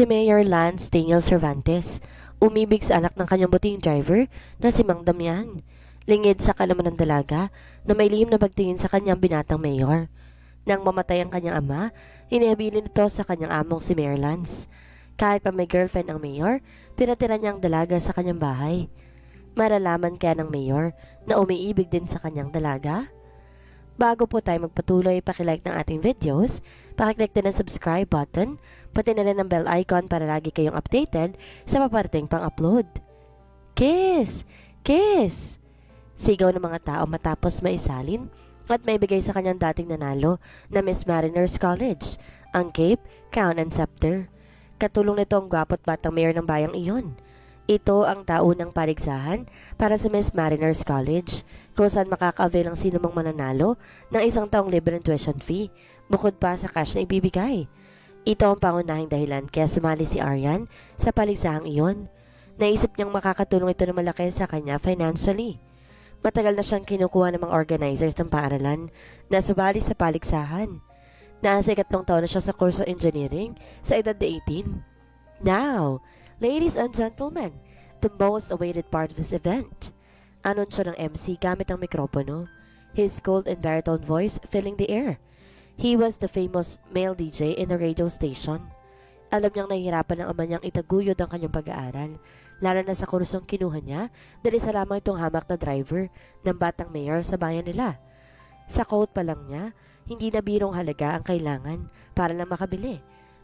Si Mayor Lance Daniel Cervantes, umibig sa anak ng kanyang buting driver na si Mang Damian. Lingid sa kalaman ng dalaga na may lihim na pagtingin sa kanyang binatang mayor. Nang mamatay ang kanyang ama, inihabilin ito sa kanyang among si Mayor Lance. Kahit pa may girlfriend ang mayor, pinatira niya ang dalaga sa kanyang bahay. Maralaman kaya ng mayor na umiibig din sa kanyang dalaga? Bago po tayo magpatuloy, pakilike ng ating videos, pakiclick din ang subscribe button, pati na rin ang bell icon para lagi kayong updated sa paparating pang upload. Kiss! Kiss! Sigaw ng mga tao matapos maisalin at maibigay sa kanyang dating nanalo na Miss Mariners College, ang cape, crown and scepter. Katulong nito ang gwapo't batang mayor ng bayang iyon. Ito ang taunang paligsahan para sa Miss Mariners College, kung saan makaka-avail ang sinumang mananalo ng isang taong libre ng tuition fee, bukod pa sa cash na ibibigay. Ito ang pangunahing dahilan kaya sumali si Aryan sa paligsahang iyon. Naisip niyang makakatulong ito na malaki sa kanya financially. Matagal na siyang kinukuha ng mga organizers ng paaralan na sumali sa paligsahan. Nasa 3 taon na siya sa kurso engineering sa edad na 18. Now, ladies and gentlemen, the most awaited part of this event. Anunsyo ng MC gamit ang mikropono, his cold and baritone voice filling the air. He was the famous male DJ in a radio station. Alam niyang nahihirapan ng ama niyang itaguyod ang kanyang pag-aaral, lalo na sa kursong kinuha niya dahil sa lamang itong hamak na driver ng batang mayor sa bayan nila. Sa quote pa lang niya, hindi na birong halaga ang kailangan para lang makabili.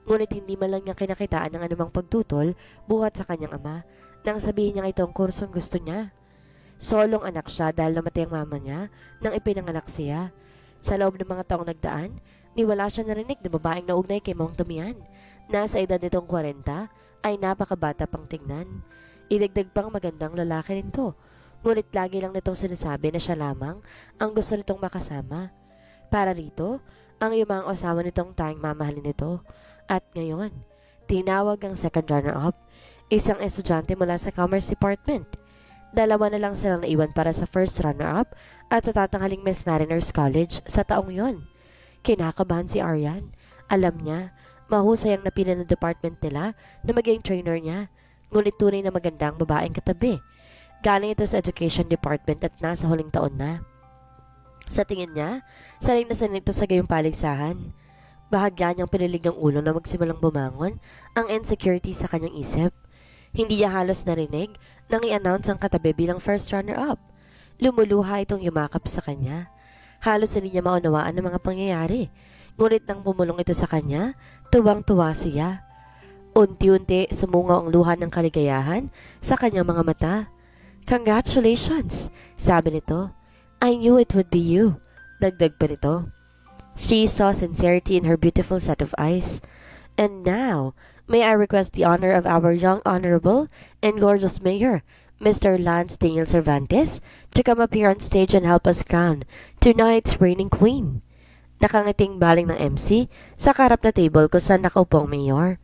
Ngunit hindi man lang niya kinakitaan ng anumang pagtutol buhat sa kanyang ama nang sabihin niya ito ang kursong gusto niya. Solong anak siya dahil namatay ang mama niya nang ipinanganak siya. Sa loob ng mga taong nagdaan, niwala siya narinig na babaeng naugnay kay Mang Damian. Nasa edad nitong 40 ay napakabata pang tingnan. Idagdag pang magandang lalaki rin to. Ngunit lagi lang nitong sinasabi na siya lamang ang gusto nitong makasama. Para rito, ang iyumang asawa nitong tayong mamahalin nito. At ngayon, tinawag ang second runner-up, isang estudyante mula sa Commerce Department. 2 na lang silang naiwan para sa first runner-up at sa tatanghaling Miss Mariners College sa taong yon. Kinakabahan si Aryan. Alam niya, mahusay ang napili ng department nila na maging trainer niya, ngunit tunay na magandang babaeng katabi. Galing ito sa Education Department at nasa huling taon na. Sa tingin niya, saling na sanay ito sa gayong paligsahan. Bahagya niyang pinilig ang ulo na magsimulang bumangon ang insecurity sa kanyang isip. Hindi niya halos narinig nang i-announce ang katabi bilang first runner-up. Lumuluha itong yumakap sa kanya. Halos hindi niya maunawaan ang mga pangyayari. Ngunit nang pumulong ito sa kanya, tuwang-tuwa siya. Unti-unti sumungaw ang luha ng kaligayahan sa kanyang mga mata. "Congratulations," sabi nito. "I knew it would be you," dagdag pa nito. She saw sincerity in her beautiful set of eyes. "And now, may I request the honor of our young honorable and gorgeous mayor, Mr. Lance Daniel Cervantes, to come up here on stage and help us crown tonight's reigning queen." Nakangiting baling ng MC sa karap na table kung saan nakaupo ang mayor.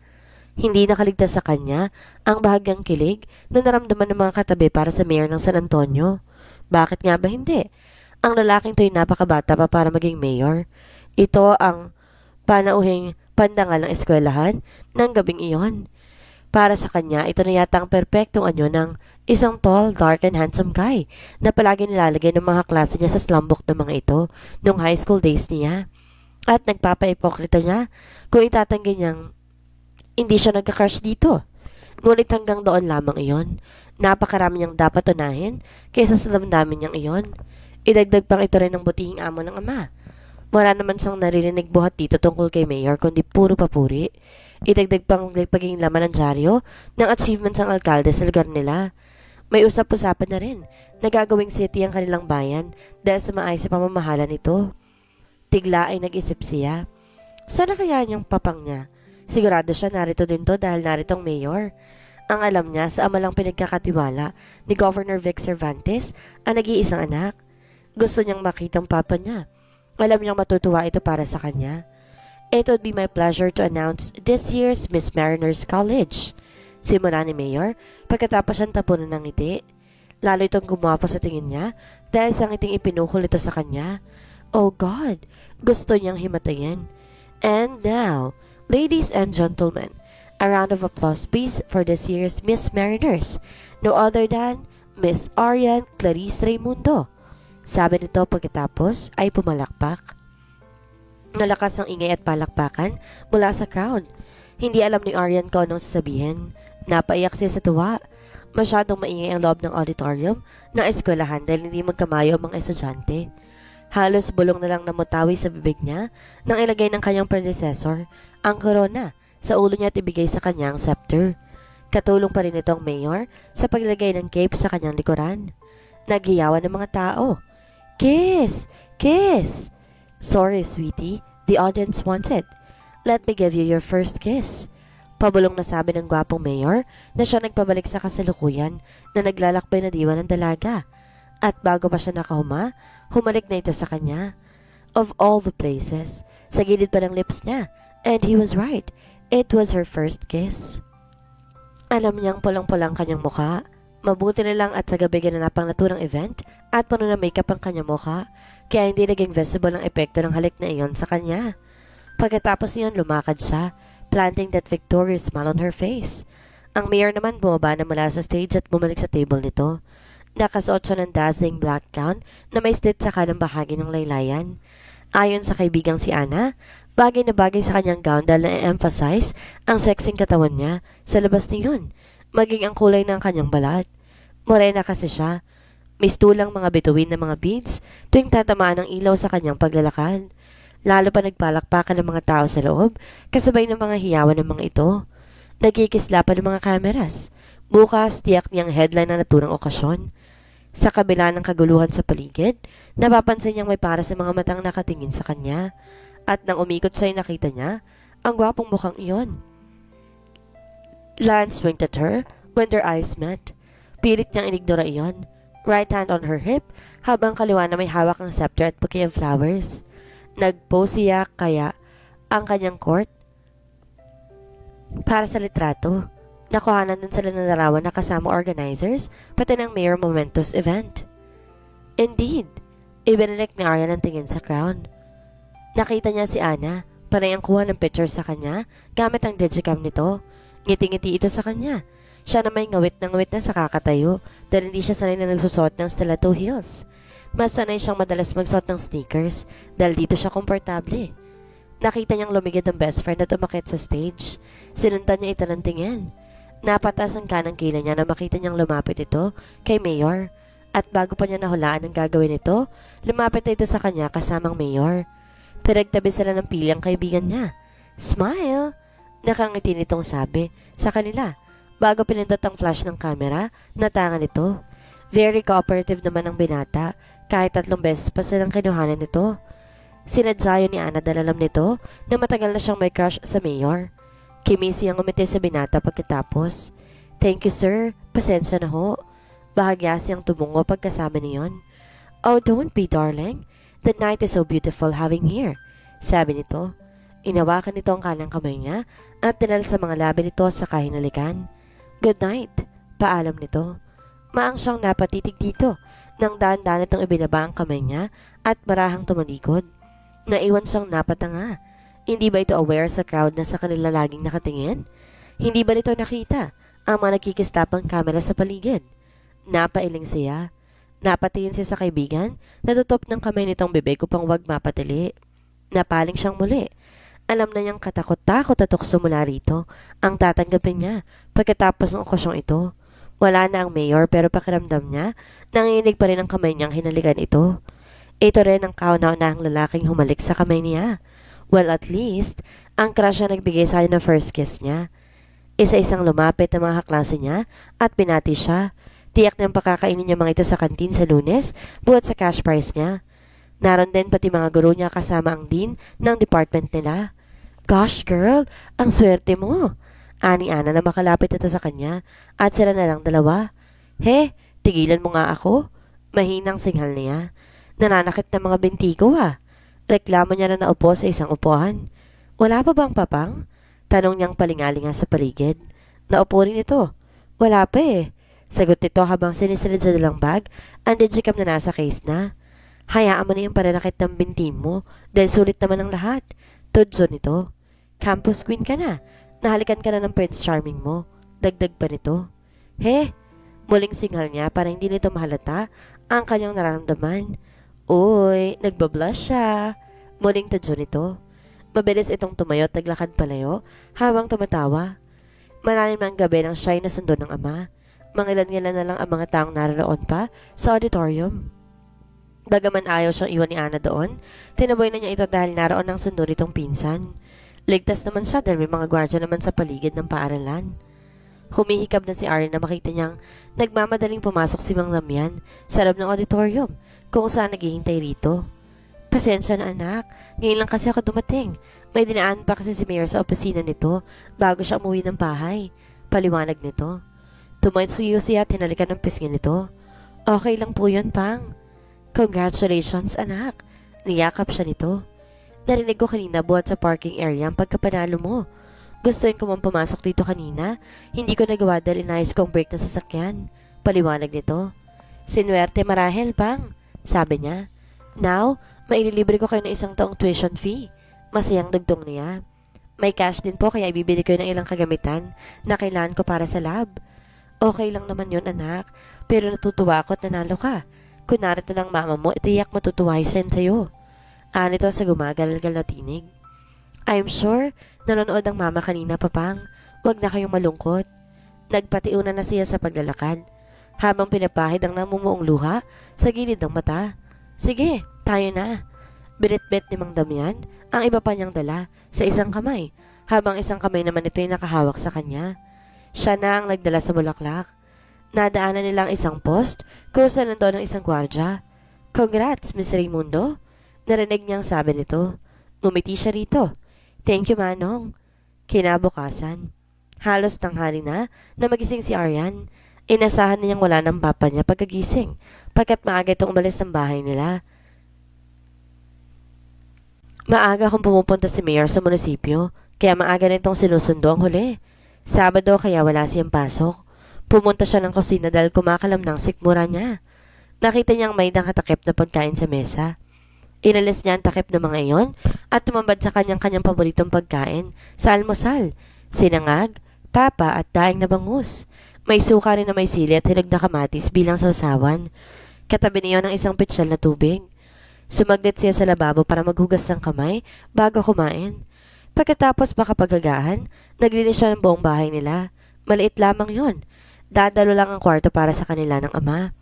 Hindi nakaligtas sa kanya ang bahagyang kilig na naramdaman ng mga katabi para sa mayor ng San Antonio. Bakit nga ba hindi? Ang lalaking to'y napakabata pa para maging mayor. Ito ang panauhing pandangal ng eskwelahan ng gabing iyon. Para sa kanya, ito na yata ang perpektong anyo ng isang tall, dark and handsome guy na palagi nilalagay ng mga klase niya sa slumbook ng mga ito nung high school days niya. At nagpapaipokrita niya kung itatanggi niyang hindi siya nagka-crush dito. Ngunit hanggang doon lamang iyon. Napakarami niyang dapat unahin kaysa sa damdamin niyang iyon. Idagdag pang ito rin ng butihing amo ng ama. Wala naman siyang naririnig buhat dito tungkol kay mayor kundi puro papuri. Idagdag pang pagiging laman ng dyaryo ng achievements ng alkalde sa lugar nila. May usap-usapan na rin na gagawing city ang kanilang bayan dahil sa maayos sa pamamahala nito. Tigla ay nag-isip siya. Sana kaya niyang papang niya? Sigurado siya narito din to dahil narito ang mayor. Ang alam niya sa ama lang pinagkakatiwala ni Governor Vic Cervantes ang nag-iisang anak. Gusto niyang makita ang papa niya. Alam niyang matutuwa ito para sa kanya. "It would be my pleasure to announce this year's Miss Mariners College," simula ni Mayor pagkatapos siyang tapunan ng ngiti. Lalo itong gumapo sa tingin niya dahil sa ngiting ipinuhol ito sa kanya. Oh God, gusto niyang himatayin. "And now, ladies and gentlemen, A round of applause please for this year's Miss Mariners. No other than Miss Arian Clarice Raimundo. Sabi nito pagkatapos ay pumalakpak. Nalakas ang ingay at palakpakan mula sa crowd. Hindi alam ni Arian kung anong sasabihin. Napaiyak siya sa tuwa. Masyadong maingay ang loob ng auditorium ng eskwelahan dahil hindi magkamayo ang mga estudyante. Halos bulong na lang namutawi sa bibig niya nang ilagay ng kanyang predecessor ang corona sa ulo niya at ibigay sa kanyang scepter. Katulong pa rin itong mayor sa paglagay ng cape sa kanyang likuran. Naghiyawan ng mga tao. Kiss! Kiss! Sorry, sweetie. The audience wants it. Let me give you your first kiss. Pabulong na sabi ng gwapong mayor na siya nagpabalik sa kasalukuyan na naglalakbay na diwa ng dalaga. At bago pa siya nakahuma, humalik na ito sa kanya. Of all the places, sa gilid pa ng lips niya. And he was right. It was her first kiss. Alam niyang pulang-pulang kanyang mukha. Mabuti na lang at sa gabi ginanapang naturang event at puno na makeup ang kanyang mukha, kaya hindi naging visible ang epekto ng halik na iyon sa kanya. Pagkatapos niyon lumakad siya, planting that victorious smile on her face. Ang mayor naman bumaba na mula sa stage at bumalik sa table nito. Nakasuot siya ng dazzling black gown na may slit sa kanang bahagi ng laylayan. Ayon sa kaibigang si Ana, bagay na bagay sa kanyang gown dahil na-emphasize ang sexing katawan niya sa labas niyon, maging ang kulay ng kanyang balat. Morena kasi siya. Mistulang mga bituin ng mga beads tuwing tatamaan ng ilaw sa kanyang paglalakad. Lalo pa nagpalakpakan ng mga tao sa loob, kasabay ng mga hiyawan ng mga ito. Nagkikislapan ng mga kameras. Bukas, tiyak niyang headline na naturang okasyon. Sa kabila ng kaguluhan sa paligid, napapansin niyang may para sa mga matang nakatingin sa kanya. At nang umikot siya'y nakita niya, ang gwapong mukhang iyon. Lance winked at her when their eyes met. Pilit niyang inignora iyon. Right hand on her hip, habang kaliwa na may hawak ang scepter at bouquet of flowers. Nag-pose siya kaya ang kanyang court para sa litrato. Nakuhanan din sila ng larawan na kasama organizers pati ng mayor momentous event. Indeed, ibinalik ni Arya ng tingin sa crown. Nakita niya si Ana, panay ang kuha ng picture sa kanya gamit ang digicam nito. Ngiti-ngiti ito sa kanya. Siya na may ngawit na sa kakatayo dahil hindi siya sanay na nagsusot ng stiletto heels. Mas sanay siyang madalas magsuot ng sneakers dahil dito siya komportable. Nakita niyang lumigid ang best friend at umakit sa stage. Sinundan niya ito ng tingin. Napatas ang kanang kilay niya na makita niyang lumapit ito kay Mayor. At bago pa niya nahulaan ang gagawin nito, lumapit na ito sa kanya kasamang Mayor. Pinagtabi sila ng pili ang kaibigan niya. Smile! Nakangiti nitong sabi sa kanila. Bago pinindot ang flash ng camera, natangan ito. Very cooperative naman ang binata, kahit 3 beses pa silang kinuhanan nito. Sinadya ni Ana dahil alam nito na matagal na siyang may crush sa mayor. Kimisi ang umiti sa binata pagkatapos. Thank you sir, pasensya na ho. Bahagya siyang tumungo pagkasama niyon. Oh, don't be darling. The night is so beautiful having here, sabi nito. Inawakan nito ang kanang kamay niya at dinal sa mga labi nito sa kahinalikan. Good night, paalam nito. Maang siyang napatitig dito nang daan-daan itong ibinaba ang kamay niya at marahang tumalikod. Naiwan siyang napatanga. Hindi ba ito aware sa crowd na sa kanila laging nakatingin? Hindi ba nito nakita ang mga nagkikistapang kamera sa paligid? Napailing siya. Napatingin siya sa kaibigan na tutop ng kamay nitong bibig upang wag mapatili. Napaling siyang muli. Alam na niyang katakot-takot at tukso mula rito ang tatanggapin niya pagkatapos ng okasyong ito. Wala na ang mayor pero pakiramdam niya nanginginig pa rin ang kamay niyang hinalikan ito. Ito rin ang kauna-unahang lalaking humalik sa kamay niya. Well, at least, ang crush na nagbigay sa kanya ng first kiss niya. Isa-isang lumapit ng mga kaklase niya at binati siya. Tiyak niyang pakakainin niya mga ito sa kantin sa Lunes buhat sa cash prize niya. Naroon din pati mga guro niya kasama ang dean ng department nila. Gosh girl, ang swerte mo. Ani Ana na makalapit ito sa kanya at sila na lang dalawa. He, tigilan mo nga ako. Mahinang singhal niya. Nananakit na mga binti ko Reklamo niya na naupo sa isang upuan. Wala pa bang papang? Tanong niyang palingalinga sa paligid. Naupo rin ito. Wala pa Sagot nito habang sinisilid sa dalang bag ang digicam na nasa case na. Hayaan mo na yung pananakit ng binti mo dahil sulit naman ang lahat. Tudso nito. Campus queen ka na. Nahalikan ka na ng Prince Charming mo. Dagdag pa nito. He! Muling singhal niya para hindi nito mahalata ang kanyang nararamdaman. Uy, nagbablush siya. Muling tadyo nito. Mabilis itong tumayo at naglakad palayo habang tumatawa. Malalim ng gabi nang siya'y nasundo ng ama. Mangilan-ngilan na lang ang mga taong naroon pa sa auditorium. Bagaman ayaw siyang iwan ni Ana doon, tinaboy na niya ito dahil naroon ang sundo nitong pinsan. Ligtas naman siya dahil may mga gwardya naman sa paligid ng paaralan. Humihikab na si Arya na makita niyang nagmamadaling pumasok si Mang Damian sa loob ng auditorium kung saan naghihintay rito. Pasensya na anak, ngayon lang kasi ako dumating. May dinaan pa kasi si Mayor sa opisina nito bago siya umuwi ng bahay. Paliwanag nito. Tumayo siya at hinalikan ng pisngi nito. Okay lang po yun, Pang. Congratulations, anak. Niyakap siya nito. Narinig ko kanina buhat sa parking area ang pagkapanalo mo. Gustuin ko mong pumasok dito kanina. Hindi ko nagawa dahil inayos kong break na sasakyan. Paliwanag nito. Sinuwerte marahil, Pang. Sabi niya. Now, maililibre ko kayo ng 1 taong tuition fee. Masayang dugtong niya. May cash din po kaya ibibili ko ng ilang kagamitan na kailangan ko para sa lab. Okay lang naman yun, anak. Pero natutuwa ako at nanalo ka. Kung narito ng mama mo, itiyak matutuwa siya sa'yo. Nito sa gumagal-gal na tinig. I'm sure nanonood ang mama kanina, Papang. Huwag na kayong malungkot. Nagpatiuna na siya sa paglalakad habang pinapahid ang namumuong luha sa gilid ng mata. Sige, tayo na. Binitbit ni Mang Damian ang iba pa niyang dala sa isang kamay habang isang kamay naman ito'y nakahawak sa kanya. Siya na ang nagdala sa bulaklak. Nadaanan nilang isang post kung saan nandoon ang isang gwardya. Congrats, Miss Raimundo. Narinig niyang sabi nito. Ngumiti siya rito. Thank you, Manong. Kinabukasan. Halos tanghali na magising si Aryan. Inasahan niyang wala ng papa niya pagkagising pagkat maaga itong umalis ng bahay nila. Maaga kung pumupunta si Mayor sa munisipyo, kaya maaga na itong sinusundo ang huli. Sabado kaya wala siyang pasok. Pumunta siya ng kusina dahil kumakalam ng sikmura niya. Nakita niyang may nakatakip na pagkain sa mesa. Inalis niya ang takip ng mga iyon at tumambad sa kanyang paboritong pagkain sa almusal, sinangag, tapa at daing na bangus. May suka rin na may sili at hinog na kamatis bilang sausawan. Katabi niyo ng isang pitsyal na tubig. Sumaglit siya sa lababo para maghugas ng kamay bago kumain. Pagkatapos makapagagahan, naglinis siya ng buong bahay nila. Maliit lamang yon. Dadalo lang ang kwarto para sa kanila ng ama.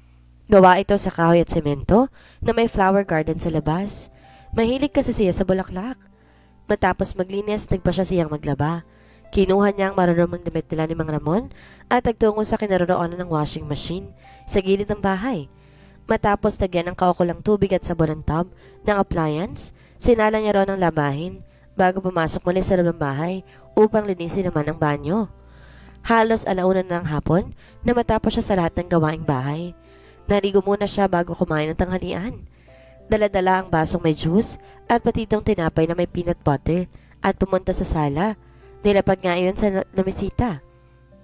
Gawa ito sa kahoy at semento na may flower garden sa labas. Mahilig kasi siya sa bulaklak. Matapos maglinis, nagpa siya siyang maglaba. Kinuha niya ang marurumang damit nila ni Mang Ramon at nagtungo sa kinaroroonan ng washing machine sa gilid ng bahay. Matapos lagyan ng kaukulang tubig at sabon ng tub ng appliance, sinala niya raw ng labahin bago pumasok muli sa loob ng bahay upang linisin naman ang banyo. Halos alauna na ng hapon na matapos siya sa lahat ng gawaing bahay. Naligo muna siya bago kumain ng tanghalian. Dala-dala ang basong may juice at patitong tinapay na may peanut butter at pumunta sa sala. Nilapag nga iyon sa lamisita.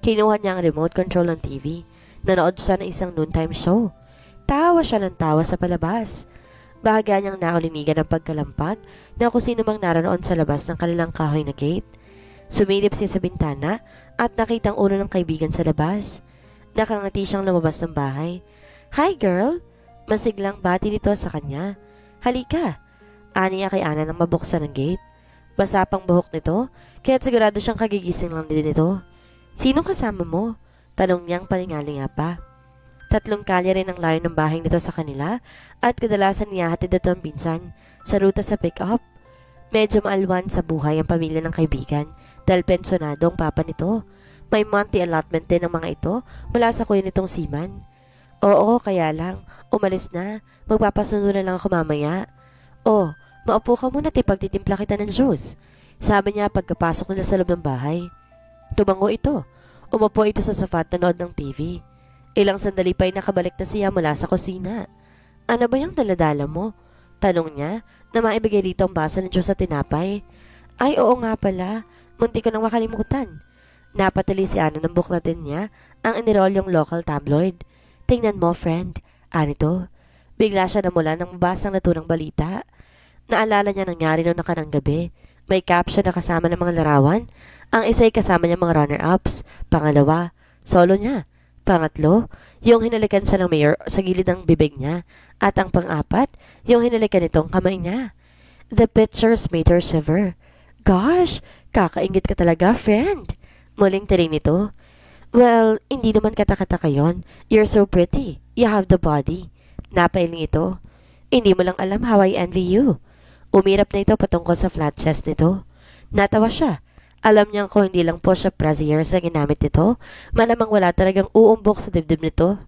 Kinuha niya ang remote control ng TV. Nanood siya ng isang noontime show. Tawa siya ng tawa sa palabas. Bahagya niyang naulinigan ang pagkalampag na kung sino mang naroon sa labas ng kanilang kahoy na gate. Sumilip siya sa bintana at nakita ang ulo ng kaibigan sa labas. Nakangati siyang lumabas ng bahay. Hi girl! Masiglang bati nito sa kanya. Halika! Aniya kay Ana nang mabuksan ang gate. Basa pang buhok nito, kaya't sigurado siyang kagigising lang din nito. Sinong kasama mo? Tanong niyang paningalinga pa. 3 kalye rin ang layo ng bahay nito sa kanila at kadalasan niyahatid ito ang pinsan sa ruta sa pick-up. Medyo maalwan sa buhay ang pamilya ng kaibigan dahil pensionado ang papa nito. May monthly allotment din ng mga ito mula sa kuya nitong Siman. Oo, kaya lang. Umalis na. Magpapasundo na lang ako mamaya. Oh, maupo ka muna at ipagtitimpla kita ng juice. Sabi niya pagkapasok nila sa loob ng bahay. Tumango ito. Umupo ito sa safat na nood ng TV. Ilang sandali pa'y nakabalik na siya mula sa kusina. Ano ba yung daladala mo? Tanong niya na maibigay rito ang basa ng juice sa tinapay. Ay oo nga pala, munti ko nang makalimutan. Napatali si Ana ng buklatin niya ang inirolyong local tabloid. Tingnan mo friend, anito. Bigla siya namula nang mabasang naturang balita. Naalala niya nangyari noong nakarang gabi. May caption na kasama ng mga larawan Ang isa ay kasama niya mga runner-ups. Pangalawa, solo niya. Pangatlo, yung hinalikan siya ng mayor sa gilid ng bibig niya. At ang pang-apat, yung hinalikan nitong kamay niya. The pictures made her shiver. Gosh, kakaingit ka talaga, friend. Muling tiring nito. Well, hindi naman katakataka yon. You're so pretty. You have the body. Napailing ito. Hindi mo lang alam how I envy you. Umirap na ito patungkol sa flat chest nito. Natawa siya. Alam niya kung hindi lang po siya brassiere sa ginamit nito, malamang wala talagang uumbok sa dibdib nito.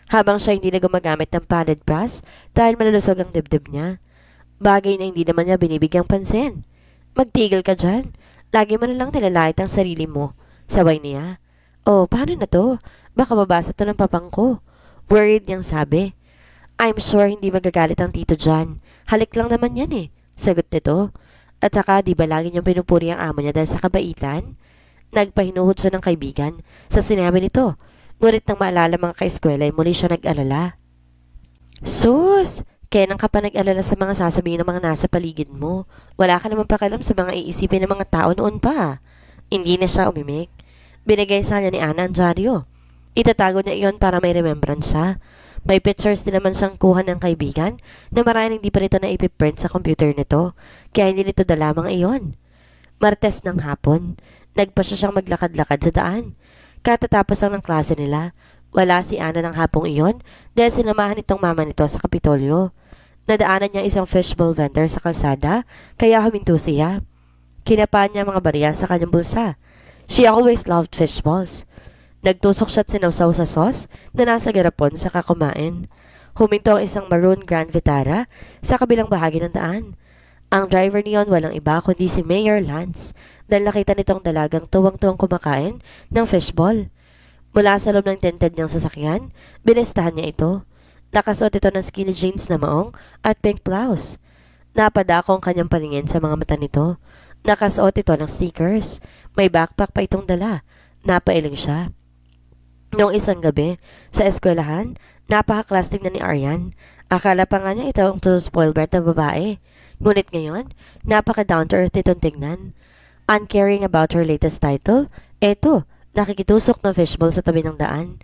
Habang siya hindi na gumagamit ng padded bras dahil malulusog ang dibdib niya. Bagay na hindi naman niya binibigyang pansin. Magtigil ka dyan. Lagi mo na lang nilalait ang sarili mo. Sabay niya. Oh, paano na to? Baka mabasa to ng papang ko. Worried niyang sabi. I'm sure hindi magagalit ang tito dyan. Halik lang naman yan eh. Sagot nito. At saka di ba lagi niyang pinupuri ang amo niya dahil sa kabaitan? Nagpahinuhod siya ng kaibigan sa sinabi nito. Ngunit nang maalala mga kaeskwela ay muli siya nag-alala. Sus! Kaya nang ka pa nag-alala sa mga sasabihin ng mga nasa paligid mo. Wala ka naman pakialam sa mga iisipin ng mga tao noon pa. Hindi na siya umimik. Binigay sa kanya ni Ana ang dyaryo. Itatago niya iyon para may remembrance siya. May pictures din naman siyang kuha ng kaibigan na maraming hindi pa nito na ipiprint sa computer nito, kaya hindi nito dala mga iyon. Martes ng hapon, nagpa siya siyang maglakad-lakad sa daan. Katatapos lang ng klase nila, wala si Ana ng hapong iyon dahil sinamahan itong mama nito sa Kapitolyo. Nadaanan niya isang fishbowl vendor sa kalsada, kaya huminto siya. Kinapaan niya mga barya sa kanyang bulsa. She always loved fishballs. Nagtusok siya at sinawsaw sa sauce na nasa garapon sa kakumain. Huminto ang isang maroon Grand Vitara sa kabilang bahagi ng daan. Ang driver niyon walang iba kundi si Mayor Lance dahil nakita nitong dalagang tuwang-tuwang kumakain ng fishball. Mula sa loob ng tinted niyang sasakyan, binistahan niya ito. Nakasuot ito ng skinny jeans na maong at pink blouse. Napadako ang kanyang paningin sa mga mata nito. Nakasuot ito ng sneakers. May backpack pa itong dala. Napailing siya. Noong isang gabi, sa eskwelahan, napaka-classic na ni Aryan. Akala pa nga niya ito ang spoilbrat na babae. Ngunit ngayon, napaka-down-to-earth nitong tignan. Uncaring about her latest title, eto, nakikitusok ng fishbowl sa tabi ng daan.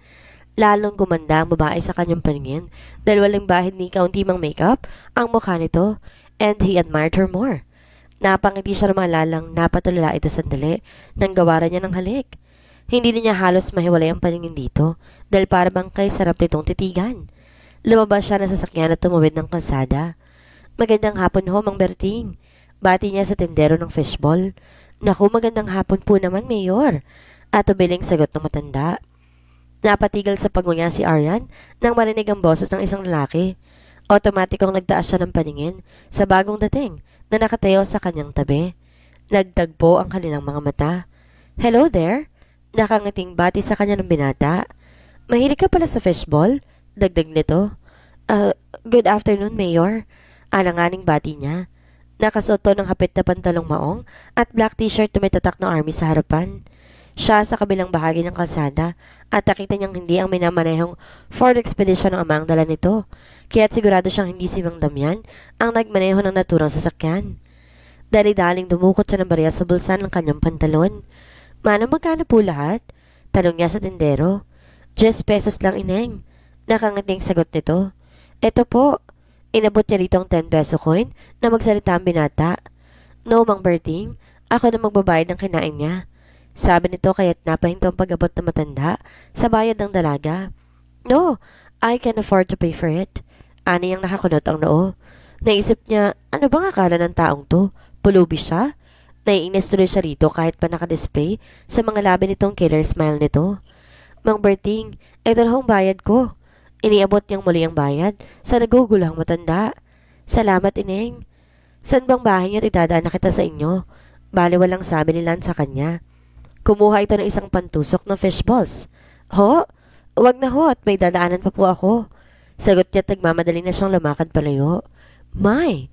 Lalong gumanda ang babae sa kanyang paningin dahil walang bahid ni kaunti mang makeup ang mukha nito, and he admired her more. Napangiti siya na maalalang napatulala ito sandali nang gawaran niya ng halik. Hindi niya halos mahiwalay ang paningin dito dahil para bang kay sarap nitong titigan. Lumabas siya na sasakyan at tumawid ng kalsada. Magandang hapon ho, Mang Berting. Bati niya sa tendero ng fishball. Naku, magandang hapon po naman, Mayor. At umiling sagot ng matanda. Napatigil sa pagunga si Aryan nang marinig ang boses ng isang lalaki. Otomatikong nagtaas siya ng paningin sa bagong dating na nakatayo sa kanyang tabi. Nagtagpo ang kanilang mga mata. Hello there? Nakangating bati sa kanya ng binata. Mahilig ka pala sa fishball? Dagdag nito. Good afternoon, Mayor. Alanganing bati niya. Nakasuot ng hapit na pantalong maong at black t-shirt na may tatak ng army sa harapan. Siya sa kabilang bahagi ng kalsada at nakita niyang hindi ang minamanehong Ford Expedition ang amang dala nito. Kaya't sigurado siyang hindi si Mang Damian ang nagmaneho ng naturang sasakyan. Dali-daling dumukot siya ng barya sa bulsa ng kanyang pantalon. Manong magkano po lahat? Tanong niya sa tindero. 10 pesos lang, ineng. Nakangating sagot nito. Eto po. Inabot niya rito ang 10 peso coin na magsalita ang binata. No, Mang Berting. Ako na magbabayad ng kinain niya. Sabi nito kaya't napahinto ang pag-abot ng matanda sa bayad ng dalaga. No, I can afford to pay for it. Ani ang nakakunot ang noo. Naisip niya, ano bang akala ng taong to? Pulubi siya? Naiinis tuloy siya rito kahit pa nakadisplay sa mga labi nitong killer smile nito. Mang Berting, ito na hong bayad ko. Iniabot niyang muli ang bayad sa nagugulahang matanda. Salamat, ineng. San bang bahay niyo at itadaan na kita sa inyo? Bali walang sabi ni Lance sa kanya. Kumuha ito ng isang pantusok ng fishballs. Ho? Wag na ho at may dadaanan pa po ako. Sagot niya at nagmamadali na siyang lumakad palayo. My,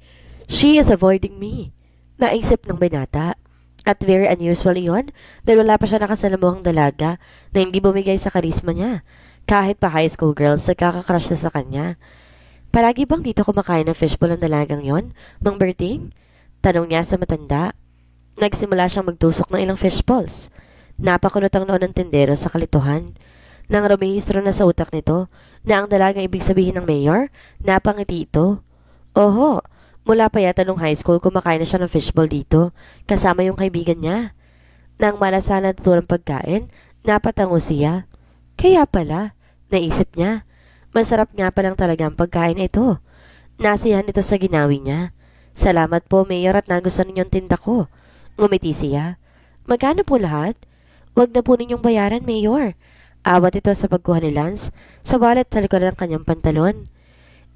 she is avoiding me. Naisip ng binata. At very unusual iyon dahil wala pa siya nakasalamuhang dalaga na hindi bumigay sa karisma niya. Kahit pa high school girls nagkakakrush na sa kanya. Palagi bang dito kumakain ng fishbowl ang dalagang yon, Mang Berting? Tanong niya sa matanda. Nagsimula siyang magtusok ng ilang fishballs. Napakunot ang noon ng tindero sa kalituhan. Nang rumehistro na sa utak nito na ang dalagang ibig sabihin ng mayor, napangiti ito. Oho, mula pa yata nung high school kumakain na siya ng fishball dito, kasama yung kaibigan niya. Nang malasan na tutulong pagkain, napatango siya. Kaya pala, naisip niya, masarap nga palang talaga ang pagkain ito. Nasiyahan ito sa ginawi niya. Salamat po, Mayor, at nagustuhan ninyong tinda ko. Ngumiti siya. Magkano po lahat? Huwag na po ninyong bayaran, Mayor. Awat ito sa pagkuha ni Lance sa wallet sa likod ng kanyang pantalon.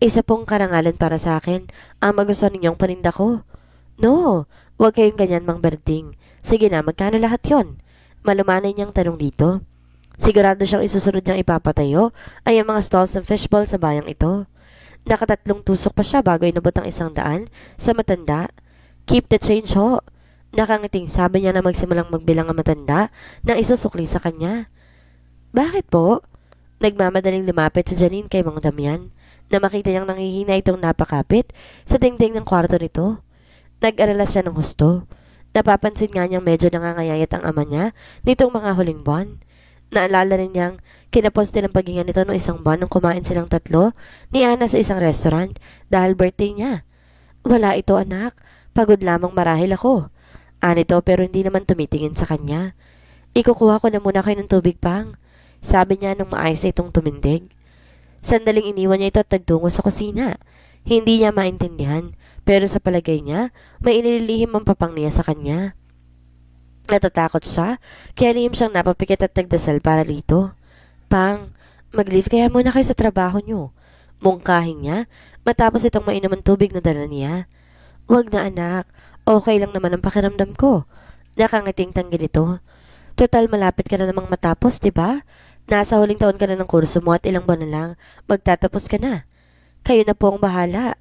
Isa pong karangalan para sa akin ang magustuhan ninyong paninda ko. No, huwag kayong ganyan, Mang Berding. Sige na, magkano lahat yon? Malumanay niyang tanong dito. Sigurado siyang isusunod niyang ipapatayo ay ang mga stalls ng fishball sa bayang ito. Nakatatlong tusok pa siya bago inabot ang 100 sa matanda. Keep the change ho. Nakangiting sabi niya na magsimulang magbilang ang matanda nang isusukli sa kanya. Bakit po? Nagmamadaling lumapit si Janine kay Mang Damian na makita niyang nanghihina itong napakapit sa dingding ng kwarto nito. Nag-alala siya ng husto. Napapansin nga niyang medyo nangangayayat ang ama niya nitong mga huling buwan. Naalala rin niyang kinapos din ang paghinga nito noong isang buwan nung kumain silang tatlo ni Ana sa isang restaurant dahil birthday niya. Wala ito, anak. Pagod lamang marahil ako. Anito pero hindi naman tumitingin sa kanya. Ikukuha ko na muna kayo ng tubig, Pang. Sabi niya nung maayos itong tumindig. Sandaling iniwan niya ito at nagtungo sa kusina. Hindi niya maintindihan pero sa palagay niya may inililihim ang papang niya sa kanya. Natatakot siya kaya lihim siyang napapikit at nagdasal para rito. Pang, mag-leave kaya muna kayo sa trabaho niyo. Mungkahin niya matapos itong mainom ang tubig na dala niya. Huwag na, anak. Okay lang naman ang pakiramdam ko. Nakangiting tanggi nito. Total malapit ka na namang matapos, diba? Nasa huling taon ka na ng kurso mo at ilang buwan na lang magtatapos ka na. Kayo na po ang bahala.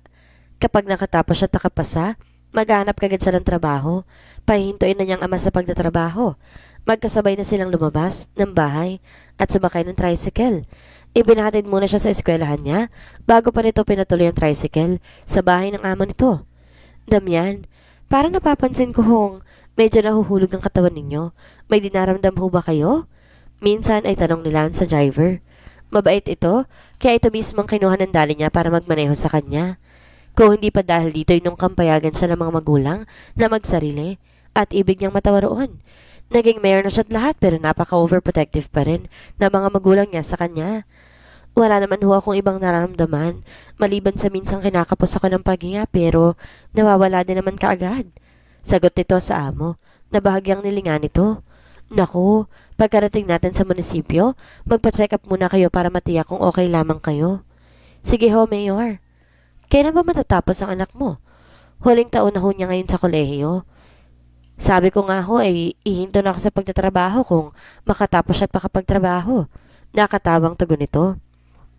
Kapag nakatapos siya at nakapasa, maghanap kagad siya ng trabaho. Pahihintuin na niyang ama sa pagtatrabaho. Magkasabay na silang lumabas ng bahay at sumakay ng tricycle. Ibinahatid muna siya sa eskwelahan niya bago pa nito pinatuloy ang tricycle sa bahay ng amo nito. Damian, parang napapansin ko hong medyo nahuhulog ang katawan ninyo. May dinaramdam ho ba kayo? Minsan ay tanong nila sa driver. Mabait ito, kaya ito mismo ang kinuha ng dali niya para magmaneho sa kanya. Kung hindi pa dahil dito nung kampayagan siya ng mga magulang na magsarili at ibig niyang matawa roon. Naging mayor na siya at lahat pero napaka-overprotective pa rin ng mga magulang niya sa kanya. Wala naman ho akong ibang nararamdaman, maliban sa minsang kinakapos ako ng paghinga pero nawawala din naman kaagad. Sagot nito sa amo, na bahagyang nilingan nito. Naku, pagkarating natin sa munisipyo, magpa-check up muna kayo para matiyak kung okay lamang kayo. Sige ho, Mayor. Kailan ba matatapos ang anak mo? Huling taon na ho niya ngayon sa kolehiyo. Sabi ko nga ho ay ihinto na ako sa pagtatrabaho kung makatapos siya at makapagtrabaho. Nakatawang tugon nito.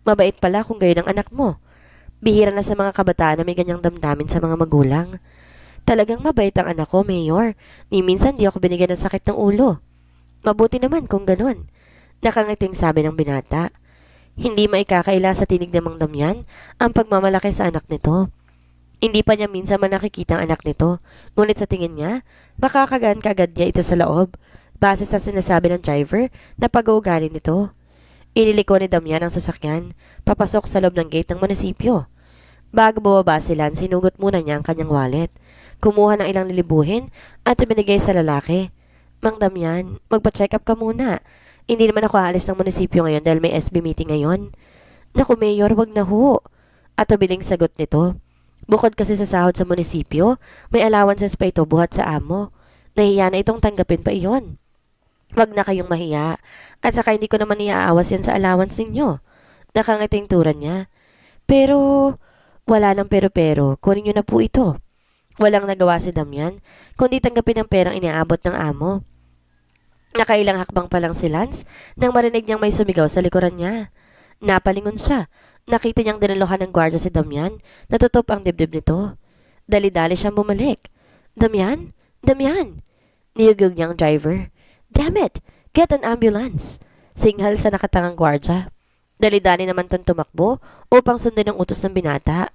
Mabait pala kung gayon ang anak mo. Bihira na sa mga kabataan na may ganyang damdamin sa mga magulang. Talagang mabait ang anak ko, Mayor. Ni minsan di ako binigyan ng sakit ng ulo. Mabuti naman kung ganun. Nakangiting sabi ng binata. Hindi maikakaila sa tinig ng Mang Damian ang pagmamalaki sa anak nito. Hindi pa niya minsan man nakikita ang anak nito. Ngunit sa tingin niya, makakagaan kaagad niya ito sa loob. Base sa sinasabi ng driver na pag-uugali nito. Iniliko ni Damian ang sasakyan, papasok sa loob ng gate ng munisipyo. Bago bumaba sila, sinugot muna niya ang kanyang wallet. Kumuha ng ilang lilibuhin at ibinigay sa lalaki. Mang Damian, magpa-check up ka muna. Hindi naman ako aalis ng munisipyo ngayon dahil may SB meeting ngayon. Naku, Mayor, wag na ho. At biling sagot nito. Bukod kasi sa sahod sa munisipyo, may allowances pa ito buhat sa amo. Nahiya na itong tanggapin pa iyon. Wag na kayong mahiya. At saka hindi ko naman iaawas yan sa allowance ninyo. Nakangiting turan niya. Pero, wala nang pero-pero. Kunin niyo na po ito. Walang nagawa si Damian, kundi tanggapin ang perang iniaabot ng amo. Nakailang hakbang pa lang si Lance nang marinig niyang may sumigaw sa likuran niya. Napalingon siya. Nakita niyang dinaluhan ng gwardya si Damian na tutop ang dibdib nito. Dali-dali siyang bumalik. Damian? Damian! Niyugog niyang driver. Damn it! Get an ambulance! Singhal sa nakatangang gwardya. Dali-dali naman tong tumakbo upang sundin ang utos ng binata.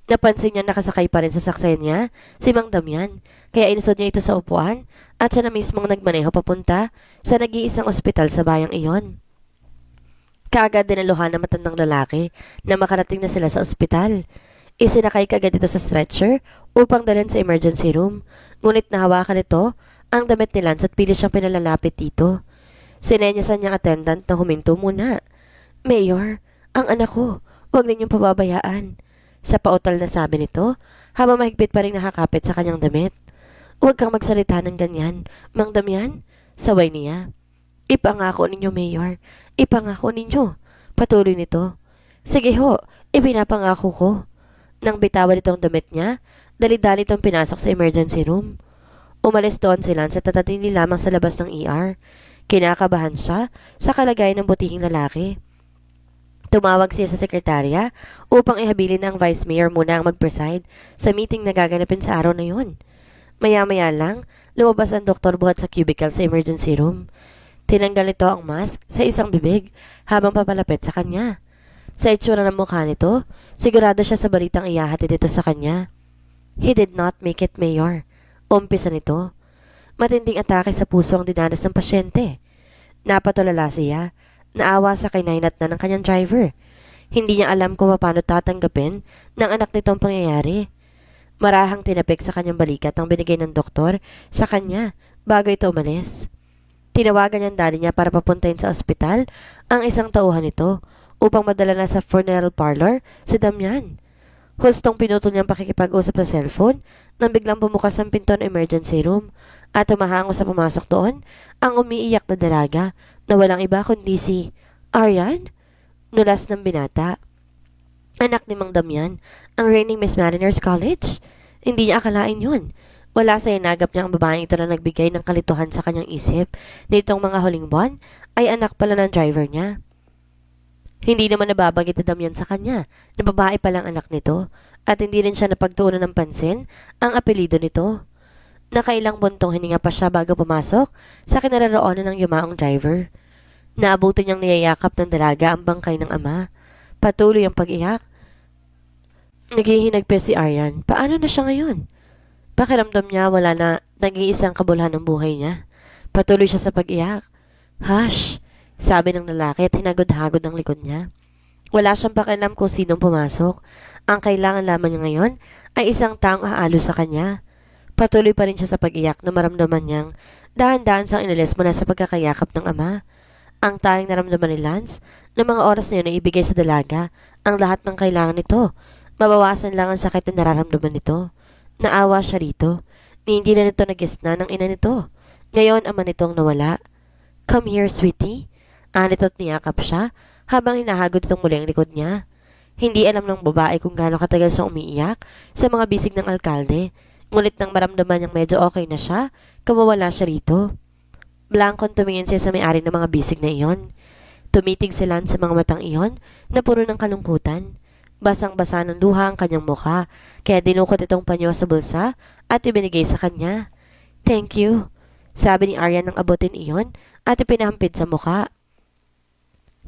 Napansin niya nakasakay pa rin sa saksayan niya si Mang Damian, kaya inisod niya ito sa upuan at siya na mismong nagmaneho papunta sa nag-iisang ospital sa bayang iyon. Kaagad dinaluhan ng matandang lalaki na makarating na sila sa ospital. Isinakay kaagad ito sa stretcher upang dalhin sa emergency room, ngunit nahawakan nito ang damit ni Lance at pilit siyang pinalalapit dito. Sinenyasan niyang attendant na huminto muna. "Mayor, ang anak ko, huwag ninyong pababayaan," sa pautal na sabi nito habang mahigpit pa rin nakakapit sa kanyang damit. "Huwag kang magsalita ng ganyan, Mang Damian," saway niya. "Ipangako ninyo, Mayor. Ipangako ninyo." Patuloy nito. "Sige ho, ipinapangako ko." Nang bitawan itong damit niya, dali-dali itong pinasok sa emergency room. Umalis doon si Lance at natatili lamang sa labas ng ER. Kinakabahan siya sa kalagayan ng butihing lalaki. Tumawag siya sa sekretarya upang ihabilin ang vice mayor muna ang mag-preside sa meeting na gaganapin sa araw na yun. Maya-maya lang, lumabas ang doktor buhat sa cubicle sa emergency room. Tinanggal nito ang mask sa isang bibig habang papalapit sa kanya. Sa itsura ng mukha nito, sigurado siya sa balitang iyahatid ito sa kanya. "He did not make it, Mayor." Umpisa nito. Matinding atake sa puso ang dinanas ng pasyente. Napatulala siya. Naawa sa kinahinat na ng kanyang driver. Hindi niya alam kung paano tatanggapin ng anak nito ang pangyayari. Marahang tinapik sa kanyang balikat ang binigay ng doktor sa kanya bago ito umalis. Tinawagan niya ang daddy niya para papuntahin sa ospital ang isang tauhan nito upang madala na sa funeral parlor si Damian. Hustong pinutol niyang pakikipag-usap sa cellphone nang biglang bumukas ang pinto ng emergency room at tumahango sa pumasok doon ang umiiyak na dalaga na walang iba kundi si Aryan, nulas ng binata. Anak ni Mang Damian, ang reigning Miss Mariners College. Hindi niya akalain yun. Wala sa inagap niya ang babaeng ito na nagbigay ng kalituhan sa kanyang isip nitong mga huling buwan ay anak pala ng driver niya. Hindi naman nababanggit ni Damian sa kanya na babae palang anak nito at hindi rin siya napagtuunan ng pansin ang apelido nito. Nakailang buntong hininga pa siya bago pumasok sa kinararoonan ng yumaong driver. Naabuti niyang niyayakap ng dalaga ang bangkay ng ama. Patuloy ang pag-iyak. Naghihinagpis si Aryan. Paano na siya ngayon? Pakiramdam niya wala na nag-iisang kabuluhan ng buhay niya. Patuloy siya sa pag-iyak. "Hush!" sabi ng lalaki at hinagod-hagod ang likod niya. Wala siyang pakialam kung sinong pumasok. Ang kailangan lamang niya ngayon ay isang taong aalo sa kanya. Patuloy pa rin siya sa pag-iyak na maramdaman niyang dahan-dahan siyang inalis mula sa pagkakayakap ng ama. Ang tanging naramdaman ni Lance na mga oras na yun ay ibigay sa dalaga ang lahat ng kailangan nito. Mabawasan lang ang sakit na nararamdaman nito. Naawa siya rito. Hindi na nito nagisna ng ina nito. Ngayon, ama nitong nawala. "Come here, sweetie." Anito't niyakap siya habang hinahagod itong muli ang likod niya. Hindi alam ng babae kung gaano katagal siyang umiiyak sa mga bisig ng alkalde. Ngunit nang maramdaman niyang medyo okay na siya, kumawala siya rito. Blankong tumingin siya sa may-ari ng mga bisig na iyon. Tumitig sila sa mga matang iyon na puro ng kalungkutan. Basang-basa ng luha ang kanyang mukha, kaya dinukot itong panyo sa bulsa at ibinigay sa kanya. "Thank you," sabi ni Aryan nang abutin iyon at ipinahampid sa mukha.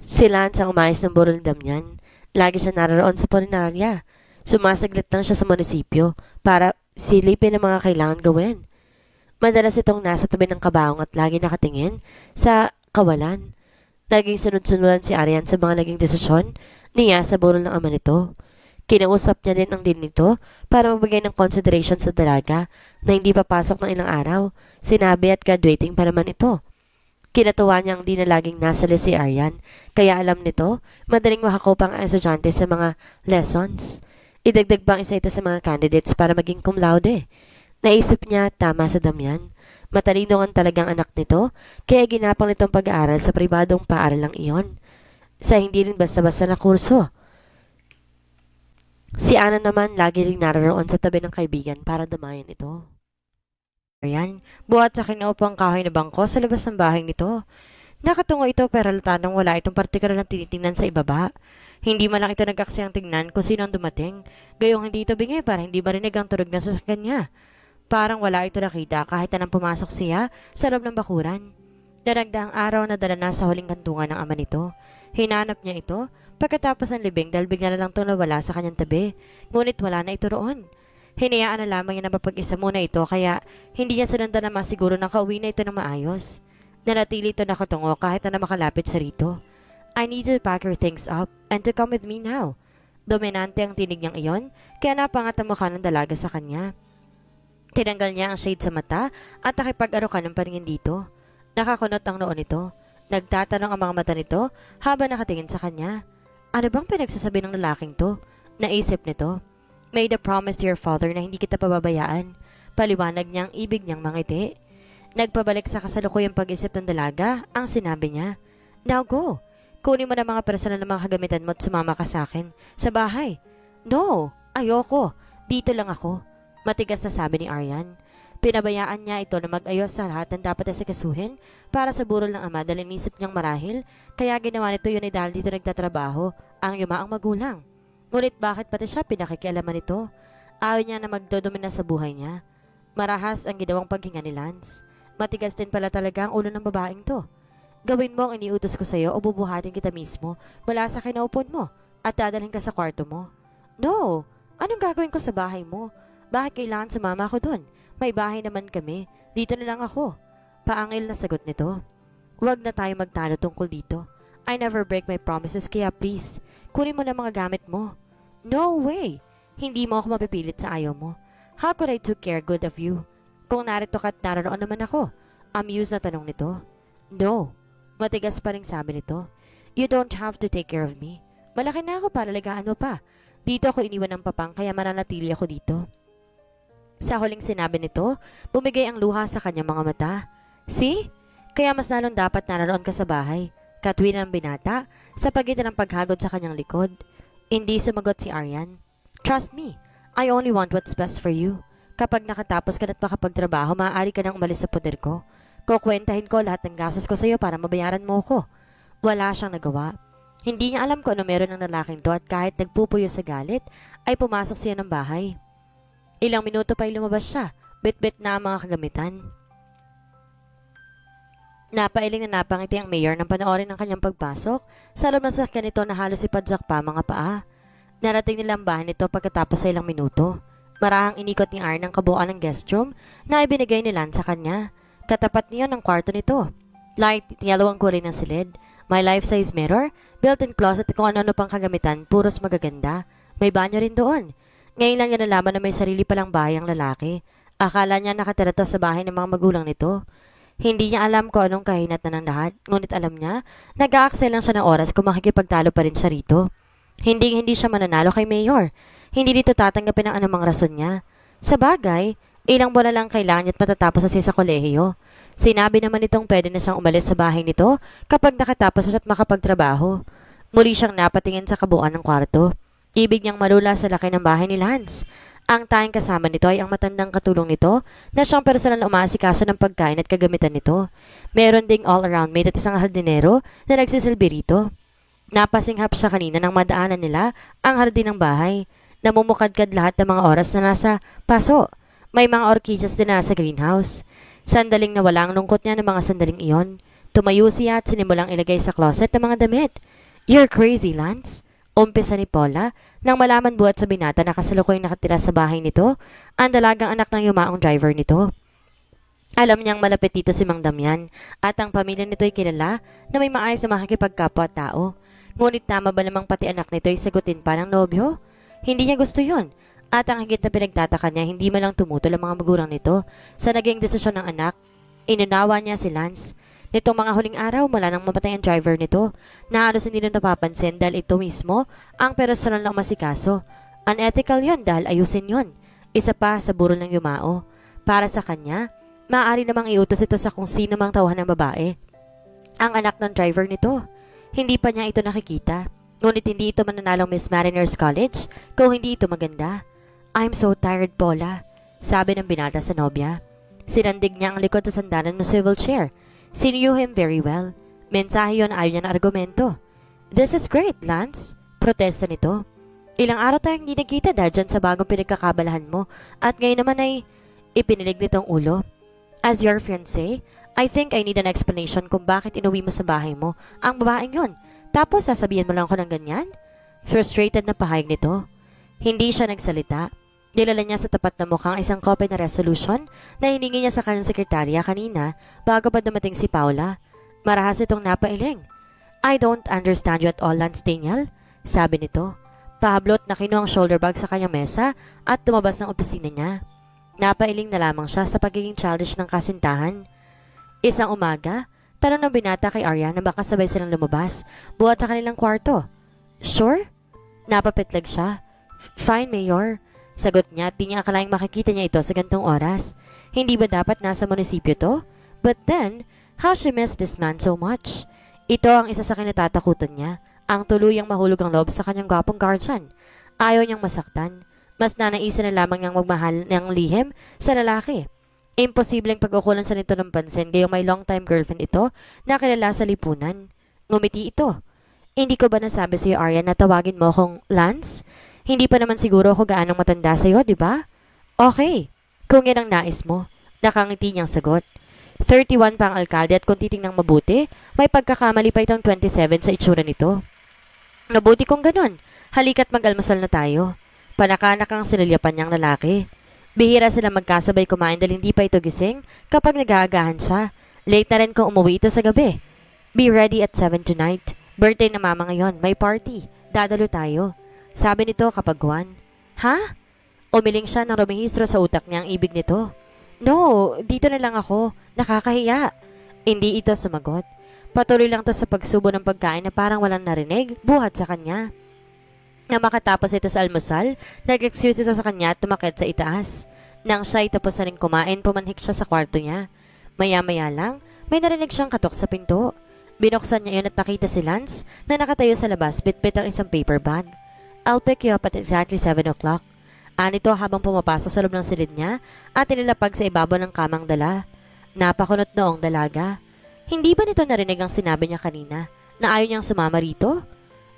Si Lance ang umayos ng burol ni Damian. Lagi siya naroon sa punerarya. Sumasaglit lang siya sa munisipyo para silipin ang mga kailangan gawin. Madalas itong nasa tabi ng kabaong at lagi nakatingin sa kawalan. Naging sunod-sunuran si Aryan sa mga naging desisyon niya sa burol ng ama nito. Kinausap niya din ang din nito para magbigay ng consideration sa dalaga na hindi papasok ng ilang araw. Sinabi at graduating pa naman ito. Kinatuwa niyang di na laging nasa si Aryan, kaya alam nito, madaling makakopang ang estudyante sa mga lessons. Idagdag pang isa ito sa mga candidates para maging cum laude. Naisip niya tama sa Damian. Matalino ang talagang anak nito, kaya ginapang nitong pag-aaral sa pribadong paaralang iyon. Sa hindi rin basta-basta na kurso. Si Ana naman lagi ring naroon sa tabi ng kaibigan para damayan ito. Aryan, buhat sa kinuupang kahoy na bangko sa labas ng bahay nito. Nakatungo ito pero halatang wala itong partikular na tinitingnan sa ibaba. Hindi man lang ito nagkaksiyang tingnan kung sino ang dumating. Gayong hindi ito bingi para hindi marinig ang tunog ng sasakyan niya. Parang wala ito nakita kahit anong pumasok siya sa loob ng bakuran. Daragdaang araw na dala na sa huling kantungan ng ama nito. Hinanap niya ito Pagkatapos ng libing dahil bigla na lang itong nawala sa kanyang tabi. Ngunit wala na ito roon. Hinayaan na lamang niya na mapag-isa muna ito kaya hindi niya sinundan na masiguro na kauwi na ito ng maayos. Nanatili ito nakatungo kahit na makalapit sa rito. I need to pack your things up and to come with me now. Dominante ang tinig niyang iyon kaya napangat ang mukha ng dalaga sa kanya. Tinanggal niya ang shade sa mata at nakipag-arukan ng paningin dito. Nakakunot ang noon nito. Nagtatanong ang mga mata nito habang nakatingin sa kanya. Ano bang pinagsasabi ng lalaking to? Naisip nito. Made a promise to your father na hindi kita pababayaan. Paliwanag niyang ibig niyang mangiti. Nagpabalik sa kasalukuyang pag-isip ng dalaga ang sinabi niya. Now go. Kunin mo na mga personal na mga kagamitan mo at sumama ka sa akin. Sa bahay. No, ayoko. Dito lang ako. Matigas na sabi ni Aryan. Pinabayaan niya ito na mag-ayos sa lahat ng dapat asikasuhin para sa burol ng ama dahil inisip niyang marahil kaya ginawa nito yun dahil dito nagtatrabaho ang yumaang magulang. Ngunit bakit pati siya pinakikialaman nito? Ayaw niya na magdodomina sa buhay niya. Marahas ang ginawang paghinga ni Lance. Matigas din pala talaga ang ulo ng babaeng to. Gawin mo ang iniutos ko sa'yo o bubuhatin kita mismo mula sa kinaupon mo at dadalhin ka sa kwarto mo. No! Anong gagawin ko sa bahay mo? Bakit kailangan sumama ako dun? May bahay naman kami. Dito na lang ako. Paangil na sagot nito. Huwag na tayo magtalo tungkol dito. I never break my promises kaya please, kunin mo na mga gamit mo. No way! Hindi mo ako mapipilit sa ayaw mo. How could I took care good of you? Kung narito ka at naroon naman ako. Amused na tanong nito. No. Matigas pa rin sabi nito. You don't have to take care of me. Malaki na ako para lagaan mo pa. Dito ako iniwan ng papang kaya mananatili ako dito. Sa huling sinabi nito, bumigay ang luha sa kanyang mga mata. See? Kaya mas lalong dapat naroon ka sa bahay. Katwin ng binata sa pagitan ng paghagod sa kanyang likod. Hindi sumagot si Aryan. Trust me, I only want what's best for you. Kapag nakatapos ka na't makapagtrabaho, maaari ka nang umalis sa poder ko. Kukwentahin ko lahat ng gastos ko sa iyo para mabayaran mo ko. Wala siyang nagawa. Hindi niya alam kung ano meron ng lalaking to at kahit nagpupuyo sa galit, ay pumasok siya ng bahay. Ilang minuto pa ay lumabas siya, bit-bit na ang mga kagamitan. Napailing na napangiti ang mayor nang panoorin ng kanyang pagpasok. Sa loob ng sasakyan nito na halos ipadyak pa mga paa. Narating nila ang bahay nito pagkatapos sa ilang minuto. Marahang inikot ni Arn ang kabuuan ng guest room na ibinigay ni Lance sa kanya. Katapat niya ng kwarto nito. Light yellow ang kulay ng silid. May life-size mirror, built-in closet at kung ano-ano pang kagamitan, puros magaganda. May banyo rin doon. Ngayon lang niya nalaman na may sarili palang bahay ang lalaki. Akala niya nakatira sa bahay ng mga magulang nito. Hindi niya alam kung anong kahinat na ng lahat, ngunit alam niya, nag-aaksel lang siya ng oras kung makikipagtalo pa rin siya rito. Hindi siya mananalo kay Mayor. Hindi dito tatanggapin ang anumang rason niya. Sa bagay, ilang buwan na lang kailangan niya at matatapos na siya sa kolehiyo. Sinabi naman nitong pwede na siyang umalis sa bahay nito kapag nakatapos siya at makapagtrabaho. Muli siyang napatingin sa kabuuan ng kwarto. Ibig niyang malula sa laki ng bahay ni Lance. Ang tanging kasama nito ay ang matandang katulong nito na siyang personal na umaasikaso ng pagkain at kagamitan nito. Meron ding all-around mate at isang hardinero na nagsisilbi rito. Napasinghap siya kanina nang madaanan nila ang hardin ng bahay. Namumukadkad lahat ng mga oras na nasa paso. May mga orchids din nasa greenhouse. Sandaling nawala ang lungkot niya ng mga sandaling iyon. Tumayo siya at sinimulang ilagay sa closet ng mga damit. You're crazy, Lance. Umpisa ni Paula nang malaman buhat sa binata na kasalukuyang nakatira sa bahay nito ang dalagang anak ng yumaong driver nito. Alam niyang malapit dito si Mang Damian at ang pamilya nito ay kilala na may maayos na makikipagkapwa at tao. Ngunit tama ba namang pati anak nito ay sagutin pa ng nobyo? Hindi niya gusto yun. At ang higit na pinagtataka niya, hindi man lang tumutol ang mga magulang nito sa naging desisyon ng anak. Inunawa niya si Lance. Nitong mga huling araw, mula nang mamatay ang driver nito, na halos hindi na napapansin dahil ito mismo ang personal na umasikaso. Unethical yon dahil ayusin yon. Isa pa sa burol ng yumao. Para sa kanya, maaari namang iutos ito sa kung sino mang tauhan ng babae. Ang anak ng driver nito. Hindi pa niya ito nakikita. Ngunit hindi ito mananalong Miss Mariners College kung hindi ito maganda. I'm so tired, Paula, sabi ng binata sa nobya. Sinandig niya ang likod sa sandalan ng swivel chair. She knew him very well. Mensahe yun ayaw niya na argumento. This is great, Lance. Protesta nito. Ilang araw tayong hindi nagkita dahil dyan sa bagong pinagkakabalahan mo at ngayon naman ay ipinilig nitong ulo. As your fiancé, I think I need an explanation kung bakit inuwi mo sa bahay mo ang babaeng yun. Tapos sasabihin mo lang ako ng ganyan? Frustrated na pahayag nito. Hindi siya nagsalita. Nilala niya sa tapat na mukhang isang copy na resolution na hiningi niya sa kanyang sekretarya kanina bago pa dumating si Paula. Marahas itong napailing. I don't understand you at all, Lance Daniel, sabi nito. Pahablot na kinuha ang shoulder bag sa kanyang mesa at tumabas ng opisina niya. Napailing na lamang siya sa pagiging childish ng kasintahan. Isang umaga, tanong ng binata kay Arya na baka sabay silang lumabas buhat sa kanilang kwarto. Sure? Napapitlag siya. Fine, Mayor. Sagot niya at di niya akalaing makikita niya ito sa gantong oras. Hindi ba dapat nasa munisipyo to? But then, how she missed this man so much? Ito ang isa sa kinatatakutan niya, ang tuluyang mahulog ang loob sa kanyang gwapong guardian. Ayaw niyang masaktan. Mas nanaisan na lamang niyang magmahal ng lihim sa lalaki. Imposibleng pag-ukulan sa nito ng pansin gayong may long-time girlfriend ito na kilala sa lipunan. Ngumiti ito. Hindi ko ba nasabi sa iyo, Arya, na tawagin mo akong Lance? Hindi pa naman siguro ako gaanong matanda sa iyo, di ba? Okay, kung yan ang nais mo. Nakangiti niyang sagot. 31 pa ang alkalde at kung titingnang mabuti, may pagkakamali pa itong 27 sa itsura nito. Mabuti kung ganon. Halika't mag-almasal na tayo. Panakanak ang sinulyapan niyang lalaki. Bihira sila magkasabay kumain dahil hindi pa ito gising kapag nag-aagahan siya. Late na rin kung umuwi ito sa gabi. Be ready at 7 tonight. Birthday na mama ngayon. May party. Dadalo tayo. Sabi nito kapag Juan. Ha? Umiling siya nang rumihistro sa utak niya ang ibig nito. No, dito na lang ako. Nakakahiya. Hindi ito sumagot. Patuloy lang to sa pagsubo ng pagkain na parang walang narinig, buhat sa kanya. Na makatapos ito sa almusal, nag-excuse ito sa kanya at tumakit sa itaas. Nang siya'y tapos na rin kumain, pumanhik siya sa kwarto niya. Maya-maya lang, may narinig siyang katok sa pinto. Binuksan niya yun at nakita si Lance na nakatayo sa labas, bitbit ang isang paper bag. I'll pick you up at exactly 7 o'clock. Anito habang pumapasok sa loob ng silid niya at inilapag sa ibabaw ng kamang dala. Napakunot noong dalaga. Hindi ba nito narinig ang sinabi niya kanina na ayaw niyang sumama rito?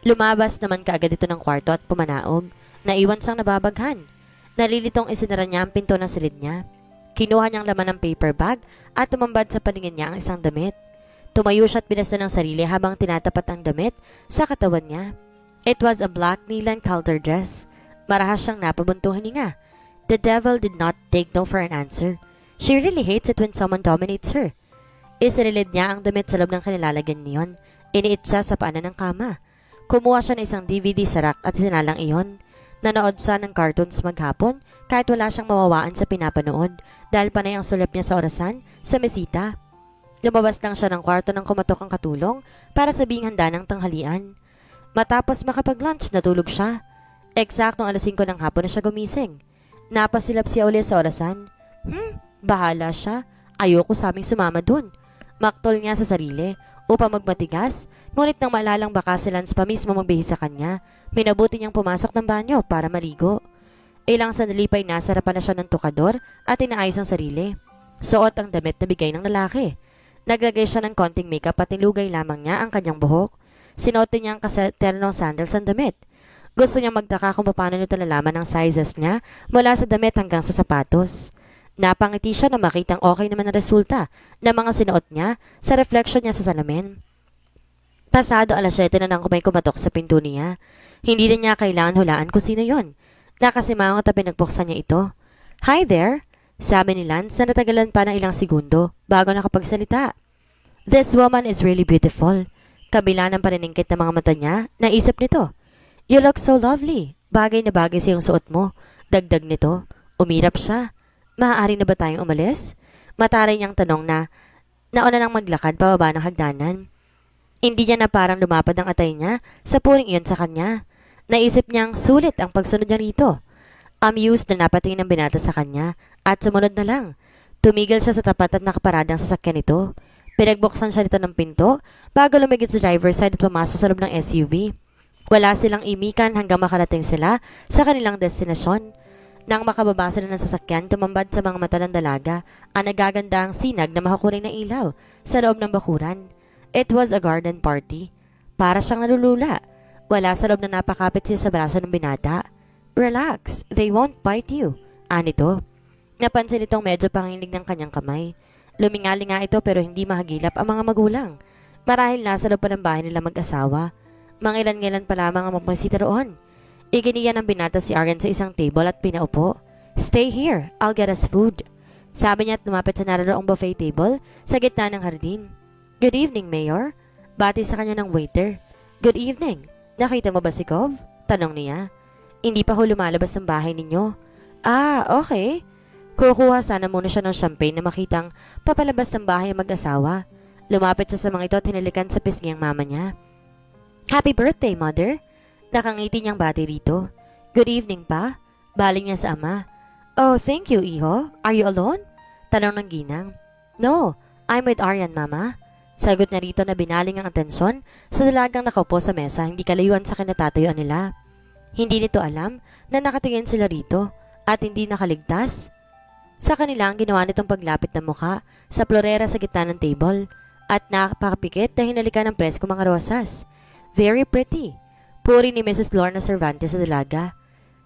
Lumabas naman kaagad ito ng kwarto at pumanaog. Naiwan siyang nababaghan. Nalilitong isinara niya ang pinto ng silid niya. Kinuha niyang laman ng paper bag at tumambad sa paningin niya ang isang damit. Tumayo siya at binasta ng sarili habang tinatapat ang damit sa katawan niya. It was a black Nilan Calder dress. Marahas siyang napabuntong hininga. The devil did not take no for an answer. She really hates it when someone dominates her. Isirilid niya ang damit sa loob ng kanilalagyan niyon. Iniit siya sa paanan ng kama. Kumuha siya ng isang DVD sa rack at sinalang iyon. Nanood siya ng cartoons maghapon kahit wala siyang mawawaan sa pinapanood dahil panay ang sulap niya sa orasan sa mesita. Lumabas lang siya ng kwarto nang kumatok ang katulong para sabing handa ng tanghalian. Matapos makapag-lunch, natulog siya. Eksaktong alas 5 ng hapon na siya gumising. Napasilap siya ulit sa orasan. Bahala siya. Ayoko sa aming sumama dun. Maktol niya sa sarili upang magmatigas, ngunit nang maalalang baka si Lance pa mismo magbihis sa kanya, minabuti niyang pumasok ng banyo para maligo. Ilang sandali pa'y nasa harapan na siya ng tukador at inaayos ang sarili. Suot ang damit na bigay ng lalaki. Naglagay siya ng konting makeup at nilugay lamang niya ang kanyang buhok. Sinuot niya ang kaseternong sandals ang damit. Gusto niya magtaka kung paano nito nalaman ang sizes niya mula sa damit hanggang sa sapatos. Napangiti siya na makitang okay naman ang resulta ng mga sinuot niya sa reflection niya sa salamin. Pasado alas 7 na nang kumatok sa pinto niya. Hindi na niya kailangan hulaan kung sino yon. Nakasimangot at pinagbuksan niya ito. Hi there, sabi ni Lance na natagalan pa ng ilang segundo bago nakapagsalita. This woman is really beautiful. Kabila ng paniningkit ng mga mata niya, naisip nito. You look so lovely. Bagay na bagay sa iyong suot mo. Dagdag nito. Umirap siya. Maaari na ba tayong umalis? Mataray niyang tanong na nauna nang maglakad pababa ng hagdanan. Hindi niya na parang lumapad ang atay niya sa puring iyon sa kanya. Naisip niyang sulit ang pagsunod niya rito. Amused na napatingin ng binata sa kanya at sumunod na lang. Tumigil siya sa tapat at nakaparadang sasakyan nito. Pinagbuksan siya nito ng pinto bago lumigit sa driver's side at pumasok sa loob ng SUV. Wala silang imikan hanggang makarating sila sa kanilang destinasyon. Nang makababa sila ng sasakyan, tumambad sa mga mata ng dalaga ang nagagandang sinag na makukuring na ilaw sa loob ng bakuran. It was a garden party. Para siyang nalulula. Wala sa loob na napakapit siya sa braso ng binata. Relax, they won't bite you. Anito. Napansin itong medyo panginginig ng kanyang kamay. Lumingali nga ito pero hindi mahagilap ang mga magulang. Marahil nasa loob pa ng bahay nila mag-asawa. Mangilan-ngilan pa lamang ang mapunisita roon. Iginiyan ng binata si Aryan sa isang table at pinaupo. Stay here, I'll get us food. Sabi niya at lumapit sa naroroong buffet table sa gitna ng hardin. Good evening, Mayor. Bati sa kanya ng waiter. Good evening. Nakita mo ba si Cove? Tanong niya. Hindi pa ho lumalabas ng bahay ninyo. Ah, okay. Kukuha sana muna siya ng champagne na makitang papalabas ng bahay ang mag-asawa. Lumapit siya sa mga ito at hinalikan sa pisngi ang mama niya. Happy birthday, Mother. Nakangiti niyang bati rito. Good evening pa. Baling niya sa ama. Oh, thank you, Iho. Are you alone? Tanong ng ginang. No, I'm with Aryan, Mama. Sagot na rito na binaling ang atensyon sa dalagang nakaupo sa mesa hindi kalayuan sa kinatatayuan nila. Hindi nito alam na nakatingin sila rito at hindi nakaligtas. Sa kanila ang ginawa nitong paglapit ng mukha sa florera sa gitna ng table at napakapikit na hinalikan ng presko mga rosas. Very pretty. Puri ni Mrs. Lorna Cervantes sa dalaga.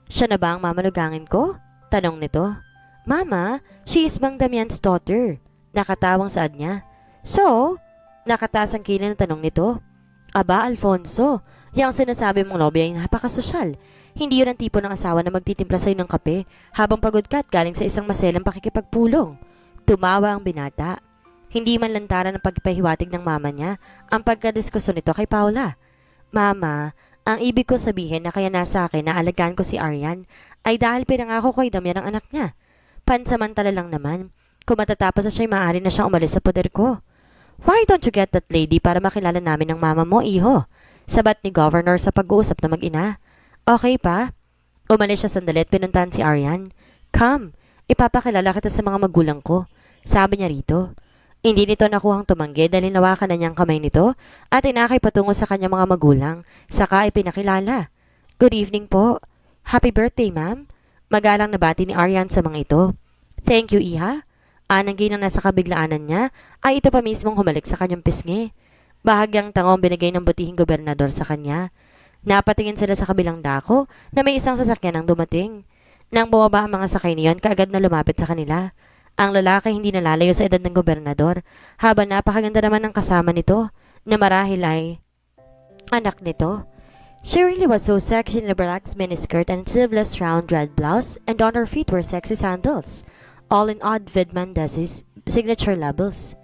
Siya na ba ang mamanugangin ko? Tanong nito. Mama, she is Mang Damian's daughter. Nakatawang saad niya. So, nakataas ang kilay ng tanong nito. Aba, Alfonso, yung sinasabi mong nobya ay napakasosyal. Hindi yun ang tipo ng asawa na magtitimpla sa'yo ng kape habang pagod ka at galing sa isang maselang pakikipagpulong. Tumawa ang binata. Hindi man lantaran ng pagpahiwatig ng mama niya ang pagkadiskusyon nito kay Paula. Mama, ang ibig ko sabihin na kaya nasa akin na alagaan ko si Aryan ay dahil pinangako ko kay Damian ang anak niya. Pansamantala lang naman. Kung matatapos na siya, maaari na siyang umalis sa poder ko. Why don't you get that lady para makilala namin ng mama mo, Iho? Sabat ni Governor sa pag-uusap na mag-ina. Okay pa? Umalis siya sandali at pinuntahan si Aryan. Come, ipapakilala kita sa mga magulang ko. Sabi niya rito. Hindi nito nakuhang tumanggi dahil nawakan na niyang kamay nito at inakay patungo sa kanyang mga magulang. Saka ipinakilala. Good evening po. Happy birthday, ma'am. Magalang nabati ni Aryan sa mga ito. Thank you, Iha. Anang ginang nasa kabiglaanan niya ay ito pa mismong humalik sa kanyang pisngi. Bahagyang tangong binigay ng butihing gobernador sa kanya. Napatingin sila sa kabilang dako na may isang sasakyan ang dumating. Nang bumaba ang mga sakay niyon, kaagad na lumapit sa kanila. Ang lalaki hindi nalalayo sa edad ng gobernador, habang napakaganda naman ng kasama nito, na marahil ay anak nito. She really was so sexy in a relaxed miniskirt and sleeveless round red blouse, and on her feet were sexy sandals, all in odd Vidman Desi's signature labels.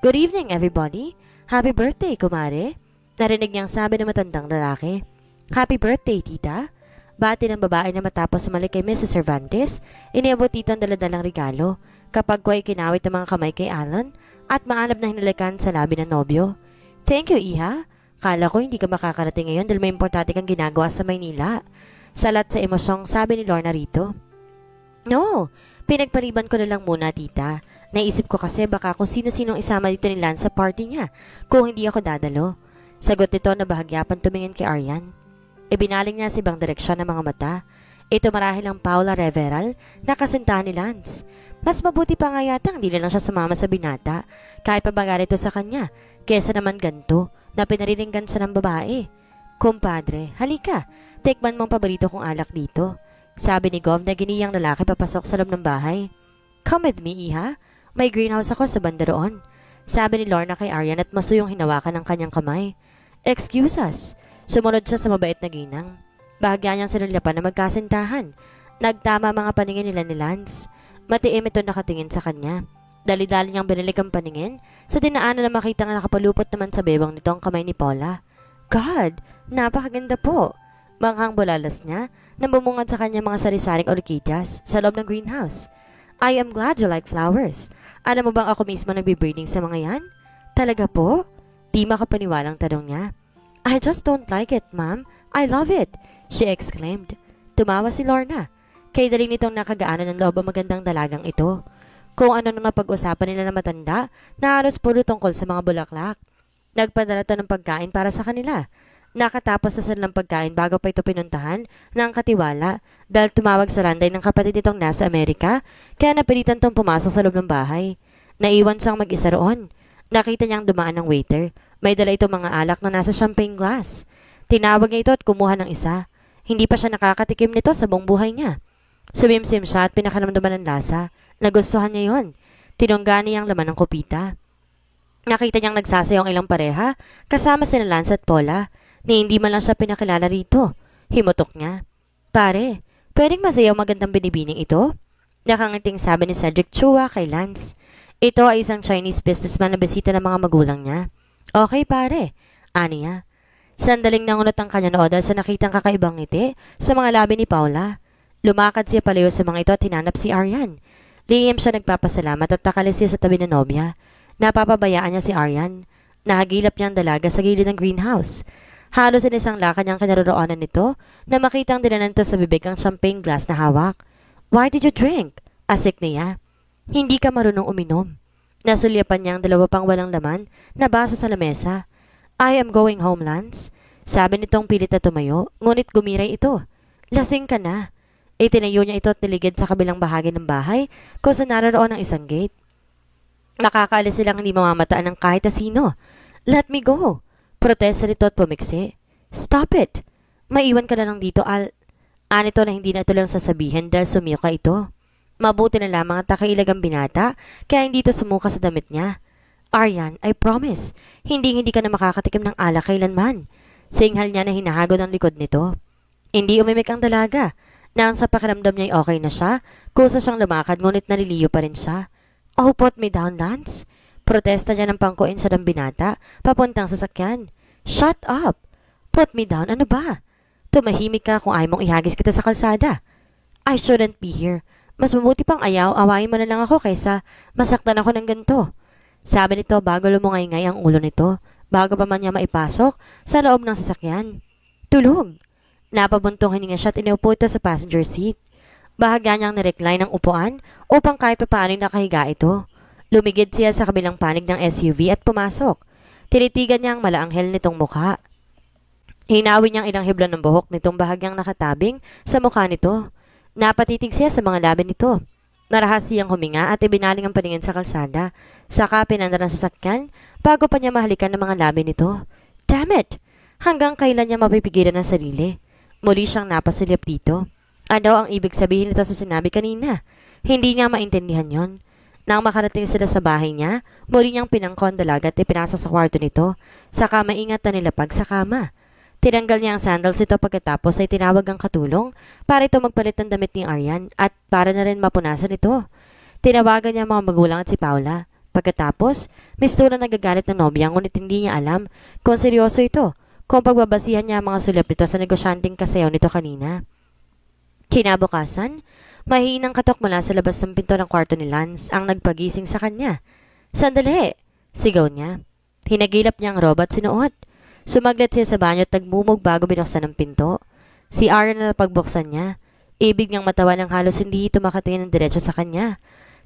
Good evening, everybody. Happy birthday, kumare. Narinig niyang sabi ng matandang lalaki. Happy birthday, tita. Bati ng babae na matapos sumalik kay Mrs. Cervantes, iniabot dito ang daladalang regalo. Kapag ko ay kinawit ng mga kamay kay Alan at maanap na hinalikan sa labi ng nobyo. Thank you, Iha. Kala ko hindi ka makakarating ngayon dahil may importante kang ginagawa sa Maynila. Salat sa emosyong sabi ni Lorna rito. No, pinagpariban ko na lang muna, tita. Naisip ko kasi baka kung sino-sinong isama dito ni Lance sa party niya kung hindi ako dadalo. Sagot nito na bahagyapan tumingin kay Aryan. Ibinaling niya sa ibang direksyon ng mga mata. Ito marahil ang Paula Reveral na kasintahan ni Lance. Mas mabuti pa nga yata hindi na lang siya sumama sa binata kahit pabagal ito sa kanya kesa naman ganito na pinariringgan siya ng babae. Kumpadre, halika, tikman mo ang paborito kong alak dito. Sabi ni Gov na giniyang lalaki papasok sa loob ng bahay. Come with me, Iha. May greenhouse ako sa banda roon. Sabi ni Lorna kay Aryan at masuyong hinawakan ng kanyang kamay. Excuse us. Sumunod siya sa mabait na ginang. Bahagya niyang sinulapan na magkasintahan. Nagtama mga paningin nila ni Lance. Matiim ito nakatingin sa kanya. Dali-dali niyang binilik ang paningin sa dinaanan na makita nga nakapalupot naman sa bebang nito ang kamay ni Paula. God, napakaganda po. Manghang bulalas niya nang bumungad sa kanya mga sari-saring orchideas sa loob ng greenhouse. I am glad you like flowers. Alam mo bang ako mismo nagbe-breeding sa mga yan? Talaga po? Di makapaniwalang tanong niya. I just don't like it, ma'am. I love it, she exclaimed. Tumawa si Lorna. Kay dali nitong nakagaanan ng loob ang magandang dalagang ito. Kung ano nang napag-usapan nila na matanda, na halos puro tungkol sa mga bulaklak. Nagpadala to ng pagkain para sa kanila. Nakatapos na sila ng pagkain bago pa ito pinuntahan ng katiwala dahil tumawag sa landay ng kapatid nitong nasa Amerika kaya napilitan tong pumasok sa loob ng bahay. Naiwan siyang mag-isa roon. Nakita niyang dumaan ng waiter. May dala ito mga alak na nasa champagne glass. Tinawag niya ito at kumuha ng isa. Hindi pa siya nakakatikim nito sa buong buhay niya. Sumimsim siya at pinakaramdaman ng lasa. Nagustuhan niya yon. Tinungga niya ang laman ng kupita. Nakita niyang nagsasayong ilang pareha kasama sina Lance at Paula. ni hindi man lang siya pinakilala rito. Himutok niya. Pare, pwedeng masayaw magandang binibining ito? Nakangiting sabi ni Cedric Chua kay Lance. Ito ay isang Chinese businessman na bisita ng mga magulang niya. Okay pare, ani niya. Sandaling nangunot ang kanya noo dahil sa nakitang kakaibang ngiti sa mga labi ni Paula. Lumakad siya palayo sa mga ito at hinanap si Aryan. Lihim siya nagpapasalamat at takalis siya sa tabi ng nobya. Napapabayaan niya si Aryan. Nahagilap niya ang dalaga sa gilid ng greenhouse. Halos inisang lakad niyang kinaroroonan nito na makitang dinanan to sa bibig ang champagne glass na hawak. Why did you drink? Asik niya. Hindi ka marunong uminom. Nasulyapan niya ang dalawa pang walang laman na baso sa lamesa. I am going home, Lance. Sabi nitong pilit na tumayo, ngunit gumiray ito. Lasing ka na. Itinayo niya ito at niligid sa kabilang bahagi ng bahay kung saan naroon ang isang gate. Nakakaalis silang hindi mamamataan ng kahit na sino. Let me go. Protesta nito at pumiksi. Stop it. Maiwan ka na lang dito, Anito na hindi na ito lang sasabihin dahil sumiyok ka ito. Mabuti na lamang at takailagang binata kaya hindi ito sumuka sa damit niya. Aryan, I promise, hindi ka na makakatikim ng alak kailanman. Singhal niya na hinahagod ang likod nito. Hindi umimik ang dalaga. Nang sa pakiramdam niya ay okay na siya, kusa siyang lumakad ngunit naliliyo pa rin siya. Oh, put me down, Lance. Protesta niya ng pangkuin sa binata, papuntang sasakyan. Shut up! Put me down, ano ba? Tumahimik ka kung ayaw mong ihagis kita sa kalsada. I shouldn't be here. Mas mabuti pang awayin mo na lang ako kaysa masaktan ako ng ganito. Sabi nito bago lumungay-ngay ang ulo nito, bago pa man niya maipasok sa loob ng sasakyan. Tulog! Napabuntong hininga siya at inuupo ito sa passenger seat. Bahagya niyang nirecline ang upuan upang kahit papaano nakahiga ito. Lumigid siya sa kabilang panig ng SUV at pumasok. Tinitigan niya ang malaanghel nitong mukha. Hinawi niyang ilang hibla ng buhok nitong bahagyang nakatabing sa mukha nito. Napatitig siya sa mga labi nito. Narahas siyang huminga at ibinaling ang paningin sa kalsada. Saka pinandar ang sasakyan bago pa niya mahalikan ng mga labi nito. Damn it! Hanggang kailan niya mapipigilan ang sarili? Muli siyang napasilip dito. Ano ang ibig sabihin nito sa sinabi kanina? Hindi niya maintindihan yon. Nang makarating sila sa bahay niya, muli niyang pinangko ang dalaga at ipinasa sa kwarto nito. Saka maingat na nilapag sa kama. Tinanggal niya ang sandals ito pagkatapos ay tinawag ang katulong para ito magpalit ng damit ni Aryan at para na rin mapunasan ito. Tinawagan niya ang mga magulang at si Paula. Pagkatapos, mistulang nagagalit ng nobya ngunit hindi niya alam kung seryoso ito, kung pagbabasihan niya ang mga sulap nito sa negosyanteng kasayaw nito kanina. Kinabukasan, mahihinang katok mula sa labas ng pinto ng kwarto ni Lance ang nagpagising sa kanya. Sandali! Sigaw niya. Hinagilap niya ang roba at sinuot. Sumaglit siya sa banyo at nagmumog bago binuksan ang pinto. Si Aryan na pagbuksan niya. Ibig niyang matawa ng halos hindi ito makatingin ng diretso sa kanya.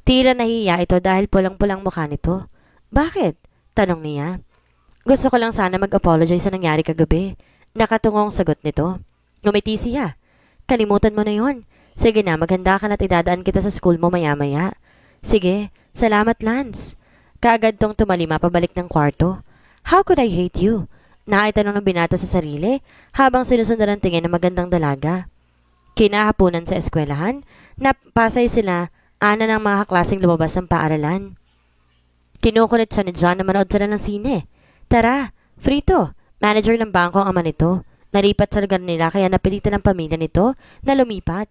Tila nahiya ito dahil pulang-pulang mukha nito. Bakit? Tanong niya. Gusto ko lang sana mag-apologize sa nangyari kagabi. Nakatungong sagot nito. Ngumiti siya. Kalimutan mo na yon. Sige na, maghanda ka na't idadaan kita sa school mo maya-maya. Sige, salamat Lance. Kaagad tong tumalima pabalik ng kwarto. How could I hate you? Nakaitanong ng binata sa sarili habang sinusundan ang tingin ng magandang dalaga. Kinahapunan sa eskwelahan, napasay sila ng mga kaklaseng lumabas ng paaralan. Kinukulit siya ni John na manood sila ng sine. Tara, Frito, manager ng bangko ang ama nito. Nalipat sa lugar nila kaya napilitan ng pamilya nito na lumipat.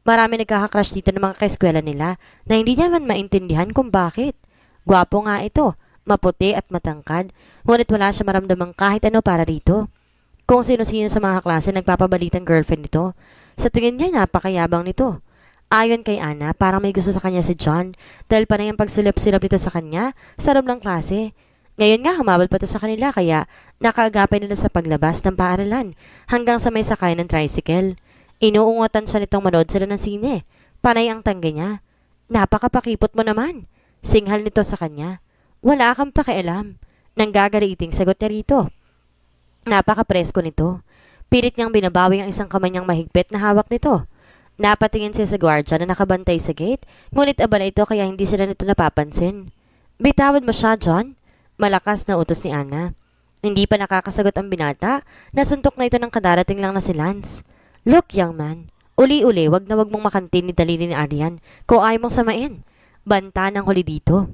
Marami nagkakakrush dito ng mga kaeskwela nila na hindi naman maintindihan kung bakit. Gwapo nga ito. Maputi at matangkad, ngunit wala siya maramdamang kahit ano para rito. Kung sino-sino sa mga klase nagpapabalitang girlfriend nito, sa tingin niya napakayabang nito. Ayon kay Ana, parang may gusto sa kanya si John dahil panay ang pagsulap-sulap nito sa kanya sa loob ng klase. Ngayon nga humabol pa ito sa kanila kaya nakaagapay nila sa paglabas ng paaralan hanggang sa may sakay ng tricycle. Inuungutan siya nitong manood sila ng sine. Panay ang tanggi niya. Napakapakipot mo naman. Singhal nito sa kanya. Wala kang pakialam. Nanggagaliting sagot niya rito. Napaka-presko nito. Pilit niyang binabawi ang isang kamay niyang mahigpit na hawak nito. Napatingin siya sa gwardya na nakabantay sa gate, ngunit abala ito kaya hindi sila nito napapansin. Bitawad mo siya, John? Malakas na utos ni Ana. Hindi pa nakakasagot ang binata, nasuntok na ito ng kadarating lang na si Lance. Look, young man. Uli-uli, wag mong makantin ni dalili ni Aryan kung ayaw mong samain. Banta ng huli dito.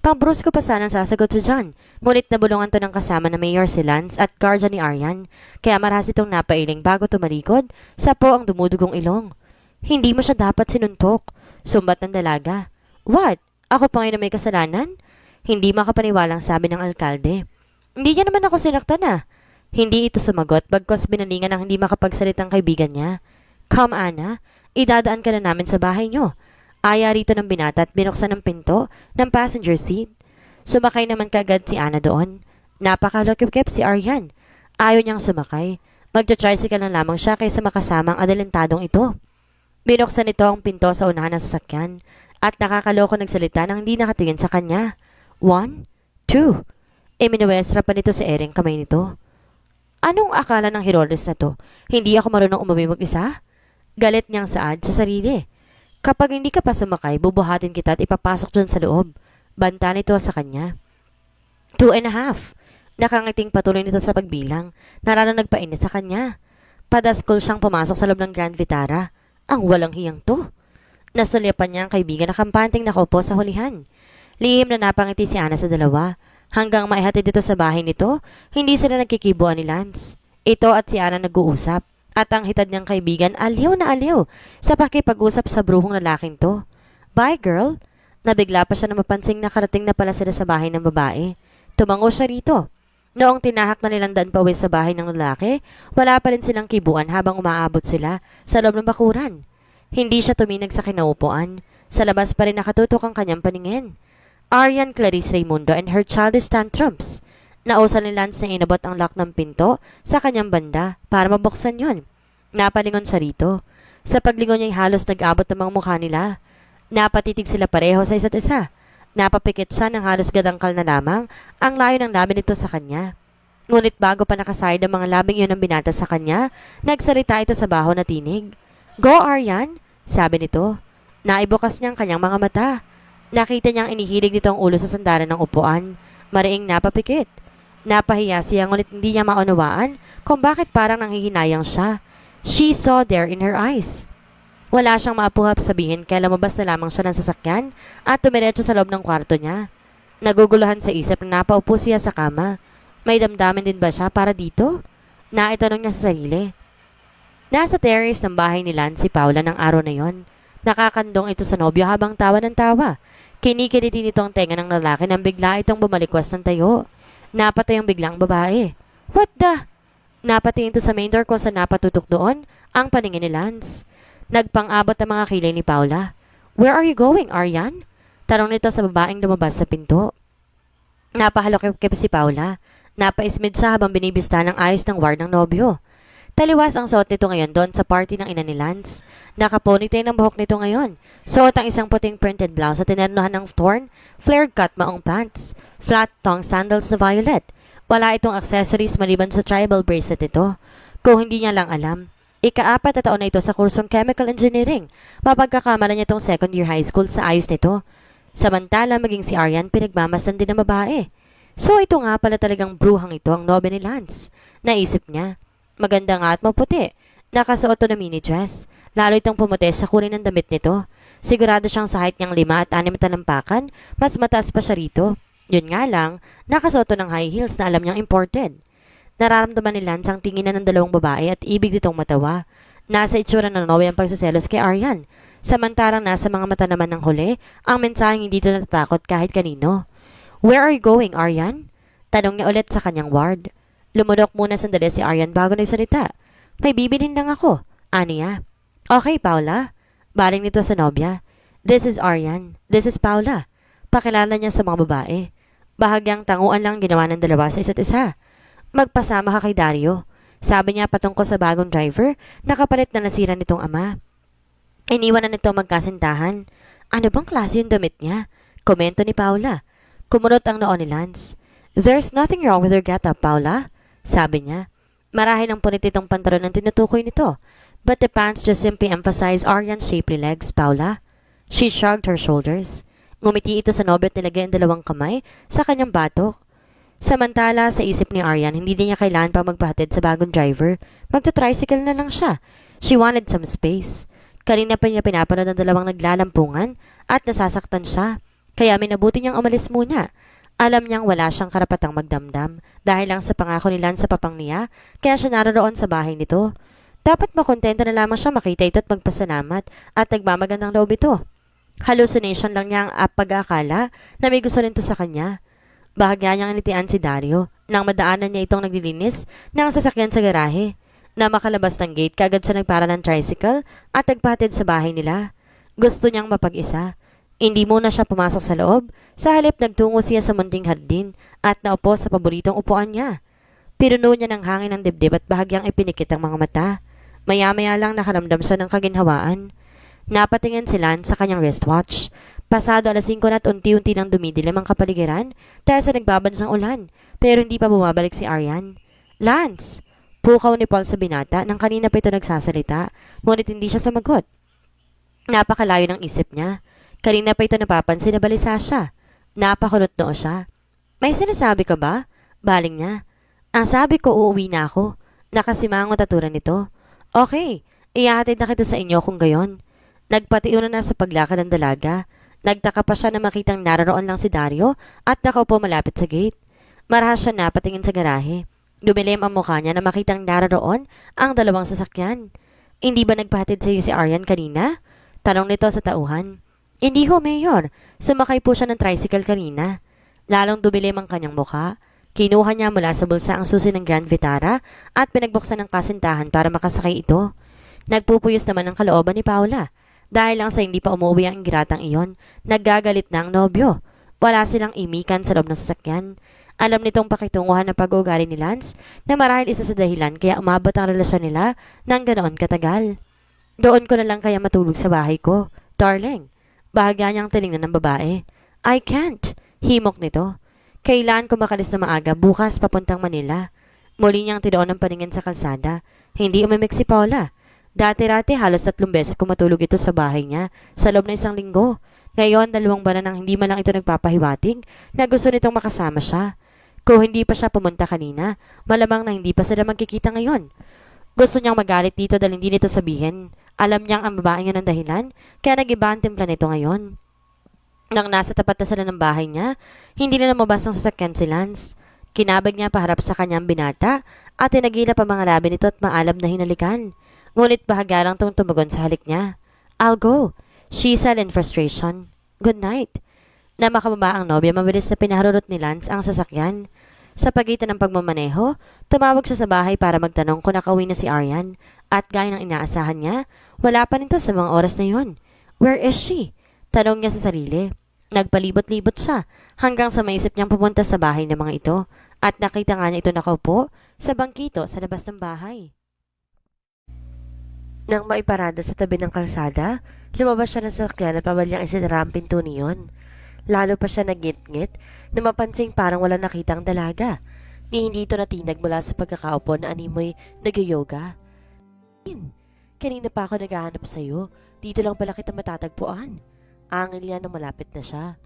Pang-brusko pa sanang sasagot si John, ngunit nabulungan to ng kasama na Mayor si Lance at guardian ni Aryan, kaya marahas itong napailing bago tumalikod, sa po ang dumudugong ilong. Hindi mo siya dapat sinuntok, sumbat ng dalaga. What? Ako pa ngayon na may kasalanan? Hindi makapaniwalang sabi ng alkalde. Hindi niya naman ako sinaktan ah. Hindi ito sumagot bagkos binalingan ng hindi makapagsalitang kaibigan niya. Come Ana, idadaan ka na namin sa bahay niyo. Aya rito ng binata at binuksan ng pinto ng passenger seat. Sumakay naman kagad si Ana doon. Napakalokip-kip si Aryan. Ayaw niyang sumakay. Magta-tricycle na lamang siya kaysa makasama ang adalentadong ito. Binuksan nito ang pinto sa unahan ng sasakyan at nakakaloko nagsalita nang hindi nakatingin sa kanya. 1, 2. Minuestra pa nito sa ereng kamay nito. Anong akala ng Herodes na to? Hindi ako marunong umuwi mag-isa? Galit niyang saad sa sarili. Kapag hindi ka pa sumakay, bubuhatin kita at ipapasok dun sa loob. Banta nito sa kanya. 2.5. Nakangiting patuloy nito sa pagbilang. Narano nagpainis sa kanya. Padaskol siyang pumasok sa loob ng Grand Vitara. Ang walang hiyang to. Nasulyapan niya ang kaibigan na kampanting nakaupo sa hulihan. Lihim na napangiti si Ana sa dalawa. Hanggang maihatid dito sa bahay nito, hindi sila nagkikibuan ni Lance. Ito at si Ana nag-uusap. At ang hitad niyang kaibigan, aliw na aliw sa pakipag-usap sa bruhong lalaking to. Bye, girl. Nabigla pa siya na mapansing nakarating na pala sila sa bahay ng babae. Tumango siya rito. Noong tinahak na nilang daan pauwi sa bahay ng lalaki, wala pa rin silang kibuan habang umaabot sila sa loob ng bakuran. Hindi siya tuminag sa kinaupuan. Sa labas pa rin nakatutok ang kanyang paningin. Aryan Clarice Raimundo and her childish tantrums. Nausan ni Lance na inabot ang lock ng pinto sa kanyang banda para mabuksan yon. Napalingon siya rito. Sa paglingon niya'y halos nag-abot ng mga mukha nila. Napatitig sila pareho sa isa't isa. Napapikit siya ng halos gadangkal na lamang ang layo ng labi nito sa kanya. Ngunit bago pa nakasayad ang mga labing yun ng binata sa kanya, nagsalita ito sa baho na tinig. Go, Aryan, sabi nito. Naibukas niyang kanyang mga mata. Nakita niyang inihilig nito ang ulo sa sandalan ng upuan. Mariing napapikit. Napahiya siya ngunit hindi niya maunawaan kung bakit parang nanghihinayang siya. She saw there in her eyes. Wala siyang maapuhap sabihin kaya lumabas na lamang siya ng sasakyan at tumiretso sa loob ng kwarto niya. Naguguluhan sa isip na napaupo siya sa kama. May damdamin din ba siya para dito? Naitanong niya sa sarili. Nasa terrace ng bahay ni Lance si Paula ng araw na yon. Nakakandong ito sa nobyo habang tawa ng tawa. Kinikiliti nito ang tenga ng lalaki nang bigla itong bumalikwas ng tayo. Napatay ang biglang babae. What the? Napatingin ito sa main door kung saan napatutok doon ang paningin ni Lance. Nagpang-abot ang mga kilay ni Paula. Where are you going, Aryan? Tanong nito sa babaeng lumabas sa pinto. Napahalokip si Paula. Napaismid siya habang binibista ng ayos ng ward ng nobyo. Taliwas ang suot nito ngayon doon sa party ng ina ni Lance. Nakaponite ng buhok nito ngayon. Suot ang isang puting printed blouse at tinernohan ng torn, flared cut maong pants. Flat tongue sandals na violet. Wala itong accessories maliban sa tribal bracelet ito. Kung hindi niya lang alam, ika-4 na taon na ito sa kursong chemical engineering. Mapagkakamala niya itong second year high school sa ayos nito. Samantala maging si Aryan pinagmamasdan din ng babae. So ito nga pala talagang bruhang ito ang nobe ni Lance. Naisip niya. Maganda nga at maputi. Nakasuot to na mini dress. Lalo itong pumuti sa kulay ng damit nito. Sigurado siyang sa height niyang 5 at 6 talampakan, mas mataas pa siya rito. Yun nga lang, nakasuot to ng high heels na alam niyang imported. Nararamdaman ni Lance ang tinginan ng dalawang babae at ibig nitong matawa. Nasa itsura ng Noe ang pagsaselos kay Aryan. Samantarang nasa mga mata naman ng huli, ang mensaheng hindi ito natatakot kahit kanino. Where are you going, Aryan? Tanong niya ulit sa kanyang ward. Lumunok muna sandali si Aryan bago nagsalita. May bibilin lang ako, aniya. Okay, Paula. Baling nito sa nobya. This is Aryan. This is Paula. Pakilala niya sa mga babae. Bahagyang tanguan lang ginawa ng dalawa sa isa't isa. Magpasama ka kay Dario. Sabi niya patungkol sa bagong driver na kapalit na nasira nitong ama. Iniwan na nito magkasintahan. Ano bang klase yung damit niya? Komento ni Paula. Kumunot ang noo ni Lance. There's nothing wrong with her getup, Paula. Sabi niya. Marahil ang punit itong pantalon ng tinutukoy nito. But the pants just simply emphasize Aryan's shapely legs, Paula. She shrugged her shoulders. Ngumiti ito sa nobyo at nilagay ang dalawang kamay sa kanyang batok. Samantala, sa isip ni Aryan, hindi din niya kailangan pa magpahatid sa bagong driver. Magta-tricycle na lang siya. She wanted some space. Kanina pa niya pinapanood ang dalawang naglalampungan at nasasaktan siya. Kaya minabuti niyang umalis muna. Alam niyang wala siyang karapatang magdamdam dahil lang sa pangako ni Lance sa papang niya, kaya siya naroon sa bahay nito. Dapat makontento na lamang siya makita ito at magpasalamat at nagmamagandang loob ito. Hallucination lang niya ang pag-aakala na may gusto nito sa kanya. Bahagya niyang initian si Dario nang madaanan niya itong naglilinis ng sasakyan sa garahe. Na makalabas ng gate, kagad siya nagpara ng tricycle at nagpatid sa bahay nila. Gusto niyang mapag-isa. Hindi muna siya pumasok sa loob, sa halip nagtungo siya sa munting hardin at naupo sa paboritong upuan niya. Pinuno niya ng hangin ng dibdib at bahagyang ipinikit ang mga mata. Maya-maya lang nakaramdam siya ng kaginhawaan. Napatingin si Lance sa kanyang wristwatch. Pasado alas 5 na at unti-unti nang dumidilim ang kapaligiran dahil sa nagbabansang ulan, pero hindi pa bumabalik si Aryan. Lance! Pukaw ni Paul sa binata nang kanina pa ito nagsasalita, ngunit hindi siya sumagot. Napakalayo ng isip niya. Kanina pa ito napapansin na balisa siya. Napakulot noo siya. May sinasabi ka ba? Baling niya. Ang sabi ko, uuwi na ako. Nakasimangot at aturan nito. Okay, iyahatid na kita sa inyo kung gayon. Nagpatiuna na sa paglakad ng dalaga. Nagtaka pa siya na makitang naroon lang si Dario at nakaupo malapit sa gate. Marahas siya na patingin sa garahe. Dumilim ang mukha niya na makitang naroon ang dalawang sasakyan. Hindi ba nagpahatid sa iyo si Aryan kanina? Tanong nito sa tauhan. Hindi ho, Mayor. Sumakay po siya ng tricycle kanina. Lalong dumilim ang kanyang mukha. Kinuha niya mula sa bulsa ang susi ng Grand Vitara at pinagbuksan ng kasintahan para makasakay ito. Nagpupuyos naman ang kalooban ni Paula. Dahil lang sa hindi pa umuwi ang ingratang iyon, naggagalit na ang nobyo. Wala silang imikan sa loob ng sasakyan. Alam nitong pakitunguhan ng pag-uugali ni Lance na marahil isa sa dahilan kaya umabot ang relasyon nila ng ganoon katagal. Doon ko na lang kaya matulog sa bahay ko, darling. Bahagya niyang tinignan ng babae. I can't, himok nito. Kailan ko makalis na maaga bukas papuntang Manila. Muli niyang tinuon ang paningin sa kalsada. Hindi umimik si Paula. Dati-rati halos 3 beses ko matulog ito sa bahay niya sa loob ng 1 linggo. Ngayon, 2 buwan nang hindi man lang ito nagpapahiwatig na gusto nitong makasama siya. Kung hindi pa siya pumunta kanina, malamang na hindi pa sila magkikita ngayon. Gusto niyang magalit dito dahil hindi nito sabihin. Alam niyang ang babae niya ng dahilan, kaya nag-iba ang timpla nito ngayon. Nang nasa tapat na sila ng bahay niya, hindi na lumabas ng sasakyan si Lance. Kinabag niya paharap sa kanyang binata at tinagilap ang mga labi nito at maalab na hinalikan. Ngunit bahagya lang tong tumugon sa halik niya. I'll go, she said in frustration. Good night. Na makababa ang nobya, mabilis na pinaharurot ni Lance ang sasakyan. Sa pagitan ng pagmamaneho, tumawag siya sa bahay para magtanong kung nakauwi na si Aryan. At gaya ng inaasahan niya, wala pa nito sa mga oras na yun. Where is she? Tanong niya sa sarili. Nagpalibot-libot siya hanggang sa maisip niyang pumunta sa bahay ng mga ito. At nakita nga niya ito nakaupo sa bangkito sa labas ng bahay. Nang maiparada sa tabi ng kalsada, lumabas siya ng sasakyan at pabalyang isinara ang pinto niyon. Lalo pa siya nagngit-ngit na mapansing parang wala nakitang dalaga. Ni hindi ito natinag mula sa pagkakaupo na animoy nag-yoga. Kanina pa ako naghahanap sa'yo. Dito lang pala kita matatagpuan. Angil yan na malapit na siya.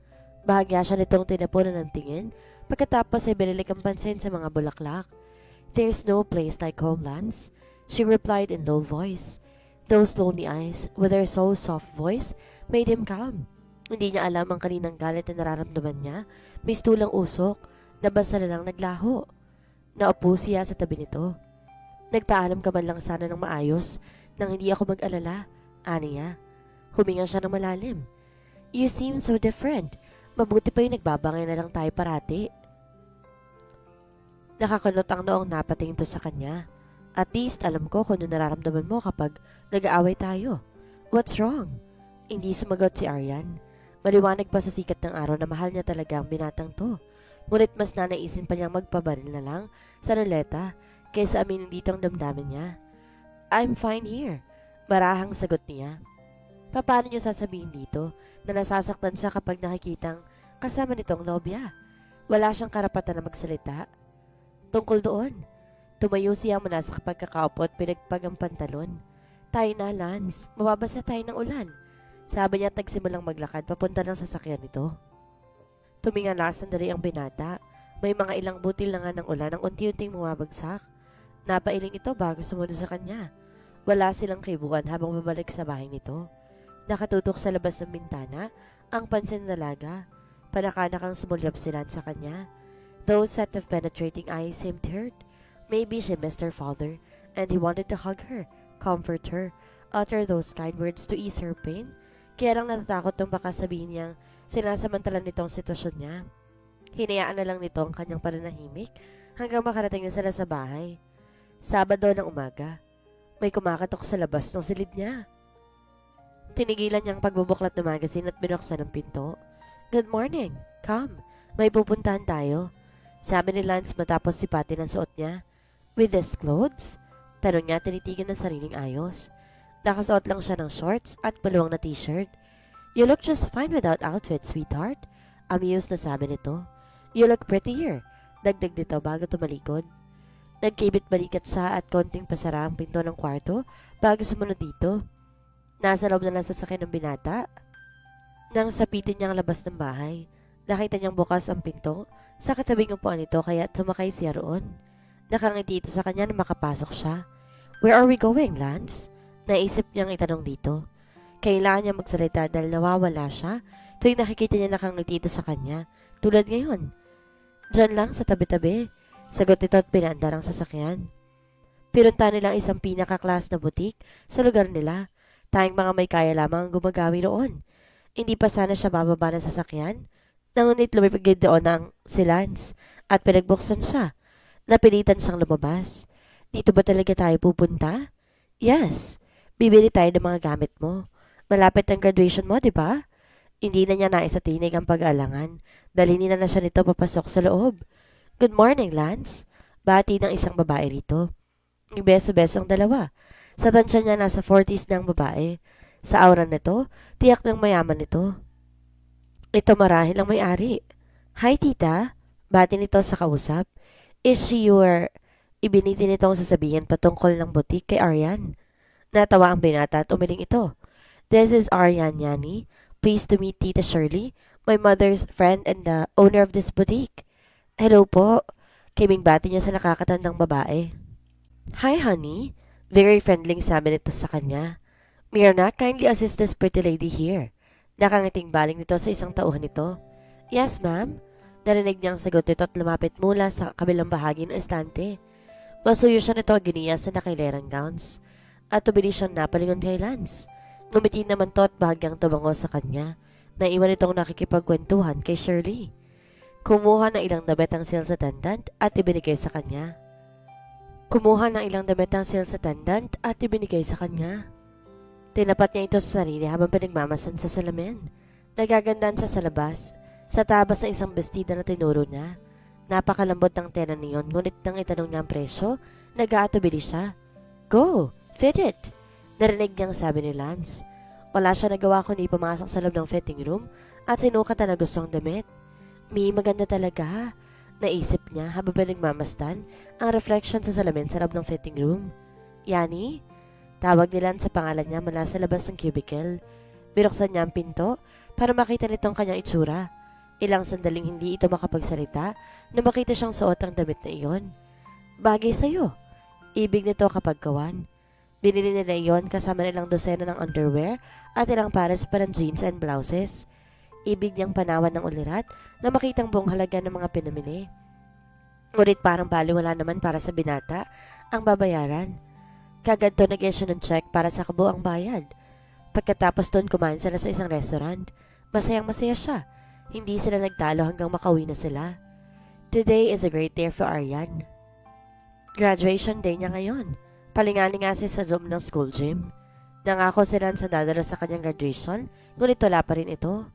Bahagya siya nitong tinapunan ng tingin pagkatapos ay binilik ang pansin sa mga bulaklak. There's no place like home, Lance, she replied in low voice. Those lonely eyes, with their so soft voice, made him calm. Hindi niya alam ang kaninang galit na nararamdaman niya. Mistulang usok, na basta na lang naglaho. Naupo siya sa tabi nito. Nagpaalam ka man lang sana ng maayos nang hindi ako mag-alala, aniya. Huminga siya ng malalim. You seem so different. Mabuti pa yung nagbabangay na lang tayo parati. Nakakulot ang noong napatingin to sa kanya. At least alam ko kung ano nararamdaman mo kapag nag-aaway tayo. What's wrong? Hindi sumagot si Aryan. Maliwanag pa sa sikat ng araw na mahal niya talaga ang binatang to. Ngunit mas nanaisin pa niyang magpabaril na lang sa ruleta kaysa aminin dito ang damdamin niya. I'm fine here, barahang sagot niya. Paano niyo sasabihin dito na nasasaktan siya kapag nakikitang kasama nitong nobya? Wala siyang karapatan na magsalita. Tungkol doon, tumayo siya mula sa pagkakaupo at pinagpag ang pantalon. Tayo na, Lance, mababasa tayo ng ulan. Sabi niya at nagsimulang maglakad papunta ng sasakyan nito. Tumingala sandali ang binata. May mga ilang butil na nga ng ulan ang unti-unting bumabagsak. Napailing ito bago sumunod sa kanya. Wala silang kaibuan habang babalik sa bahay nito. Nakatutok sa labas ng bintana ang pansin ng dalaga. Panakanakang sumulyap si Lance sa kanya. Those set of penetrating eyes seemed hurt. Maybe she missed her father, and he wanted to hug her, comfort her, utter those kind words to ease her pain. Kaya lang natatakot nung baka sabihin niyang sinasamantala nitong sitwasyon niya. Hinayaan na lang nito ang kanyang pananahimik hanggang makarating na sila sa bahay. Sabado ng umaga, may kumakatok sa labas ng silid niya. Tinigilan niyang pagbubuklat ng magazine at binuksan ang pinto. "Good morning. Come. May pupuntahan tayo," sabi ni Lance matapos sipatin ang suot niya. "With these clothes?" Tanong niya, tinitigan ng sariling ayos. Nakasuot lang siya ng shorts at maluwang na t-shirt. "You look just fine without outfit, sweetheart," amused na sabi nito. "You look prettier," dagdag nito bago tumalikod. Nagkibit-balikat siya at konting pasara ang pinto ng kwarto bago sumunod dito. Nasa loob na nasasakyan ng binata. Nang sapitin niyang labas ng bahay, nakita niyang bukas ang pinto sa katabing upuan nito kaya sumakay siya roon. Nakangiti ito sa kanya na makapasok siya. "Where are we going, Lance?" Naisip niyang itanong dito. Kailangan niya magsalita dahil nawawala siya tuwing nakikita niya nakangiti ito sa kanya, tulad ngayon. "Diyan lang sa tabi-tabi," sagot ito at pinaandar ang sasakyan. Pinunta nilang isang pinaka-class na butik sa lugar nila. Tayong mga may kaya lamang ang gumagawi roon. Hindi pa sana siya bababa ng sasakyan. Ngunit lumipigid doon ang si Lance at pinagbuksan siya. Napilitan siyang lumabas. "Dito ba talaga tayo pupunta?" "Yes. Bibili tayo ng mga gamit mo. Malapit ang graduation mo, di ba?" Hindi na niya naisatinig ang pag-aalangan. Dalhin na siya nito papasok sa loob. "Good morning, Lance." Bati ng isang babae rito. Nagbeso-beso ang dalawa. Sa tansya niya nasa 40s na ang babae. Sa aura nito, tiyak ng mayaman nito. Ito marahil ang may-ari. "Hi, tita." Bati nito sa kausap. "Is she your..." Ibiniti nitong sasabihin patungkol ng butik kay Aryan. Natawa ang binata at umiling ito. "This is Aryan Yani. Pleased to meet Tita Shirley, my mother's friend and the owner of this boutique." "Hello po." Kiming bati niya sa nakakatandang babae. "Hi, honey." Very friendly sabi nito sa kanya. "Mirna, kindly assist this pretty lady here." Nakangiting baling nito sa isang tauhan nito. "Yes, ma'am." Narinig niyang sagot nito at lumapit mula sa kabilang bahagi ng estante. Masuyo siya nito giniya sa nakailerang gowns. At tubilis siyang napalingon kay Lance. Ngumiti naman to at bahagyang tumango sa kanya. Naiwan itong nakikipagkwentuhan kay Shirley. Kumuha ng ilang damit ang sales attendant at ibinigay sa kanya. Tinapat niya ito sa sarili habang pinagmamasan sa salamin. Nagagandaan siya sa labas, sa tabas ng isang bestida na tinuro niya. Napakalambot ng tela niyon, ngunit nang itanong niya ang presyo, nag-aatubili siya. "Go! Fit it!" Narinig niyang sabi ni Lance. Wala siya nagawa kundi pumasok sa loob ng fitting room at sinukat na gustong damit. Maganda talaga, naisip niya habang pinagmamasdan ang reflection sa salamin sa loob ng fitting room. "Yani?" Tawag ni Lance sa pangalan niya mula sa labas ng cubicle. Binuksan niya ang pinto para makita nitong kanyang itsura. Ilang sandaling hindi ito makapagsalita na makita siyang suot ang damit na iyon. "Bagay sa'yo." Ibig nito kapag kawan. Binili nila iyon kasama nilang dosena ng underwear at ilang pares pa ng jeans and blouses. Ibig niyang panawan ng ulirat na makitang buong halaga ng mga pinamili. Ngunit parang baliwala naman para sa binata ang babayaran. Kagad to nag-issue ng check para sa kabuang bayad. Pagkatapos doon kumain sila sa isang restaurant. Masayang masaya siya. Hindi sila nagtalo hanggang makauwi na sila. Today is a great day for Aryan. Graduation day niya ngayon. Palingalingasin sa Zoom ng school gym. Nangako sila sa dadalo sa kanyang graduation, ngunit wala pa rin ito.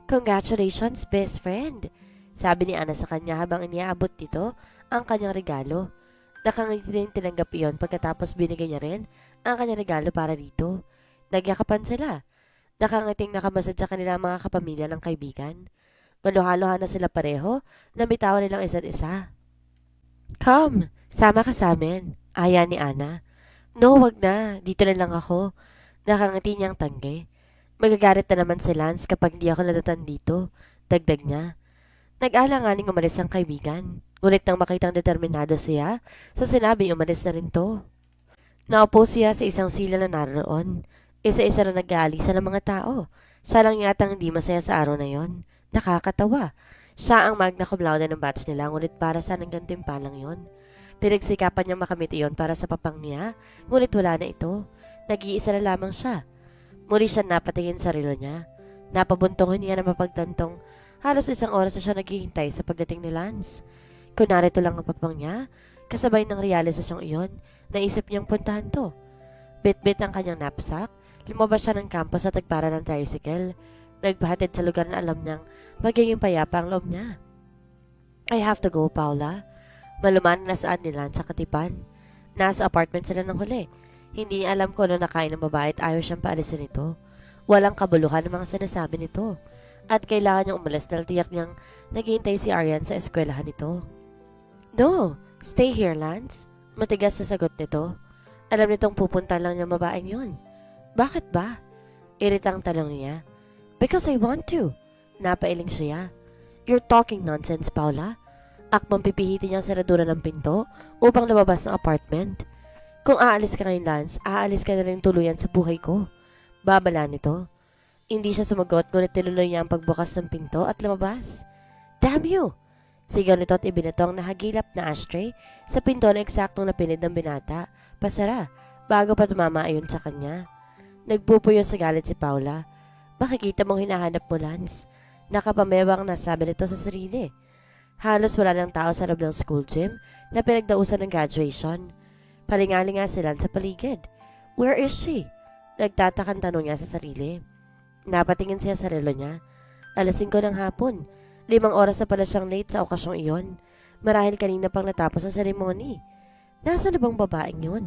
"Congratulations, best friend," sabi ni Ana sa kanya habang iniabot dito ang kanyang regalo. Nakangiti din tinanggap iyon pagkatapos binigay niya rin ang kanyang regalo para dito. Nagyakapan sila. Nakangiting nakamasad sa kanilang mga kapamilya ng kaibigan. Maluha-luha na sila pareho na bitawan nilang isa't isa. "Come, sama ka sa amin," aya ni Ana. "No, wag na. Dito na lang ako." Nakangiti niyang tanggi. Magagalit na naman si Lance kapag hindi ako nadatan dito, dagdag niya. Nag-alanganing umalis ang kaibigan, ngunit nang makitang determinado siya, sa sinabi umalis na rin to. Naupo siya sa isang sila na naroon. Isa-isa na nag-aalisa ng mga tao. Siya lang yatang hindi masaya sa araw na yon. Nakakatawa. Siya ang magna cum laude ng batch nila, ngunit para sa nang gantimpalang yon. Pinagsikapan niyang makamit iyon para sa papang niya, ngunit wala na ito. Nag-iisa na lamang siya. Muli siya napatingin sa relo niya. Napabuntongan niya na mapagtantong halos 1 oras na siya naghihintay sa pagdating ni Lance. Kung narito lang ang papang niya, kasabay ng realisasyong iyon, naisip niyang puntahan to. Bit-bit ang kanyang knapsack, lumabas siya ng campus at nagpara ng tricycle. Nagpahatid sa lugar na alam niyang magiging payapa ang loob niya. I have to go, Paula. Maluman na saan ni Lance sa katipan. Nasa apartment sila ng huli. Hindi niya alam kung ano nakain ng babae at ayaw siyang paalisin ito. Walang kabuluhan ng mga sinasabi nito. At kailangan niyang umalis dahil tiyak niyang naghihintay si Arian sa eskwelahan nito. No, stay here, Lance. Matigas na sagot nito. Alam nitong pupunta lang niyang babaeng yun. Bakit ba? Iritang tanong niya. Because I want to. Napailing siya. You're talking nonsense, Paula. Akmang pipihitin niyang saradura ng pinto upang lumabas ng apartment. Kung aalis ka ngayon, Lance, aalis ka na rin tuluyan sa buhay ko. Babala nito. Hindi siya sumagot, ngunit tinuloy niya ang pagbukas ng pinto at lumabas. Damn you! Sigaw nito at ibinato ang nahagilap na ashtray sa pinto na eksaktong napinid ng binata. Pasara, bago pa tumama ayon sa kanya. Nagpupuyo sa galit si Paula. Makikita mong hinahanap mo, Lance. Nakapamewang nasabi nito sa sarili. Halos wala ng tao sa loob ng school gym na pinagdausan ng graduation. Palingalinga sila sa paligid. Where is she? Nagtatakang tanong niya sa sarili. Napatingin siya sa relo niya. 5:00 ng hapon. 5 oras na pala siyang late sa okasyong iyon. Marahil kanina pang natapos ang seremony. Nasaan na bang babaeng yun?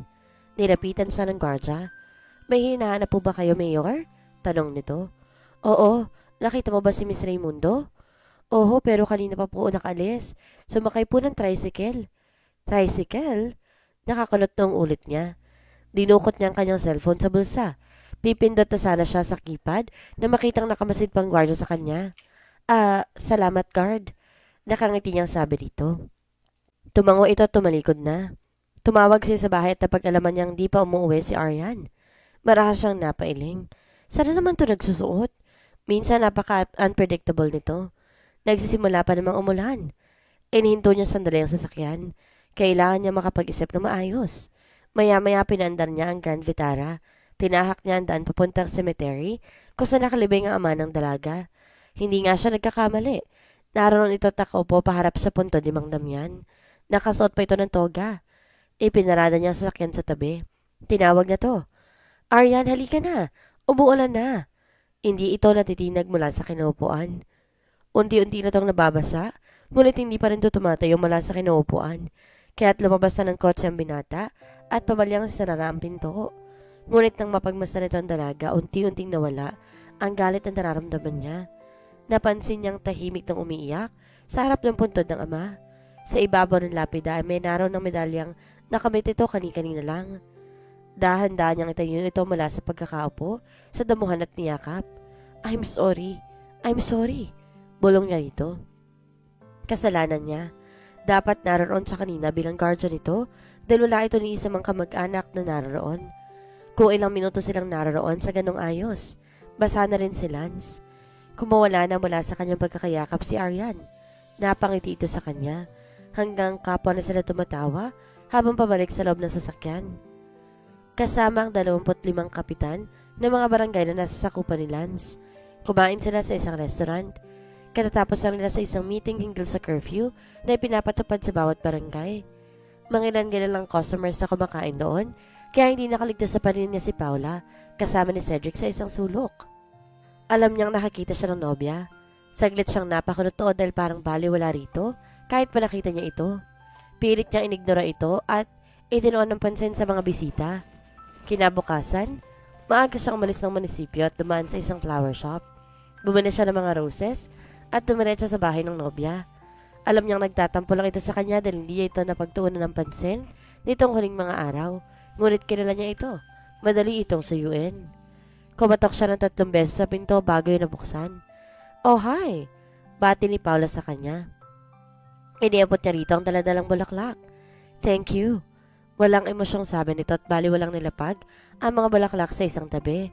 Nilapitan siya ng gwardya. May hinahanap po ba kayo, Mayor? Tanong nito. Oo, nakita mo ba si Miss Raimundo? Oho, pero kanina pa po nakalis. Sumakay po ng tricycle. Tricycle? Nakakulot ng ulit niya. Dinukot niya ang kanyang cellphone sa bulsa. Pipindot na sana siya sa keypad na makitang nakamasid pang gwardiya sa kanya. Salamat, guard. Nakangiti niyang sabi dito. Tumango ito at tumalikod na. Tumawag siya sa bahay at napag-alaman niyang di pa umuwi si Arian. Marahas siyang napailing. Sana naman ito nagsusuot. Minsan napaka-unpredictable nito. Nagsisimula pa namang umulan. Inihinto niya sandali ang sasakyan. Kailangan niya makapag-isip na maayos. Maya-maya pinandar niya ang Grand Vitara. Tinahak niya ang daan papuntang cemetery kung saan nakalibing ang ama ng dalaga. Hindi nga siya nagkakamali. Naroon ito takaupo paharap sa punto ni Mang Damian. Nakasuot pa ito ng toga. Ipinarada niya ang sasakyan sa tabi. Tinawag na to. Arian, halika na. Umuulan na. Hindi ito natitinag mula sa kinaupuan. Unti-unti na itong nababasa, ngunit hindi pa rin ito tumatayo mula sa kinaupuan. Kaya't lumabas na ng kotse ang binata at pabalyang sinara ang pinto. Ngunit nang mapagmasdan ito ang dalaga, unti-unting nawala ang galit na nararamdaman niya. Napansin niyang tahimik ng umiiyak sa harap ng puntod ng ama. Sa ibabaw ng lapida ay may naroon ng medalyang nakamit ito kani-kanina lang. Dahan-dahan niyang itayo ito mula sa pagkakaupo sa damuhan at niyakap. I'm sorry. I'm sorry. Bulong niya rito. Kasalanan niya. Dapat naroon sa kanina bilang guardian nito dahil wala ito ni isa mang kamag-anak na naroon. Kung ilang minuto silang naroon sa ganong ayos, basa na rin si Lance. Kumawala na mula sa kanyang pagkakayakap si Arian. Napangiti ito sa kanya hanggang kapwa na sila tumatawa habang pabalik sa loob ng sasakyan. Kasama ang 25 kapitan ng mga barangay na nasa sakupan ni Lance. Kumain sila sa isang restaurant. Katatapos lang nila sa isang meeting hinggil sa curfew na ipinapatupad sa bawat barangay. Mangilan-gilan lang customers na kumakain doon, kaya hindi nakaligtas sa paningin niya si Paula, kasama ni Cedric sa isang sulok. Alam niyang nakakita siya ng nobya. Saglit siyang napakunot dahil parang baliwala rito, kahit pa nakita niya ito. Pilit niyang inignora ito at itinoon ng pansin sa mga bisita. Kinabukasan, maaga siyang umalis ng munisipyo at dumaan sa isang flower shop. Bumili siya ng mga roses at dumiretso sa bahay ng nobya. Alam niyang nagtatampo lang ito sa kanya dahil hindi ito napagtuunan ng pansin nitong huling mga araw. Ngunit kilala niya ito. Madali itong suyuin. Kumatok siya ng 3 beses sa pinto bago yung nabuksan. Oh, hi! Bati ni Paula sa kanya. Iniabot niya rito ang daladalang bulaklak. Thank you. Walang emosyong sabi nito at baliwalang nilapag ang mga bulaklak sa isang tabi.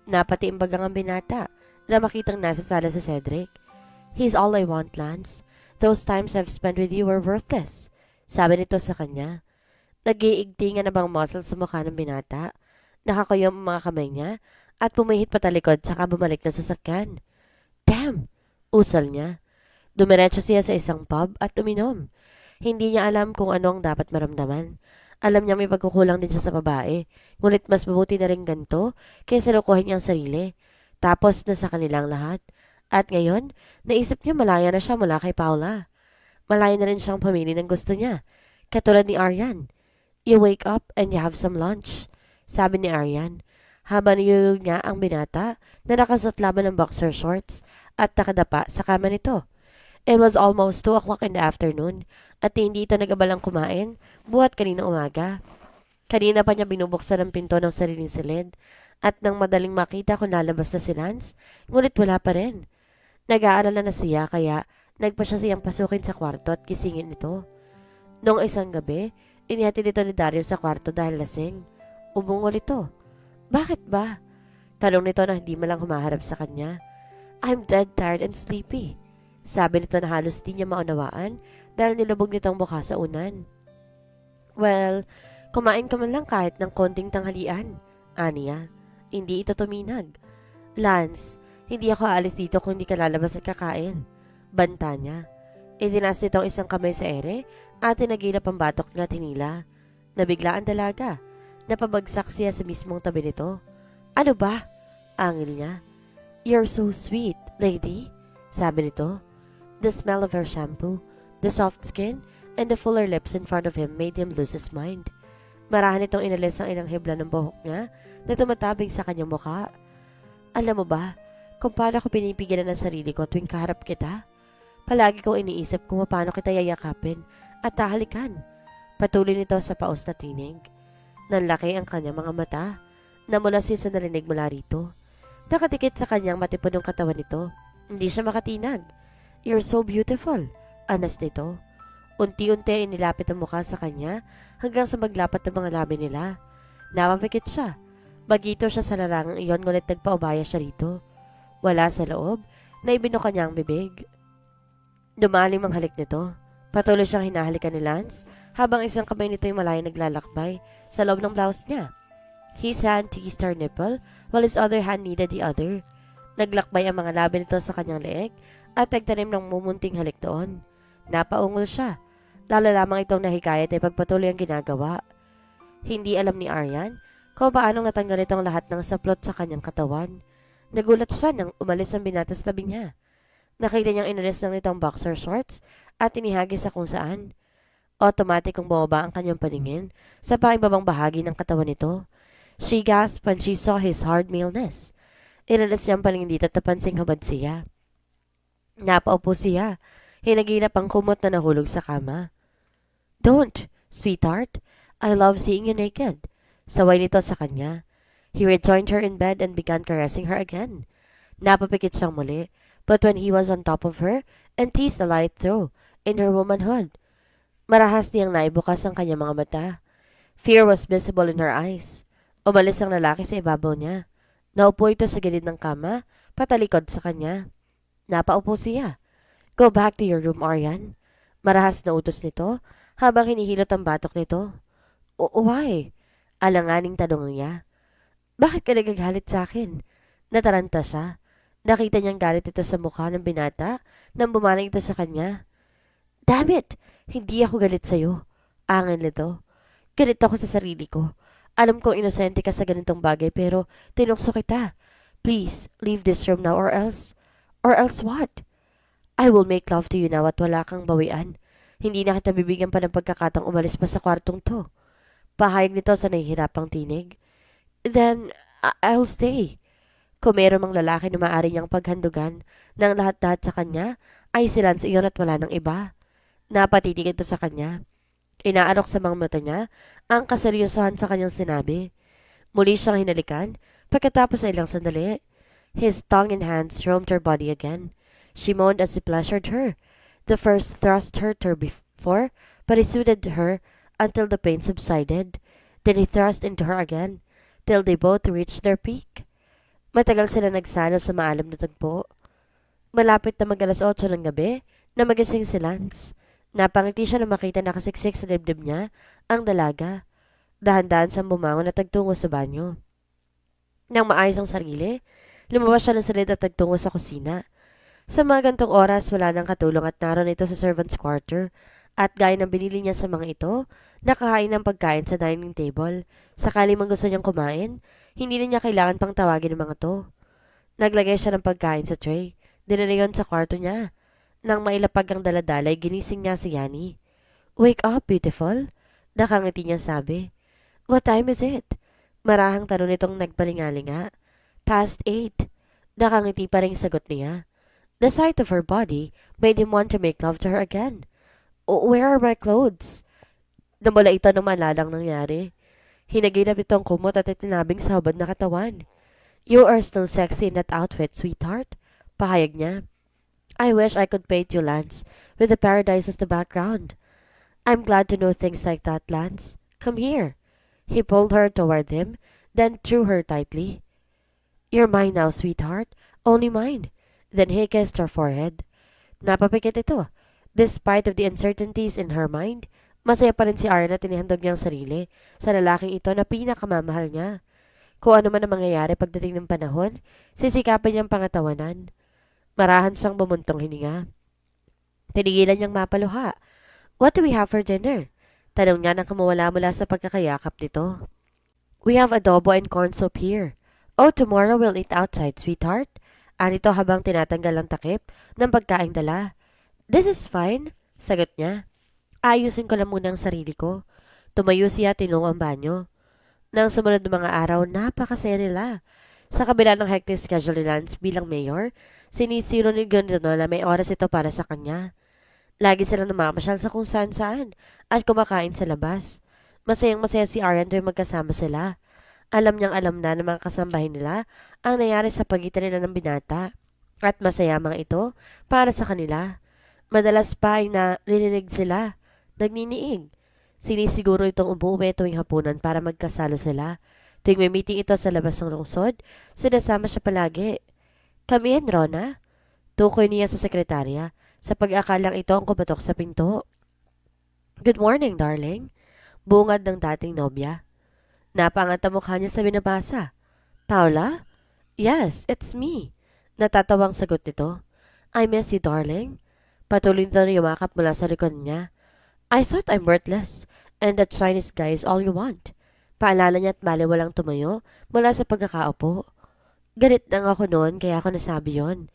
Napatiimbagang ang binata na makitang nasa sala si Cedric. He's all I want, Lance. Those times I've spent with you were worthless. Sabi nito sa kanya. Nag-iigtingan na bang muscles sa mukha ng binata? Nakakuyom ang mga kamay niya at pumihit patalikod saka bumalik na sa sakyan. Damn! Usal niya. Dumiretso siya sa isang pub at uminom. Hindi niya alam kung ano ang dapat maramdaman. Alam niya may pagkukulang din siya sa babae, ngunit mas mabuti na rin ganito kaysa lukuhin niyang sarili. Tapos na sa kanilang lahat. At ngayon, naisip niya malaya na siya mula kay Paula. Malaya na rin siyang pamili ng gusto niya. Katulad ni Aryan. You wake up and you have some lunch, sabi ni Aryan. Habang niyulog niya ang binata na nakasuot laban ng boxer shorts at nakadapa sa kama nito. It was almost 2 o'clock in the afternoon at hindi ito nagabalang kumain buhat kanina umaga. Kanina pa niya binubuksan ang pinto ng sariling silid at nang madaling makita kung lalabas na si Lance, ngunit wala pa rin. Nag-aalala na siya kaya nagpa siya siyang pasukin sa kwarto at gisingin ito. Noong isang gabi, inihatid ito ni Darius sa kwarto dahil lasing. Umungol ito. Bakit ba? Tanong nito na hindi malang humaharap sa kanya. I'm dead tired and sleepy. Sabi nito na halos di niya maunawaan dahil nilubog nitong mukha sa unan. Well, kumain ka man lang kahit ng konting tanghalian. Aniya, hindi ito tuminag. Lance, hindi ako aalis dito kung hindi ka lalabas at kakain. Banta niya. Itinas nitong isang kamay sa ere at tinagilap ang batok niya at hinila. Nabigla ang dalaga. Napabagsak siya sa mismong tabi nito. Ano ba? Angil niya. You're so sweet, lady, sabi nito. The smell of her shampoo, the soft skin, and the fuller lips in front of him made him lose his mind. Marahan itong inalis ang ilang hibla ng buhok niya na tumatabig sa kanyang mukha. Alam mo ba, kung paano ko pinipigilan ang sarili ko tuwing kaharap kita? Palagi kong iniisip kung paano kita yayakapin at tahalikan. Patuloy nito sa paos na tinig. Nanlaki ang kanyang mga mata. Namula siya sa narinig mula rito. Nakatikit sa kanyang matipunong katawan nito. Hindi siya makatinag. You're so beautiful. Anas nito. Unti-unti inilapit ang mukha sa kanya hanggang sa maglapat ng mga labi nila. Napapikit siya. Bagito siya sa larangang iyon ngunit nagpaubaya siya rito. Wala sa loob na ibinuka niya ang bibig. Dumalim ang halik nito. Patuloy siyang hinahalikan ni Lance habang isang kamay nito ay malaya naglalakbay sa loob ng blouse niya. His hand teased her nipple while his other hand kneaded the other. Naglakbay ang mga labi nito sa kanyang leeg at nagtanim ng mumunting halik doon. Napaungol siya. Lalo lamang itong nahikayat ay pagpatuloy ang ginagawa. Hindi alam ni Aryan kung paanong natanggal itong lahat ng saplot sa kanyang katawan. Nagulat siya nang umalis ang binata sa tabi niya. Nakita niyang inalis ng nitong boxer shorts at inihagis sa kung saan. Automatic kong bumaba ang kanyang paningin sa paibabang bahagi ng katawan nito. She gasped when she saw his hard maleness. Inalis niya ang paningin dito at napansing hubad siya. Napaupo siya. Hinagilap ang kumot na nahulog sa kama. Don't, sweetheart. I love seeing you naked. Saway nito sa kanya. He rejoined her in bed and began caressing her again. Napapikit siyang muli. But when he was on top of her and teased a light through in her womanhood, marahas niyang naibukas ang kanyang mga mata. Fear was visible in her eyes. Umalis ang lalaki sa ibabaw niya. Naupo ito sa gilid ng kama, patalikod sa kanya. Napaupo siya. Go back to your room, Aryan. Marahas na utos nito habang hinihilot ang batok nito. Why? Alanganing tanong niya. Bakit ka nagagalit sa akin? Nataranta siya. Nakita niyang galit ito sa mukha ng binata nang bumaling ito sa kanya. Damn it! Hindi ako galit sa'yo. Angin nito. Galit ako sa sarili ko. Alam kong inosente ka sa ganitong bagay pero tinukso kita. Please, leave this room now or else. Or else what? I will make love to you now at wala kang bawian. Hindi na kita bibigyan pa ng pagkakataong umalis pa sa kwartong to. Pahayag nito sa nahihirapang tinig. Then, I'll stay. Kung meron mang lalaki na maaari niyang paghandugan ng lahat-lahat sa kanya, ay si Lance iyon at wala ng iba. Napatitig ito sa kanya. Inaarok sa mga mata niya ang kaseryosohan sa kanyang sinabi. Muli siyang hinalikan pagkatapos ay ilang sandali. His tongue and hands roamed her body again. She moaned as he pleasured her. The first thrust hurt her before, but he soothed her until the pain subsided. Then he thrust into her again, till they both reached their peak. Matagal sila nagsalo sa maalam na tagpo. Malapit na mag-8 ng gabi na magising si Lance. Napangiti siya na makita nakasiksik sa dibdib niya ang dalaga. Dahan-dahan siyang bumangon at tagtungo sa banyo. Nang maayos ang sarili, lumabas siya ng silid at tagtungo sa kusina. Sa mga gantong oras, wala nang katulong at naroon ito sa servant's quarter. At gaya ng binili niya sa mga ito, nakakain ng pagkain sa dining table. Sakali man gusto niyang kumain, hindi na niya kailangan pang tawagin ng mga to. Naglagay siya ng pagkain sa tray. Dinala yon sa kwarto niya. Nang mailapag ang daladalay, ginising niya si Yani. "Wake up, beautiful," nakangiti niya sabi. "What time is it?" Marahang tanong nitong nagpalingalinga. "Past 8. Nakangiti pa rin sagot niya. The sight of her body made him want to make love to her again. "Where are my clothes?" Namula ito ng malalang nangyari. Hinagilap itong kumot at itinabing sa hubad na katawan. "You are still sexy in that outfit, sweetheart," pahayag niya. "I wish I could paint you, Lance, with the paradise as the background. I'm glad to know things like that, Lance. Come here." He pulled her toward him, then drew her tightly. "You're mine now, sweetheart. Only mine." Then he kissed her forehead. Napapikit ito. Despite of the uncertainties in her mind, masaya pa rin si Arya na tinihandog niyang sarili sa lalaking ito na pinakamamahal niya. Kung ano man ang mangyayari pagdating ng panahon, sisikapin niyang pangatawanan. Marahan siyang bumuntong hininga. Pinigilan niyang mapaluha. "What do we have for dinner?" Tanong niya nang kumawala mula sa pagkakayakap nito. "We have adobo and corn soup here. Oh, tomorrow we'll eat outside, sweetheart." Anito habang tinatanggal ang takip ng pagkaing dala. "This is fine," sagot niya. "Ayusin ko lang muna ang sarili ko." Tumayo siya tinungo ang banyo. Nang sumunod ng mga araw, napakasaya nila. Sa kabila ng hectic schedule ni Lance bilang mayor, sinisiro ni Gondino na may oras ito para sa kanya. Lagi silang namamasyal sa kung saan-saan at kumakain sa labas. Masayang-masaya si Aryan tuwing magkasama sila. Alam na ng mga kasambahay nila ang nangyari sa pagitan nila ng binata. At masaya mga ito para sa kanila. Madalas pa ay narinig sila. Nagniniig. Sinisiguro itong umuwi tuwing hapunan para magkasalo sila. Tuwing may meeting ito sa labas ng lungsod, sinasama siya palagi. "Come in, Rona." Tukoy niya sa sekretarya sa pag-akalang ito ang kumatok sa pinto. "Good morning, darling." Bungad ng dating nobya. Napaangat ang mukha niya sa binabasa. "Paula?" "Yes, it's me." Natatawang sagot nito. "I miss you, darling." Patuloy nito na yumakap mula sa likod niya. "I thought I'm worthless, and that Chinese guy is all you want." Paalala niya at baliwalang tumayo mula sa pagkakaupo. "Galit lang ako noon kaya ako nasabi yon.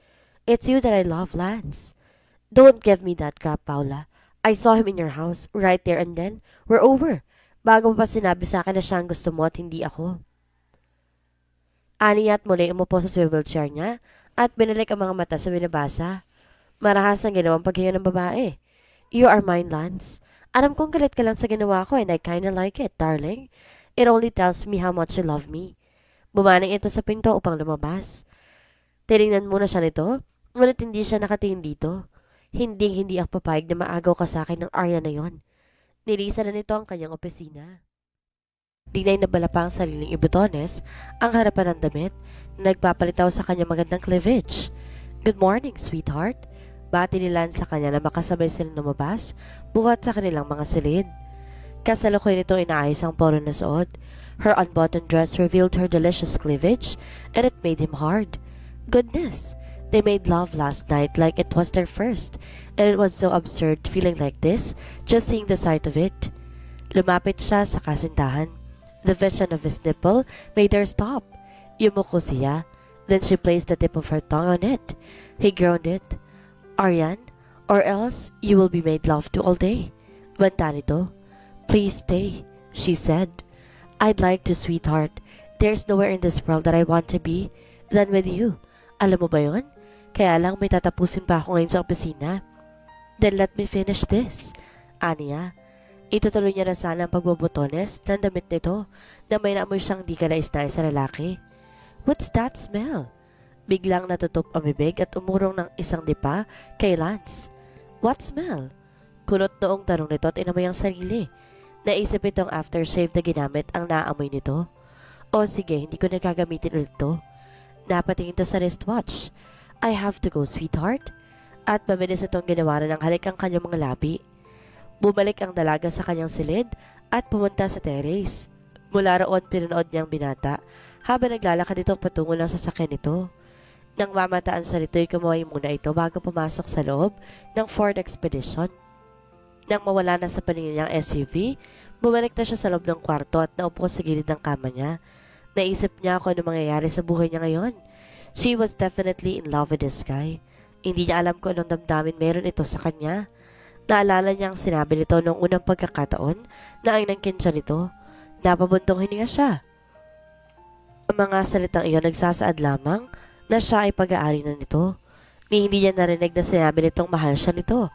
It's you that I love, Lance." "Don't give me that crap, Paula. I saw him in your house, right there and then. We're over. Bago mo pa sinabi sa akin na siya ang gusto mo at hindi ako." Aniya at muli umupo sa swivel chair niya at binalik ang mga mata sa binabasa. Marahas ang ginawang paghinga ng babae. "You are mine, Lance. Alam kong galit ka lang sa ginawa ko and I kinda like it, darling. It only tells me how much you love me." Bumaning ito sa pinto upang lumabas. Tinignan muna siya nito, ngunit hindi siya nakatingin dito. Hindi ako papayag na maagaw ka sa akin ng Arya na yon. Nilisa na nito ang kanyang opisina. Dinay na bala pa ang sariling ibutones ang harapan ng damit na nagpapalitaw sa kanyang magandang cleavage. "Good morning, sweetheart." Bati ni Lance sa kanya na makasabay silang lumabas buhat sa kanilang mga silid. Kasalukuyan nito inaayos ang polo na suot. Her unbuttoned dress revealed her delicious cleavage and it made him hard. Goodness! They made love last night like it was their first, and it was so absurd feeling like this, just seeing the sight of it. Lumapit siya sa kasintahan. The vision of his nipple made her stop. Yumuko siya. Then she placed the tip of her tongue on it. He groaned it. "Aryan, or else you will be made love to all day." Banta nito. "Please stay," she said. "I'd like to, sweetheart. There's nowhere in this world that I want to be than with you. Alam mo ba yun? Kaya lang may tatapusin pa ako ngayon sa opisina." "Then let me finish this," aniya. Itutuloy niya na sana ang pagbobotones ng damit nito na may naamoy siyang di kanais-nais sa lalaki. "What's that smell?" Biglang natutup ang bibig at umurong ng isang dipa kay Lance. "What smell?" Kunot noong tanong nito at inamoy ang sarili. Naisip itong aftershave na ginamit ang naamoy nito. "O sige, hindi ko na gagamitin ulit to." Napatingin to sa wristwatch. I have to go, sweetheart. At mabilis itong ginawa ng halik ang kanyang mga labi. Bumalik ang dalaga sa kanyang silid at pumunta sa terrace. Mula roon pinanood niyang binata habang naglalakad ito patungo ng sasakyan nito. Nang mamataan sa nito'y kumaway muna ito bago pumasok sa loob ng Ford Expedition. Nang mawala na sa paningin niyang SUV, bumalik na siya sa loob ng kwarto at naupo sa gilid ng kama niya. Naisip niya kung ano mangyayari sa buhay niya ngayon. She was definitely in love with this guy. Hindi niya alam kung anong damdamin meron ito sa kanya. Naalala niya ang sinabi nito noong unang pagkakataon na ang nangkin siya nito. Napabuntong hininga siya. Ang mga salitang iyon nagsasaad lamang na siya ay pag-aari na nito. Ni hindi niya narinig na sinabi nitong mahal siya nito.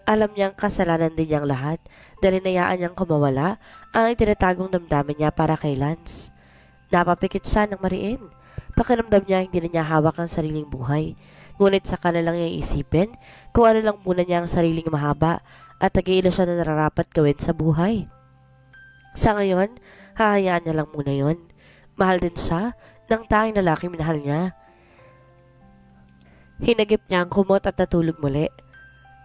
Alam niyang kasalanan din niyang lahat dahil hinayaan niyang kumawala ang tinatagong damdamin niya para kay Lance. Napapikit siya ng mariin. Pakiramdam niya hindi na niya hawak ang sariling buhay. Ngunit saka na lang niya isipin kung ano lang muna niya ang sariling mahaba at nag-iilo siya na nararapat gawin sa buhay. Sa ngayon, hahayaan niya lang muna yon. Mahal din siya ng tanging lalaking minahal niya. Hinagip niya ang kumot at natulog muli.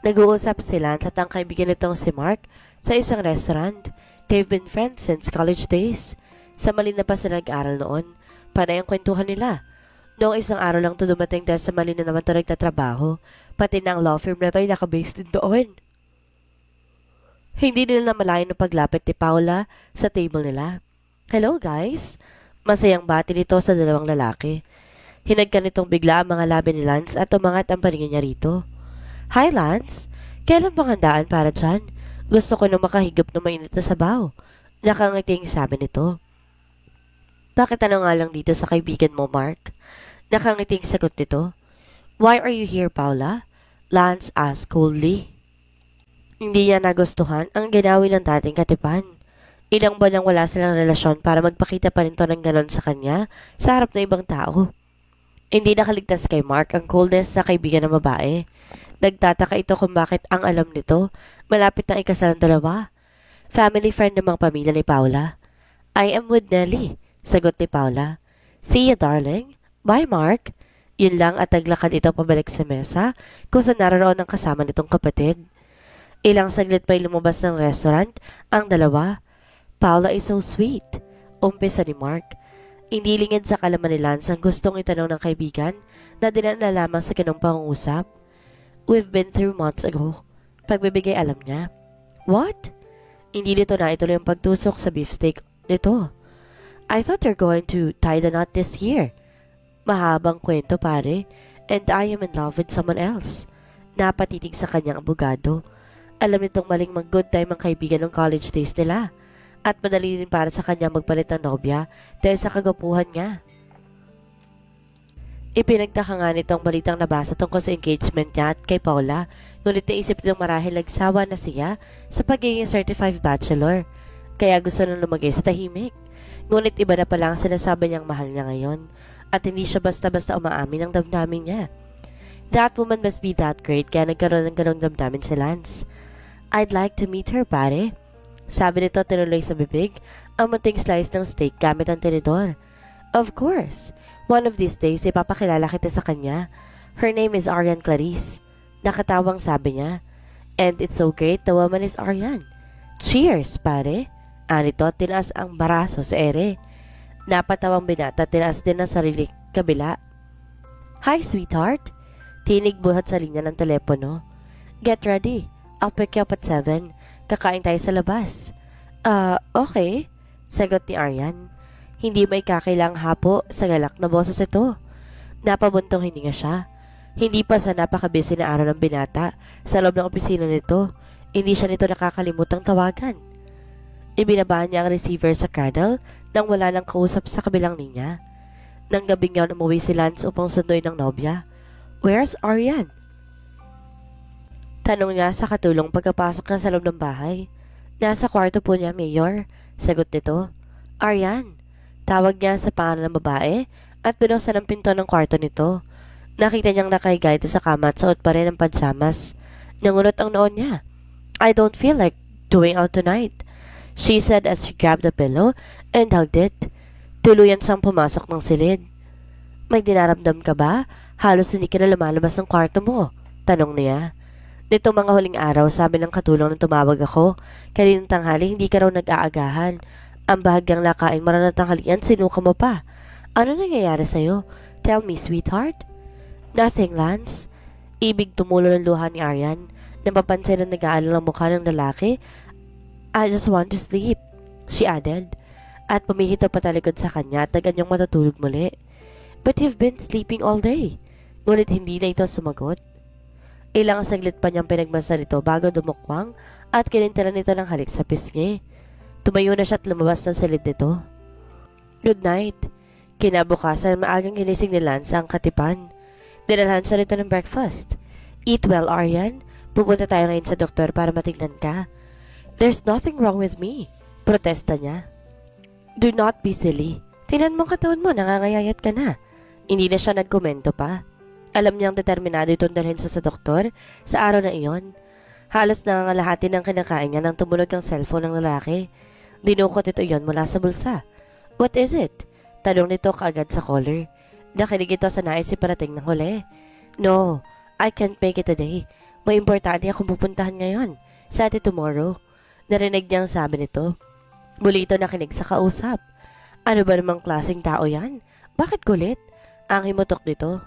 Nag-uusap si Lance at ang kaibigan nitong si Mark sa isang restaurant. They've been friends since college days. Sa Malina pa sila nag-aral noon. Panay ang kwentuhan nila. Noong isang araw lang ito dumating dahil sa Malina naman ito nagtatrabaho. Pati na ang law firm na ito ay nakabase din doon. Hindi nila namalayan ng paglapit ni Paula sa table nila. Hello guys! Masayang bati nito sa dalawang lalaki. Hinagkan nitong bigla ang mga labi ni Lance at umangat ang paningin niya rito. Hi Lance! Kailan bang handaan para dyan? Gusto ko nang makahigop ng mainit na sabaw. Nakangiting sabi nito. Bakit ano nga lang dito sa kaibigan mo, Mark? Nakangiting sagot nito. Why are you here, Paula? Lance asked coldly. Hindi niya nagustuhan ang ginawi ng dating katipan. Ilang buwan nang wala silang relasyon para magpakita pa rin to ng ganon sa kanya sa harap ng ibang tao. Hindi nakaligtas kay Mark ang coldness sa kaibigan ng babae. Nagtataka ito kung bakit ang alam nito, malapit na ikasal ang dalawa. Family friend ng mga pamilya ni Paula. I am with Nelly, sagot ni Paula. See you, darling. Bye, Mark. Yun lang at naglakad ito pabalik sa mesa kung saan naroon ang kasama nitong kapatid. Ilang saglit pa'y lumabas ng restaurant ang dalawa. Paula is so sweet. Umpisa ni Mark. Hindi lingid sa kalaman ni Lance ang gustong itanong ng kaibigan na dinala lamang sa ganong pangungusap. We've been through months ago. Pagbibigay alam niya. What? Hindi nito na ituloy ang pagtusok sa beefsteak nito. I thought you're going to tie the knot this year. Mahabang kwento pare, and I am in love with someone else. Napatitig sa kanyang abogado. Alam nitong maling mag-good time ang kaibigan ng college days nila. At madali rin para sa kanya magpalit ng nobya dahil sa kagapuhan niya. Ipinagtaka nga nitong balitang nabasa tungkol sa engagement niya at kay Paula, ngunit naisip nitong marahil nagsawa na siya sa pagiging certified bachelor, kaya gusto nang lumagay sa tahimik. Ngunit iba na pala ang sinasabi niyang mahal niya ngayon, at hindi siya basta-basta umaamin ng damdamin niya. That woman must be that great kaya nagkaroon ng ganong damdamin si Lance. I'd like to meet her, pare. Sabi nito tinuloy sa bibig ang munting slice ng steak gamit ang tinidor. Of course. One of these days, ipapakilala kita sa kanya. Her name is Arian Clarice. Nakatawang sabi niya. And it's so great, the woman is Arian. Cheers, pare. Anito, tinaas ang baraso sa ere. Napatawang binata, tinaas din ang sarili kabila. Hi, sweetheart. Tinig buhat sa linya ng telepono. Get ready. I'll pick you up at 7. Kakain tayo sa labas. Okay. Sagot ni Arian. Hindi may kakailang hapo sa galak na boses ito. Napabuntong hininga siya. Hindi pa sa napakabisi na araw ng binata sa loob ng opisina nito. Hindi siya nito nakakalimutang tawagan. Ibinaba niya ang receiver sa cradle nang wala nang kausap sa kabilang linya. Nang gabing yun umuwi si Lance upang sunduin ng nobya. Where's Arian? Tanong niya sa katulong pagkapasok niya sa loob ng bahay. Nasa kwarto po niya, Mayor. Sagot nito. Arian. Tawag niya sa pangalan ng babae at binuksan ang pinto ng kwarto nito. Nakita niyang nakahiga ito sa kama at suot pa rin ang pajamas. Nangunot ang noon niya. I don't feel like doing out tonight, she said as she grabbed the pillow and hugged it. Tuluyan siyang pumasok ng silid. May dinaramdam ka ba? Halos hindi ka na lumalabas ng kwarto mo, tanong niya. Nitong mga huling araw, sabi ng katulong nang tumawag ako, kaninang tanghali hindi ka raw nag-aagahan. Ang bahagyang nakain mo na ng tanghalian, sinuka mo pa. Ano nangyayari sa'yo? Tell me, sweetheart. Nothing, Lance. Ibig tumulo ng luha ni Aryan. Napapansin na nag-aalala ang mukha ng lalaki. I just want to sleep, she added. At pumihito patalikod sa kanya at agad niyang matutulog muli. But you've been sleeping all day. Ngunit hindi na ito sumagot. Ilang saglit pa niyang pinagmasdan ito bago dumukwang at kinintilan nito ng halik sa pisngi. Tumayo na siya at lumabas ng silid nito. Good night. Kinabukasan, maagang ginising ni Lance ang katipan. Dinalhan siya nito ng breakfast. Eat well, Aryan. Pupunta tayo ngayon sa doktor para matignan ka. There's nothing wrong with me, protesta niya. Do not be silly. Tingnan mo ang katawan mo, nangangayayat ka na. Hindi na siya nagkomento pa. Alam niyang determinado itong dalhin sa doktor sa araw na iyon. Halos nangangalahati ng kinakain niya nang tumunog ang cellphone ng lalaki. Dinukot ito iyon mula sa bulsa. What is it? Tanong nito kaagad sa caller. Nakinig ito sa naisip parating ng huli. No, I can't make it today. May importante akong pupuntahan ngayon. Sa atin tomorrow. Narinig niya ang sabi nito. Muli ito nakinig sa kausap. Ano ba namang klaseng tao yan? Bakit kulit? Ang himutok nito.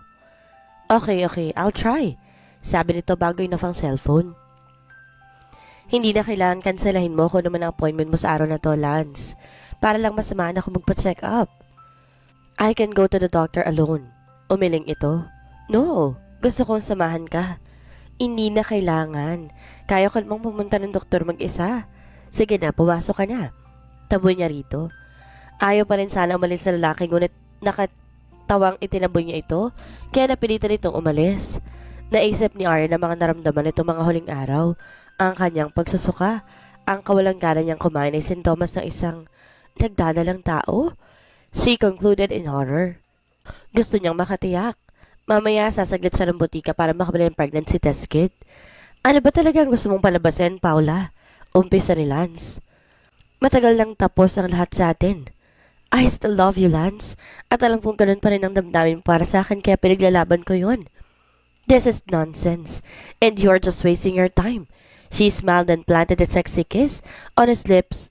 Okay, I'll try. Sabi nito bago inoff ang cellphone. Hindi na kailangan kanselahin mo kung naman ang appointment mo sa araw na to, Lance. Para lang masamaan ako magpa-check up. I can go to the doctor alone. Umiling ito. No, gusto kong samahan ka. Hindi na kailangan. Kaya ko namang pumunta ng doktor mag-isa. Sige na, pumasok ka na. Taboy niya rito. Ayaw pa rin sana umalis sa lalaki ngunit nakatawang itinaboy niya ito kaya napilitan itong umalis. Naisip ni Arya na mga naramdaman itong mga huling araw. Ang kanyang pagsusuka, ang kawalang gana niyang kumain ay sintomas ng isang nagdadalang tao. She concluded in horror. Gusto niyang makatiyak. Mamaya sasaglit siya ng butika para makabili ng pregnancy test kit. Ano ba talaga ang gusto mong palabasin, Paula? Umpisa ni Lance. Matagal nang tapos ang lahat sa atin. I still love you, Lance. At alam kong ganun pa rin ang damdamin para sa akin kaya pinaglalaban ko yun. This is nonsense. And you're just wasting your time. She smiled and planted a sexy kiss on his lips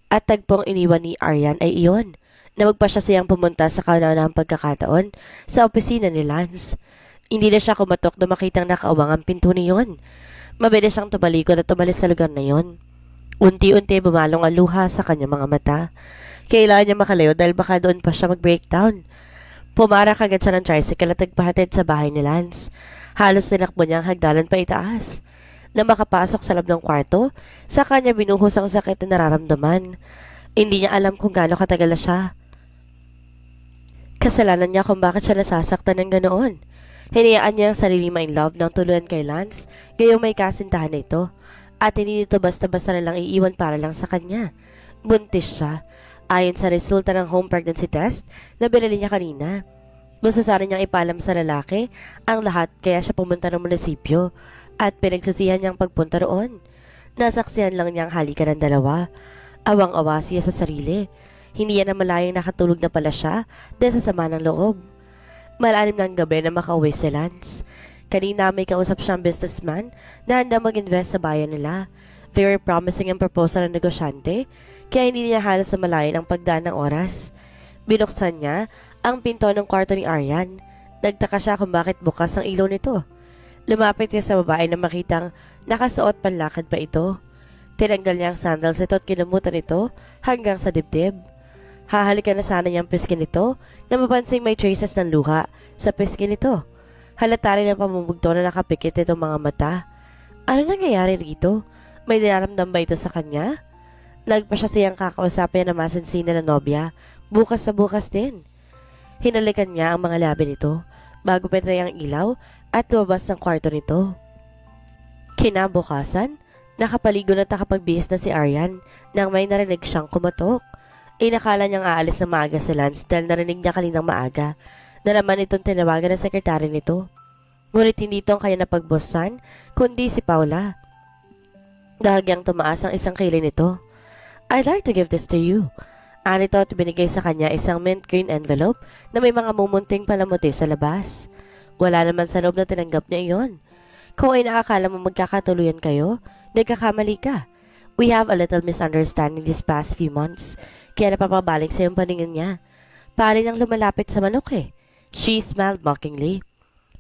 at tagpong iniwan ni Aryan ay iyon. Namagpa siya siyang pumunta sa kaunahang pagkakataon sa opisina ni Lance. Hindi na siya kumatok na makitang nakawang ang pinto niyon. Mabilis siyang tumalikod at tumalis sa lugar na yon. Unti-unti bumalong ang luha sa kanyang mga mata. Kailangan niya makalayo dahil baka doon pa siya mag-breakdown. Pumarak agad siya ng tricycle at nagpahatid sa bahay ni Lance. Halos tinakbo niya ang hagdanan pa itaas. Na makapasok sa loob ng kwarto, sa kanya binuhos ang sakit na nararamdaman. Hindi niya alam kung gaano katagal na siya. Kasalanan niya kung bakit siya nasasaktan ng ganoon. Hinayaan niya ang sarili ma-in love ng tuluyan kay Lance, gayong may kasintahan na ito. At hindi nito basta-basta na lang iiwan para lang sa kanya. Buntis siya, ayon sa resulta ng home pregnancy test na binili niya kanina. Gusto sana niyang ipaalam sa lalaki ang lahat kaya siya pumunta ng munisipyo. At pinagsasihan niyang pagpunta roon. Nasaksihan lang niyang halikan ng dalawa. Awang-awa siya sa sarili. Hindi yan na malayang nakatulog na pala siya dahil sa sama ng loob. Malalim ng gabi na makauwi si Lance. Kanina may kausap siyang businessman na handa mag-invest sa bayan nila. Very promising ang proposal ng negosyante kaya hindi niya halos namalayan ang pagdaan ng oras. Binuksan niya ang pinto ng kwarto ni Aryan. Nagtaka siya kung bakit bukas ang ilaw nito. Lumapit siya sa babae na makitang nakasuot panlakad pa ito. Tinanggal niya ang sandals nito at kinumutan ito hanggang sa dibdib. Hahalikan na sana niyang piskin nito na mapansing may traces ng luha sa piskin nito. Halata rin ang pamumugto na nakapikit nitong mga mata. Ano nangyayari rito? May nararamdam ba ito sa kanya? Lagpa siya siyang kakausapin na masansina na nobya. Bukas sa bukas din. Hinalikan niya ang mga labi nito bago petray ang ilaw at lumabas ng kwarto nito. Kinabukasan, nakapaligo na nakapagbihis na si Aryan nang may narinig siyang kumatok. Inakala niyang aalis na maaga si Lance dahil narinig niya kaninang maaga na naman itong tinawagan ng sekretary nito. Ngunit hindi ito ang kaya napagbosan, kundi si Paula. Dahagyang tumaas ang isang kilay nito. I'd like to give this to you. Anito at binigay sa kanya isang mint green envelope na may mga mumunting palamuti sa labas. Wala naman sa loob na tinanggap niya iyon. Kung ay nakakala mo magkakatuluyan kayo, nagkakamali ka. We have a little misunderstanding these past few months, kaya napapabalik sa iyong paningin niya. Pari nang lumalapit sa manok eh. She smiled mockingly.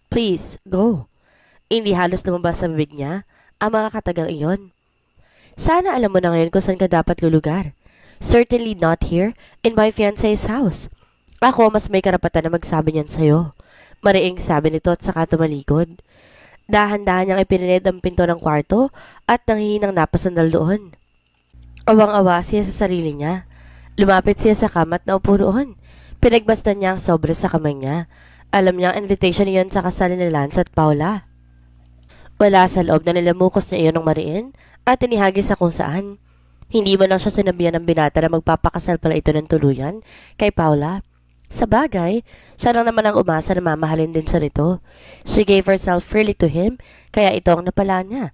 Please, go. Hindi halos lumabas sa bibig niya ang mga katagang iyon. Sana alam mo na ngayon kung saan ka dapat lulugar. Certainly not here, in my fiancé's house. Ako mas may karapatan na magsabi niyan sa'yo. Mariing sabi nito at saka tumalikod. Dahan-dahan niyang ipinilid ang pinto ng kwarto at nanghihinang napasandal doon. Awang-awa siya sa sarili niya. Lumapit siya sa kama at naupo roon. Pinagbastan niya ang sobre sa kamay niya. Alam niya ang invitation niyon sa kasal ni Lance at Paula. Wala sa loob na nilamukos niya iyon ng mariin at inihagis sa kung saan. Hindi man lang siya sinabihan ng binata na magpapakasal pala ito ng tuluyan kay Paula. Sa bagay, siya lang naman ang umasa na mamahalin din siya nito. She gave herself freely to him, kaya ito ang napala niya.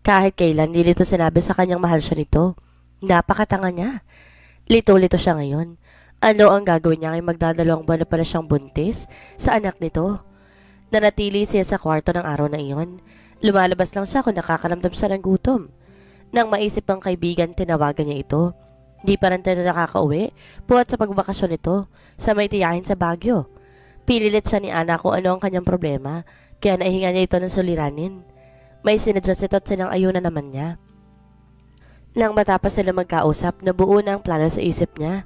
Kahit kailan, hindi nito sinabi sa kanyang mahal siya nito. Napakatanga niya. Lito-lito siya ngayon. Ano ang gagawin niya ngayong magdadalawang buwan na pala siyang buntis sa anak nito? Nanatili siya sa kwarto ng araw na iyon. Lumalabas lang siya kung nakakaramdam siya ng gutom. Nang maisip ng kaibigan, tinawagan niya ito. Di pa rin tayo nakakauwi, buhat sa pagbakasyon nito, sa may tiyahin sa Baguio. Pinilit siya ni Ana kung ano ang kanyang problema, kaya naihinga niya ito ng suliranin. May sinadjust ito at silang ayunan naman niya. Nang matapos sila magkausap, nabuo na ang plano sa isip niya.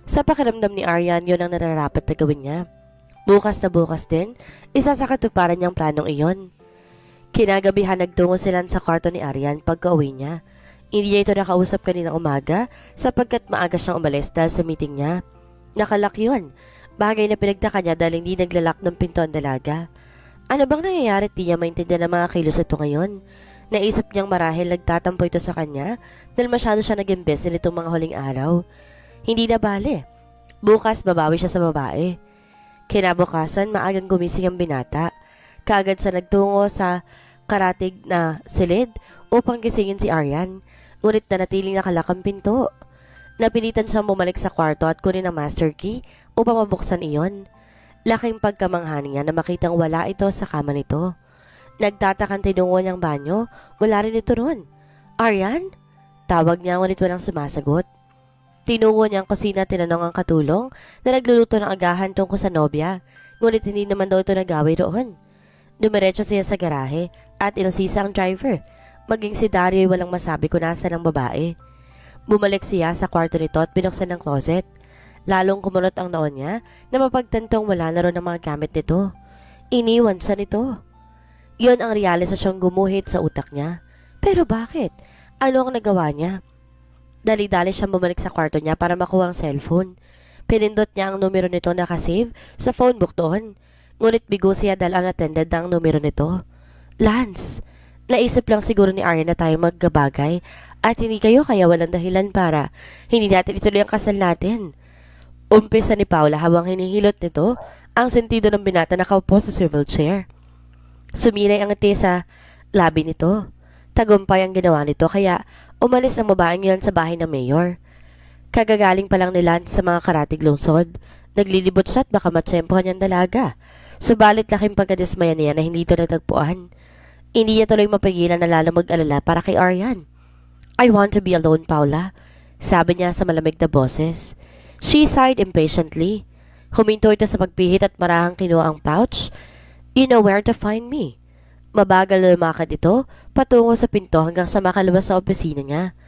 Sa pakiramdam ni Aryan, yun ang nararapat na gawin niya. Bukas na bukas din, isa sa katuparan niyang planong iyon. Kinagabihan nagtungo sila sa kwarto ni Aryan pagka-uwi niya. Hindi niya ito nakausap kaninang umaga sapagkat maaga siyang umalis dahil sa meeting niya. Nakalak yun. Bagay na pinagtaka niya dahil hindi naglalak ng pinto ang dalaga. Ano bang nangyayari? Di niya maintindihan ang mga kilos ito ngayon. Naisip niyang marahil nagtatampo ito sa kanya dahil masyado siya naging busy nitong mga huling araw. Hindi na bale. Bukas babawi siya sa babae. Kinabukasan maagang gumising ang binata. Kaagad sa nagtungo sa karatig na silid upang gisingin si Aryan. Ngunit nanatiling nakalak ang pinto. Napilitan siyang bumalik sa kwarto at kunin ang master key upang mabuksan iyon. Laking pagkamangha niya na makitang wala ito sa kama nito. Nagtatakang tinungo niyang banyo, wala rin ito ron. Aryan? Tawag niya ngunit walang sumasagot. Tinungo niyang kusina, tinanong ang katulong na nagluluto ng agahan tungkol sa nobya, ngunit hindi naman daw ito nagawi roon. Dumiretso siya sa garahe at inusisa ang driver. Maging si Dario ay walang masabi kung nasa ng babae. Bumalik siya sa kwarto nito at binuksan ang closet. Lalong kumunot ang noon niya na mapagtantong wala na ron ang mga gamit nito. Iniwan siya nito. Yon ang realisasyong gumuhit sa utak niya. Pero bakit? Ano ang nagawa niya? Dali-dali siyang bumalik sa kwarto niya para makuha ang cellphone. Pinindot niya ang numero nito na nakasave sa phone book doon. Ngunit bigo siya dahil unattended na ang numero nito. Lance, naisip lang siguro ni Arya na tayo maggabagay at hindi kayo kaya walang dahilan para hindi natin ituloy ang kasal natin. Umpisa ni Paula habang hinihilot nito ang sentido ng binata na nakaupo sa swivel chair. Sumilay ang ngiti sa labi nito. Tagumpay ang ginawa nito kaya umalis ang babaeng yon sa bahay ng mayor. Kagagaling pa lang ni Lance sa mga karatig lungsod. Naglilibot siya at baka matsempohan niyang dalaga. Subalit laking pagkadismaya niya na hindi ito natagpuan. Hindi niya tuloy mapigilan na lalo mag-alala para kay Aryan. I want to be alone, Paula, sabi niya sa malamig na boses. She sighed impatiently. Huminto ito sa pagpihit at marahang kinuha ang pouch. You know where to find me. Mabagal na lumakad ito patungo sa pinto hanggang sa makalabas sa opisina niya.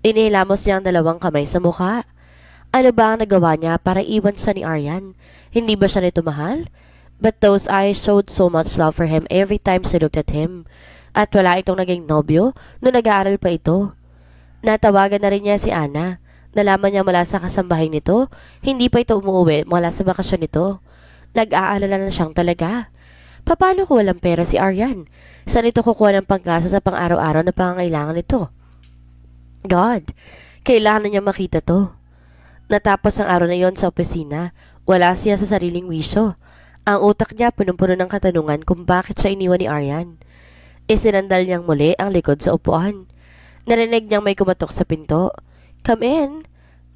Inihilamos niya ang dalawang kamay sa mukha. Ano ba ang nagawa niya para iwan siya ni Aryan? Hindi ba siya nito mahal? But those eyes showed so much love for him every time she looked at him. At wala itong naging nobyo noong nag-aaral pa ito. Natawagan na rin niya si Ana. Nalaman niya mula sa kasambahay nito, hindi pa ito umuwi mula sa bakasyon nito. Nag-aalala na siyang talaga. Paano kung walang pera si Aryan? Saan ito kukuha ng pangkasa sa pang-araw-araw na pangangailangan nito? God, kailangan na niya makita to. Natapos ang araw na yon sa opisina, wala siya sa sariling wisyo. Ang utak niya punong-puno ng katanungan kung bakit siya iniwan ni Aryan. Isinandal niyang muli ang likod sa upuan. Narinig niyang may kumatok sa pinto. Come in.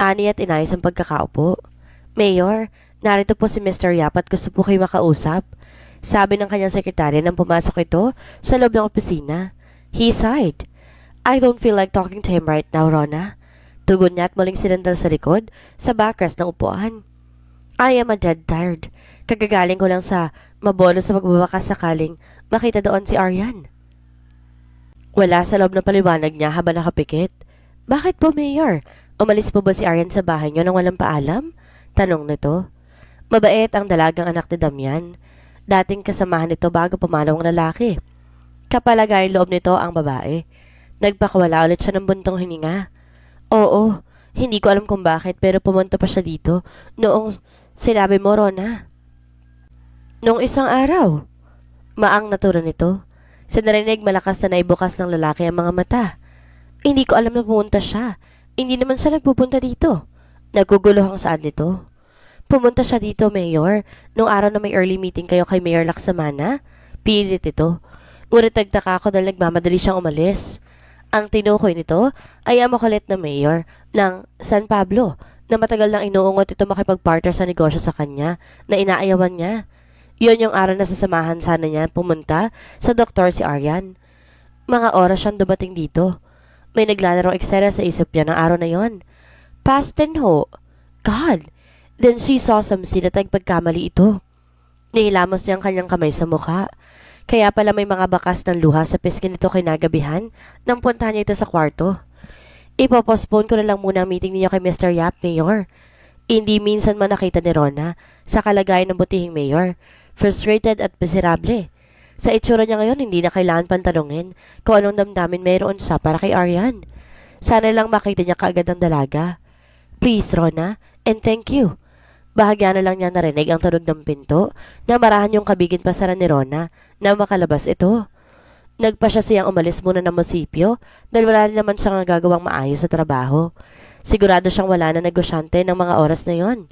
Ani at inayos ang pagkakaupo. Mayor, narito po si Mr. Yap at gusto po kayo makausap. sabi ng kanyang sekretarya nang pumasok ito sa loob ng opisina. He sighed. I don't feel like talking to him right now, Rona. Tugon niya at muling sinandal sa likod sa backrest ng upuan. I am a dead tired. Kagagaling ko lang sa mabolo sa magbabakas sakaling makita doon si Aryan. Wala sa loob ng paliwanag niya habang nakapikit. Bakit po, Mayor? Umalis po ba si Aryan sa bahay niyo nang walang paalam? Tanong nito. Mabait ang dalagang anak ni Damian. Dating kasamahan nito bago pumanaw ang lalaki. Kapalagay loob nito ang babae. Nagpakawala ulit siya ng buntong hininga. Oo, hindi ko alam kung bakit pero pumunta pa siya dito noong sinabi mo, Rona. Noong isang araw. Maang natura nito. Sa narinig malakas na naibukas ng lalaki ang mga mata. Hindi ko alam na pumunta siya. Hindi naman siya nagpupunta dito. Nagugulo ang saan nito. Pumunta siya dito, Mayor, noong araw na may early meeting kayo kay Mayor Laksamana. Pilit ito. Ngunit nagtaka ako dahil nagmamadali siyang umalis. Ang tinukoy nito ay ang makulit na mayor ng San Pablo na matagal nang inuungot ito makipag-partner sa negosyo sa kanya na inaayawan niya. Yun yung araw na sasamahan sana niya pumunta sa doktor si Aryan. Mga oras siyang dumating dito. May naglalarong eksena sa isip niya ng araw na yon. Past 10 ho. God! Then she saw some scene at nagpagkamali ito. Nihilamos niya ang kanyang kamay sa mukha. Kaya pala may mga bakas ng luha sa pisngi nito kinagabihan nang puntahan niya ito sa kwarto. Ipopostpone ko na lang muna ang meeting niyo kay Mr. Yap, Mayor. Hindi minsan man nakita ni Rona sa kalagayan ng butihing mayor. Frustrated at miserable. Sa itsura niya ngayon, hindi na kailangan pantanungin kung anong damdamin mayroon siya para kay Aryan. Sana lang makita niya kaagad ang dalaga. Please, Rona, and thank you. Bahagya na lang niya narinig ang tunog ng pinto na marahan yung kabigin pasaran ni Rona na makalabas ito. Nagpa siya siyang umalis muna ng musipyo dahil wala rin naman siyang nagagawang maayos sa trabaho. Sigurado siyang wala na negosyante ng mga oras na yon.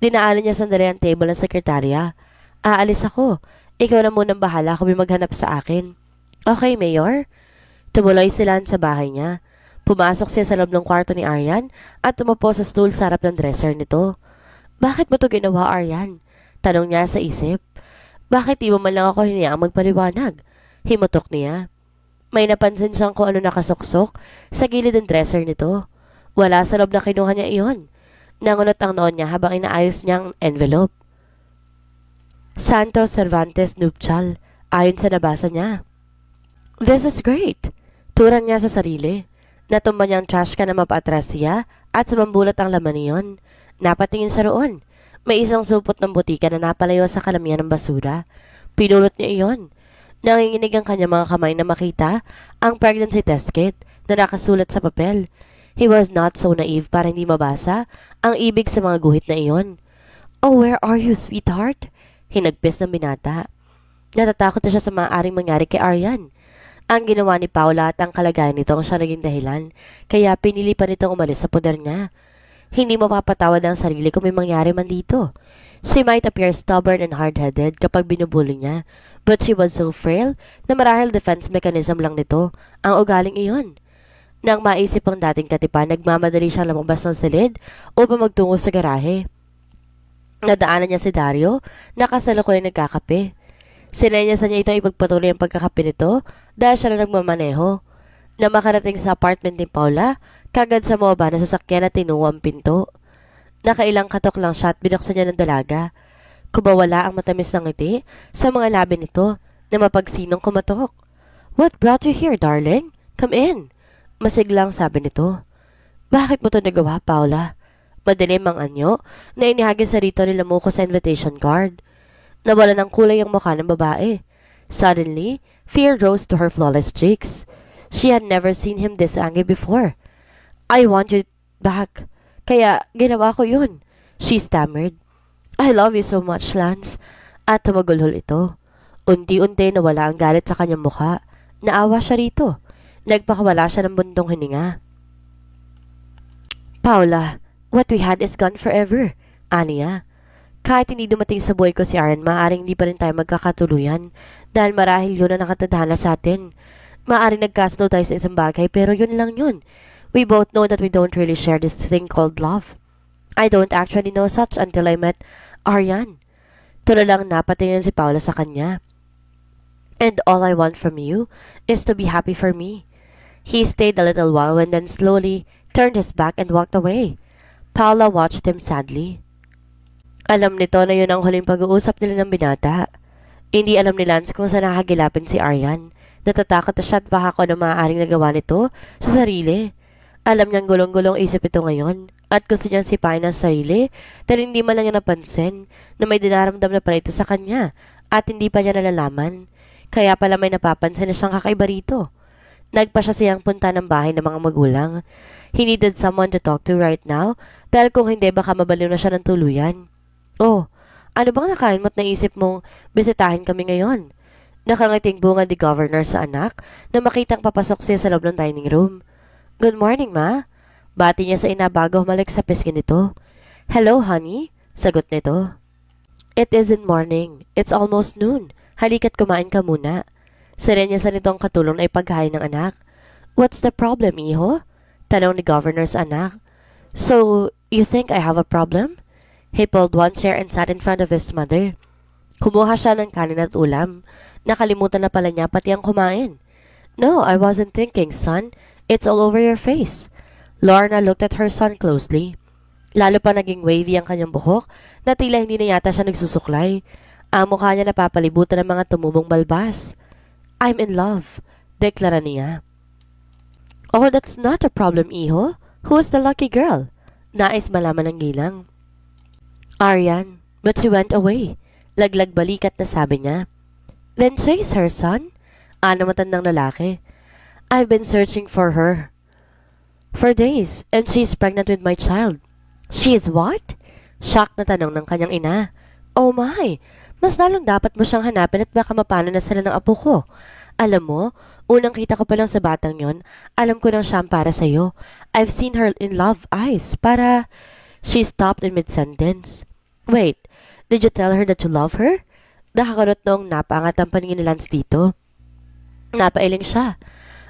Dinaanan niya sandali ang table ng sekretarya. Aalis ako. Ikaw na munang bahala kung may maghanap sa akin. Okay, Mayor? Tumuloy sila sa bahay niya. Pumasok siya sa loob ng kwarto ni Aryan at tumapo sa stool sa harap ng dresser nito. Bakit mo to ginawa, Aryan? Tanong niya sa isip. Bakit di mo man lang ako hiniyaang magpaliwanag? Himutok niya. May napansin siyang kung ano nakasuksok sa gilid ng dresser nito. Wala sa loob na kinuha niya iyon. Nangunot ang noon niya habang inaayos niyang envelope. Santos Cervantes Nuptial, ayon sa nabasa niya. This is great. Turan niya sa sarili. Natumba niyang trash can na mapaatras siya at sumambulat ang laman niyon. Napatingin sa roon. May isang supot ng butika na napalayo sa kalamian ng basura. Pinulot niya iyon. Nanginginig ang kanyang mga kamay na makita ang pregnancy test kit na nakasulat sa papel. He was not so naive para hindi mabasa ang ibig sa mga guhit na iyon. Oh, where are you, sweetheart? Hinagpis ng binata. Natatakot na siya sa maaaring mangyari kay Aryan. Ang ginawa ni Paula at ang kalagayan nito ang siya naging dahilan, kaya pinili pa nitong umalis sa poder niya. Hindi mapapatawad ang sarili kung may mangyari man dito. She might appear stubborn and hard-headed kapag binubuli niya, but she was so frail na marahil defense mechanism lang nito ang ugaling iyon. Nang maisip ang dating katipan, nagmamadali siyang lumabas ng silid upang magtungo sa garahe. Nadaanan niya si Dario na kasalukuyang nagkakape. Sinenyasan niya itong ipagpatuloy ang pagkakape nito dahil siya na nagmamaneho. Na makarating sa apartment ni Paula, kagad sa moba na sasakyan at tinuwa ang pinto. Nakailang katok lang siya at binuksan niya ng dalaga. Kumawala ang matamis ng ngiti sa mga labi nito na mapagsinong kumatok. What brought you here, darling? Come in. Masiglang sabi nito. Bakit mo to nagawa, Paula? Madilim ang anyo na inihagis sa rito ni Lamuko sa invitation card. Nawala ng kulay ang mukha ng babae. Suddenly, fear rose to her flawless cheeks. She had never seen him this angry before. I want you back. Kaya ginawa ko yun. She stammered. I love you so much, Lance. At tumagulhol ito. Unti-unti nawala ang galit sa kanyang mukha. Naawa siya rito. Nagpakawala siya ng bundong hininga. Paula, what we had is gone forever. Aniya. Kahit hindi dumating sa buhay ko si Aaron, maaaring hindi pa rin tayo magkakatuluyan dahil marahil yun ang nakatadhana sa atin. Maaaring nagkasundo tayo sa isang bagay pero yun lang yun. We both know that we don't really share this thing called love. I don't actually know such until I met Aryan. Tulalang napatingin si Paula sa kanya. And all I want from you is to be happy for me. He stayed a little while and then slowly turned his back and walked away. Paula watched him sadly. Alam nito na yun ang huling pag-uusap nila ng binata. Hindi alam ni Lance kung saan nakagilapin si Aryan. Natatakot na siya at baka kung ano maaaring nagawa nito sa sarili. Alam niyang gulong-gulong isip ito ngayon at gusto niyang sipain ang sarili dahil hindi man lang niya napansin na may dinaramdam na pala ito sa kanya at hindi pa niya nalalaman. Kaya pala may napapansin na siyang kakaiba rito. Nagpa siya siyang punta ng bahay ng mga magulang. He needed someone to talk to right now dahil kung hindi baka mabaliw na siya ng tuluyan. Oh, ano bang nakain mo't naisip mong bisitahin kami ngayon? Nakangiting bunga ni Governor sa anak na makitang papasok siya sa loob ng dining room. Good morning, ma. Bati niya sa ina bago humalik sa pisngi nito. Hello, honey. Sagot nito. It isn't morning. It's almost noon. Halika't kumain ka muna. Serenya sa nitong katulong na ipaghain ng anak. What's the problem, iho? Tanong ni Governor sa anak. So, you think I have a problem? He pulled one chair and sat in front of his mother. Kumuha siya ng kanin at ulam. Nakalimutan na pala niya pati ang kumain. No, I wasn't thinking, son. It's all over your face. Lorna looked at her son closely. Lalo pa naging wavy ang kanyang buhok na tila hindi na yata siya nagsusuklay. Ang mukha niya napapalibutan ng mga tumubong balbas. I'm in love, deklara niya. Oh, that's not a problem, iho. Who's the lucky girl? Nais malaman ng gilang. Aryan, but she went away. Laglag balikat na sabi niya. Then chase her, son. Ano matandang lalaki. I've been searching for her for days, and she's pregnant with my child. She is what? Shocked na tanong ng kanyang ina. Oh my, mas lalong dapat mo siyang hanapin at baka mapano na sila ng apo ko. Alam mo, unang kita ko pa lang sa batang yon, alam ko nang siyang para sa'yo. I've seen her in love eyes, para... She stopped in mid-sentence. Wait, did you tell her that you love her? Nakakarot noong napaangat ang paningin ni Lance dito. Napailing siya.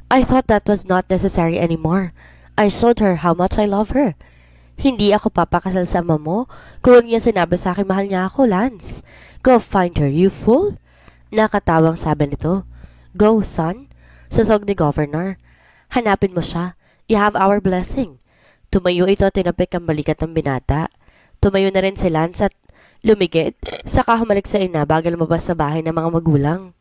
I thought that was not necessary anymore. I showed her how much I love her. Hindi ako papakasal sa ama mo kung niya sinabi sa akin mahal niya ako, Lance. Go find her, you fool. Nakatawang sabi nito. Go, son. Sasog ni Governor. Hanapin mo siya. You have our blessing. Tumayo ito at tinapik ang balikat ng binata. Tumayo na rin si Lance at lumigit, saka humalik sa ina bago lumabas sa bahay ng mga magulang.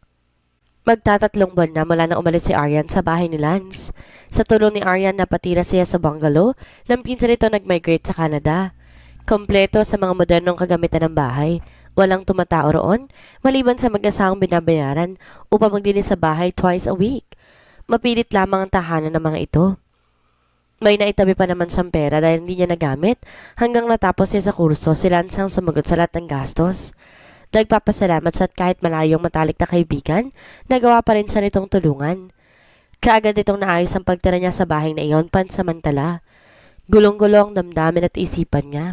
Magtatatlong buwan na mula nang umalis si Aryan sa bahay ni Lance. Sa tulong ni Aryan napatira siya sa bungalow nang pinsan nito nag-migrate sa Canada. Kompleto sa mga modernong kagamitan ng bahay. Walang tumatao roon, maliban sa mag-asawang binabayaran upang magdinis sa bahay twice a week. Mapilit lamang ang tahanan ng mga ito. May naitabi pa naman siyang pera dahil hindi niya nagamit hanggang natapos siya sa kurso si Lance ang sumagot sa lahat ng gastos. Nagpapasalamat siya at kahit malayong matalik na kaibigan, nagawa pa rin siya nitong tulungan. Kaagad itong naayos ang pagtira niya sa bahay na iyon pansamantala. Gulong-gulong damdamin at isipan niya.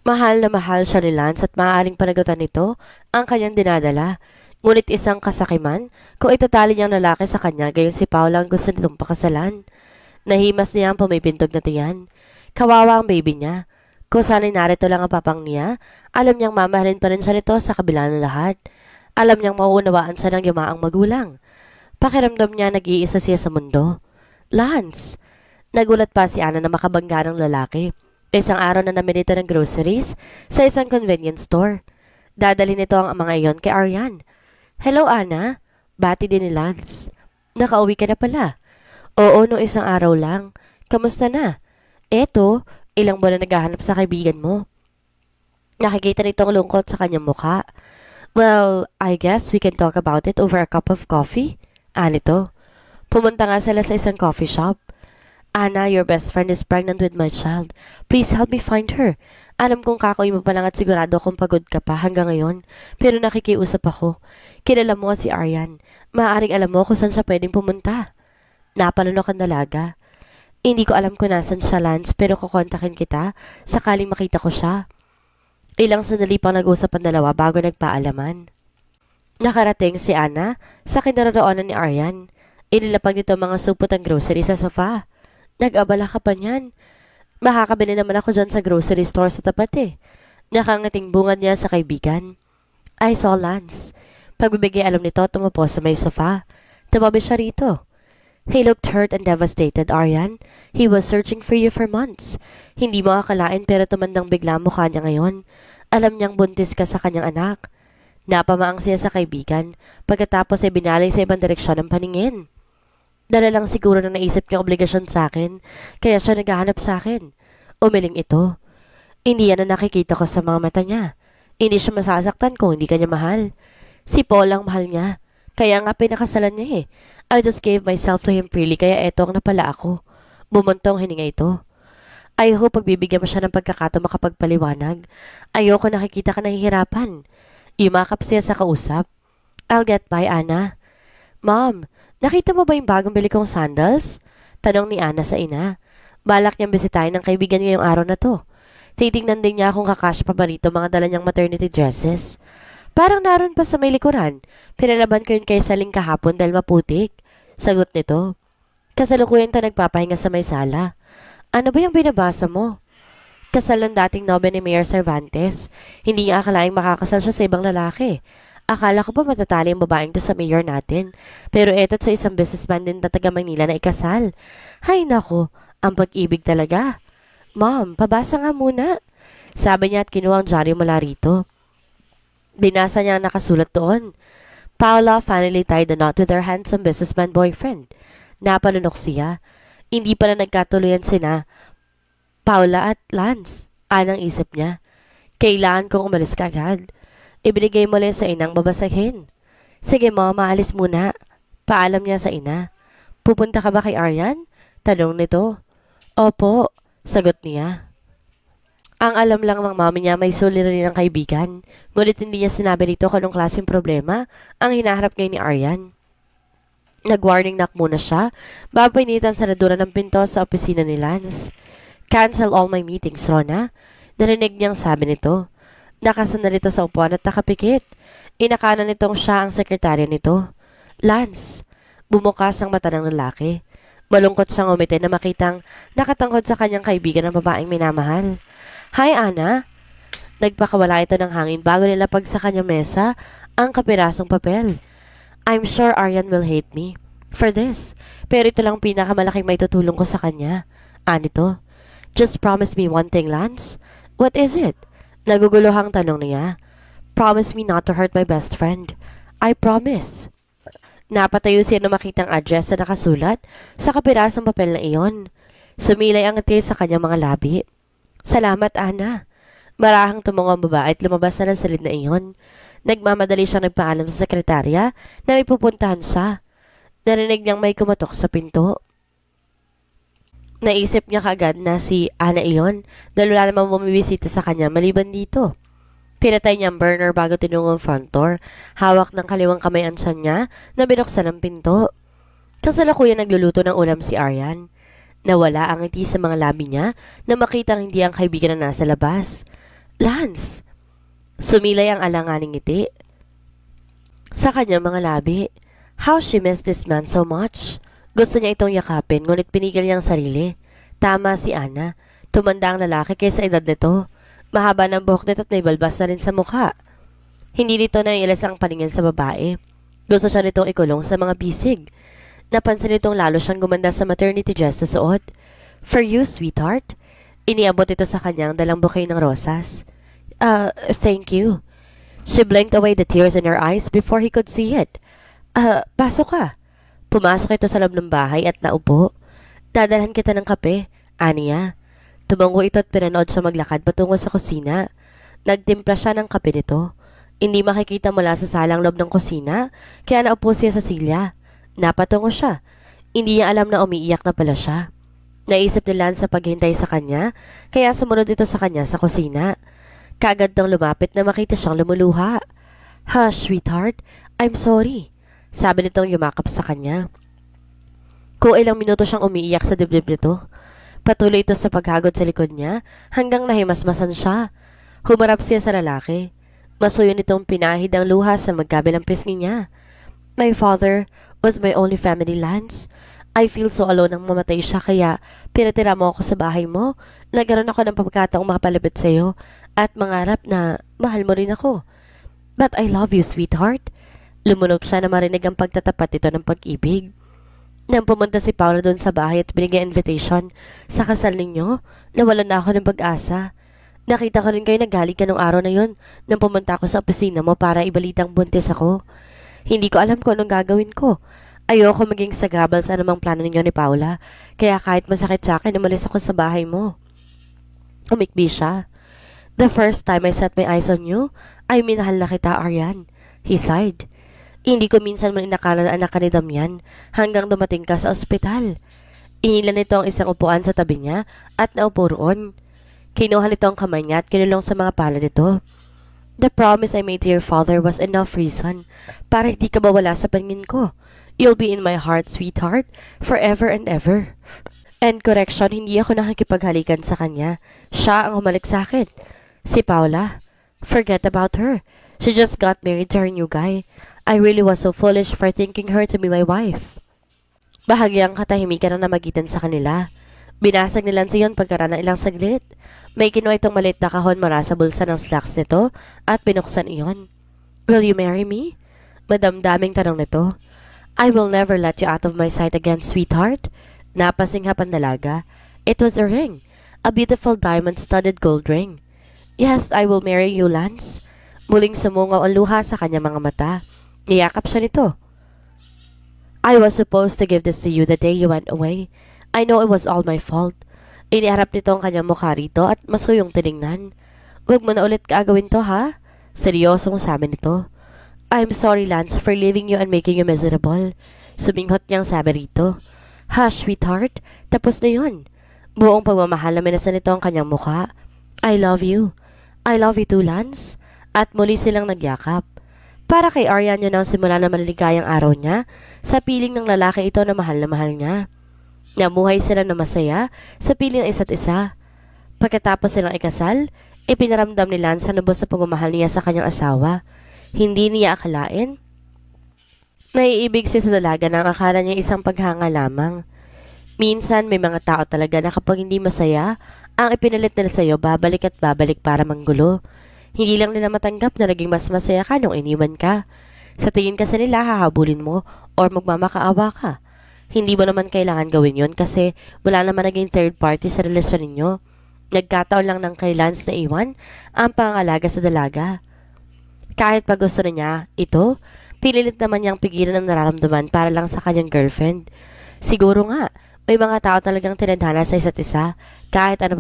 Mahal na mahal siya ni Lance at maaaring panagutan nito ang kanyang dinadala. Ngunit isang kasakiman kung itatali niyang lalaki sa kanya gayon si Paula ang gusto nitong pakasalan. Nahimas niya ang pumipintog na tiyan. Kawawa ang baby niya. Kung sana'y narito lang ang papang niya, alam niyang mamahalin pa rin siya nito sa kabila ng lahat. Alam niyang mauunawaan siya ng yumaang magulang. Pakiramdam niya nag-iisa siya sa mundo. Lance! Nagulat pa si Ana na makabangga ng lalaki. Isang araw na namin ito ng groceries sa isang convenience store. Dadali nito ang mga iyon kay Aryan. Hello, Ana. Bati din ni Lance. Nakauwi ka na pala. Oo, no isang araw lang. Kamusta na? Eto, ilang buwan na naghahanap sa kaibigan mo. Nakikita nitong lungkot sa kanyang mukha. Well, I guess we can talk about it over a cup of coffee. Anito. Pumunta nga sila sa isang coffee shop. Ana, your best friend is pregnant with my child. Please help me find her. Alam kong kakauwi mo pa lang at sigurado kung pagod ka pa hanggang ngayon. Pero nakikiusap ako. Kilala mo si Aryan. Maaaring alam mo kung saan siya pwedeng pumunta. Napalunok ang dalaga. Hindi ko alam kung nasan siya, Lance, pero kukontakin kita sakaling makita ko siya. Ilang sandali pang nag-usap ang dalawa bago nagpaalaman. Nakarating si Ana sa kinaroroonan ni Aryan. Inilapag nito mga supot ang grocery sa sofa. Nag-abala ka pa niyan. Makakabili naman ako dyan sa grocery store sa tapat eh. Nakangating bungad niya sa kaibigan. I saw Lance. Pagbibigay alam nito, tumupo sa may sofa. Tumabi siya rito. He looked hurt and devastated, Aryan. He was searching for you for months. Hindi mo akalain pero tumandang bigla mukha niya ngayon. Alam niyang buntis ka sa kanyang anak. Napamaang siya sa kaibigan. Pagkatapos ay binalay sa ibang direksyon ng paningin. Dala lang siguro na naisip niya obligasyon sa akin, kaya siya naghahanap sa akin. Umiling ito. Hindi yan ang nakikita ko sa mga mata niya. Hindi siya masasaktan kung hindi kanya mahal. Si Paul ang mahal niya. Kaya nga pinakasalan niya eh. I just gave myself to him freely kaya eto ang napala ako. Bumuntong hininga ito. I hope pagbibigyan mo siya ng pagkakataon makapagpaliwanag. Ayoko nakikita ka nahihirapan. Yumakap siya sa kausap. I'll get by, Ana. Mom, nakita mo ba yung bagong bili kong sandals? Tanong ni Ana sa ina. Balak niyang bisitahin ng kaibigan ngayong araw na to. Titingnan din niya kung kakasya pa ba rito mga dala niyang maternity dresses. Parang naroon pa sa may likuran. Pinalaban ko yun kay Saling kahapon dahil maputik. Sagot nito. Kasalukuyan ta nagpapahinga sa may sala. Ano ba yung binabasa mo? Kasal ng dating nobya ni Mayor Cervantes. Hindi niya akalaing makakasal siya sa ibang lalaki. Akala ko pa matatali ang babaeng to sa mayor natin. Pero eto't sa isang businessman din na taga Manila na ikasal. Hay nako, ang pag-ibig talaga. Mom, pabasa nga muna. Sabi niya at kinuha ang diaryo mula rito. Binasa niya ang nakasulat doon. Paula finally tied the knot with her handsome businessman boyfriend. Napalunok siya. Hindi pa na nagkatuluyan sina Paula at Lance. Anang isip niya. Kailangan kong umalis ka agad. Ibinigay mo lang sa inang babasahin. Sige mo, maalis muna. Paalam niya sa ina. Pupunta ka ba kay Aryan? Tanong nito. Opo, sagot niya. Ang alam lang ng mami niya may suliranin ng kaibigan. Ngunit hindi niya sinabi rito kung anong klaseng problema ang hinaharap ngayon ni Aryan. Nag-warning knock muna siya bago initan sa radura ng pinto sa opisina ni Lance. Cancel all my meetings, Rona. Narinig niyang sabi nito. Nakasana rito sa upuan at nakapikit. Inakanan nitong siya ang sekretarya nito. Lance. Bumukas ang mata ng lalaki. Malungkot siyang umiti na makitang nakatangkod sa kanyang kaibigan ng babaeng minamahal. Hi, Ana. Nagpakawala ito ng hangin bago nilapag sa kanyang mesa ang kapirasong papel. I'm sure Aryan will hate me for this. Pero ito lang pinakamalaking may tutulong ko sa kanya. Anito, just promise me one thing, Lance. What is it? Naguguluhang tanong niya. Promise me not to hurt my best friend. I promise. Napatayo siya na makitang address na nakasulat sa kapirasong papel na iyon. Sumilay ang ngiti sa kanyang mga labi. Salamat, Ana. Marahang tumungo ang babae at lumabas na ng salid na iyon. Nagmamadali siyang nagpaalam sa sekretarya na may pupuntahan siya. Narinig niyang may kumatok sa pinto. Naisip niya kaagad na si Ana iyon dahil wala namang bumibisita sa kanya maliban dito. Pinatay niya ang burner bago tinungo ang front door. Hawak ng kaliwang kamay ang tiyan niya na binuksan ang pinto. Kasalukuyan nagluluto ng ulam si Aryan. Nawala ang ngiti sa mga labi niya na makitang hindi ang kaibigan na nasa labas. Lance! Sumilay ang alanganing ngiti sa kanyang mga labi. How she missed this man so much. Gusto niya itong yakapin ngunit pinigil niya ang sarili. Tama si Ana. Tumanda ang lalaki kaysa edad nito. Mahaba ng buhok nito at may balbas na rin sa mukha. Hindi nito naiilas ang paningin sa babae. Gusto siya nitong ikulong sa mga bisig. Napansin nitong lalo siyang gumanda sa maternity dress na suot. For you, sweetheart. Iniabot ito sa kanyang dalang bouquet ng rosas. Thank you. She blinked away the tears in her eyes before he could see it. Pasok ka. Pumasok ito sa loob ng bahay at naupo. Dadalhan kita ng kape, aniya. Tumango ito at pinanood siya maglakad patungo sa kusina. Nagtimpla siya ng kape nito. Hindi makikita mula sa salang loob ng kusina, kaya naupo siya sa silya. Napatungo siya. Hindi niya alam na umiiyak na pala siya. Naisip ni Lance sa paghintay sa kanya, kaya sumunod ito sa kanya sa kusina. Kaagad nang lumapit na makita siyang lumuluha. Hush, sweetheart. I'm sorry. Sabi nitong yumakap sa kanya. Kung ilang minuto siyang umiiyak sa dibdib nito. Patuloy ito sa paghagod sa likod niya hanggang nahimasmasan siya. Humarap siya sa lalaki. Masuyo nitong pinahid ang luha sa magkabilang pisngi niya. My father was my only family, Lance. I feel so alone nang mamatay siya kaya pinatira mo ako sa bahay mo. Nagkaroon ako ng pagkataong makapalapit sa iyo. at mangarap na mahal mo rin ako. But I love you, sweetheart. Lumunok siya na marinig ang pagtatapat nito ng pag-ibig. Nang pumunta si Paula doon sa bahay at binigay invitation sa kasal ninyo, nawalan na ako ng pag-asa. Nakita ko rin kayo nagaling ka nung araw na yun nang pumunta ako sa opisina mo para ibalitang buntis ako. Hindi ko alam kung anong gagawin ko. Ayoko maging sagabal sa anumang plano ninyo ni Paula, kaya kahit masakit sa akin, umalis ako sa bahay mo. Umikbi siya. The first time I set my eyes on you, ay minahal na kita, Aryan. He sighed. Hindi ko minsan man inakala na anak ka ni Damian hanggang dumating ka sa ospital. Inilan nito ang isang upuan sa tabi niya at naupo roon. Kinuha nito ang kamay niya at kinulong sa mga palad nito. The promise I made to your father was enough reason para hindi ka mawala sa paningin ko. You'll be in my heart, sweetheart, forever and ever. And correction, hindi ako nakikipaghalikan sa kanya. Siya ang humalik sa akin. Si Paula. Forget about her. She just got married to her new guy. I really was so foolish for thinking her to be my wife. Bahagyang katahimikan ang namagitan sa kanila. Binasag ni Lance yun pagkaraan ng ilang saglit. May kinuha itong maliit na kahon mula sa bulsa ng slacks nito at binuksan iyon. Will you marry me? Madamdaming tanong nito. I will never let you out of my sight again, sweetheart. Napasinghap ang dalaga. It was a ring. A beautiful diamond-studded gold ring. Yes, I will marry you, Lance. Muling sumungaw ang luha sa kanyang mga mata. Niyakap siya nito. I was supposed to give this to you the day you went away. I know it was all my fault. Iniharap nito ang kanyang mukha rito at masuyong tiningnan. Huwag mo na ulit kaagawin to, ha? Seryosong sabi nito. I'm sorry, Lance, for leaving you and making you miserable. Suminghot niyang sabi rito. Hush, sweetheart. Tapos na yun. Buong pagmamahal na minasan nito ang kanyang mukha. I love you. I love you too, Lance. At muli silang nagyakap. Para kay Aryan yun ang simula na maliligayang araw niya sa piling ng lalaki ito na mahal niya. Namuhay sila na masaya sa piling ng isa't isa. Pagkatapos silang ikasal, ipinaramdam ni Lance ang lubos sa pagmamahal niya sa kanyang asawa. Hindi niya akalain. Naiibig siya sa dalaga na ang akala niya isang paghanga lamang. Minsan may mga tao talaga na kapag hindi masaya, ang ipinalit nila sa iyo babalik at babalik para manggulo. Hindi lang nila matanggap na naging mas masaya ka nung iniwan ka. Sa tingin kasi nila hahabulin mo or magmamakaawa ka. Hindi mo naman kailangan gawin yon kasi wala naman naging third party sa relasyon ninyo. Nagkataon lang ng kay Lance na iwan ang pangalaga sa dalaga. Kahit pag gusto na niya ito, pililit naman niyang pigilan ang nararamdaman para lang sa kanyang girlfriend. Siguro nga, may mga tao talagang tinadhana sa isa't isa kahit ano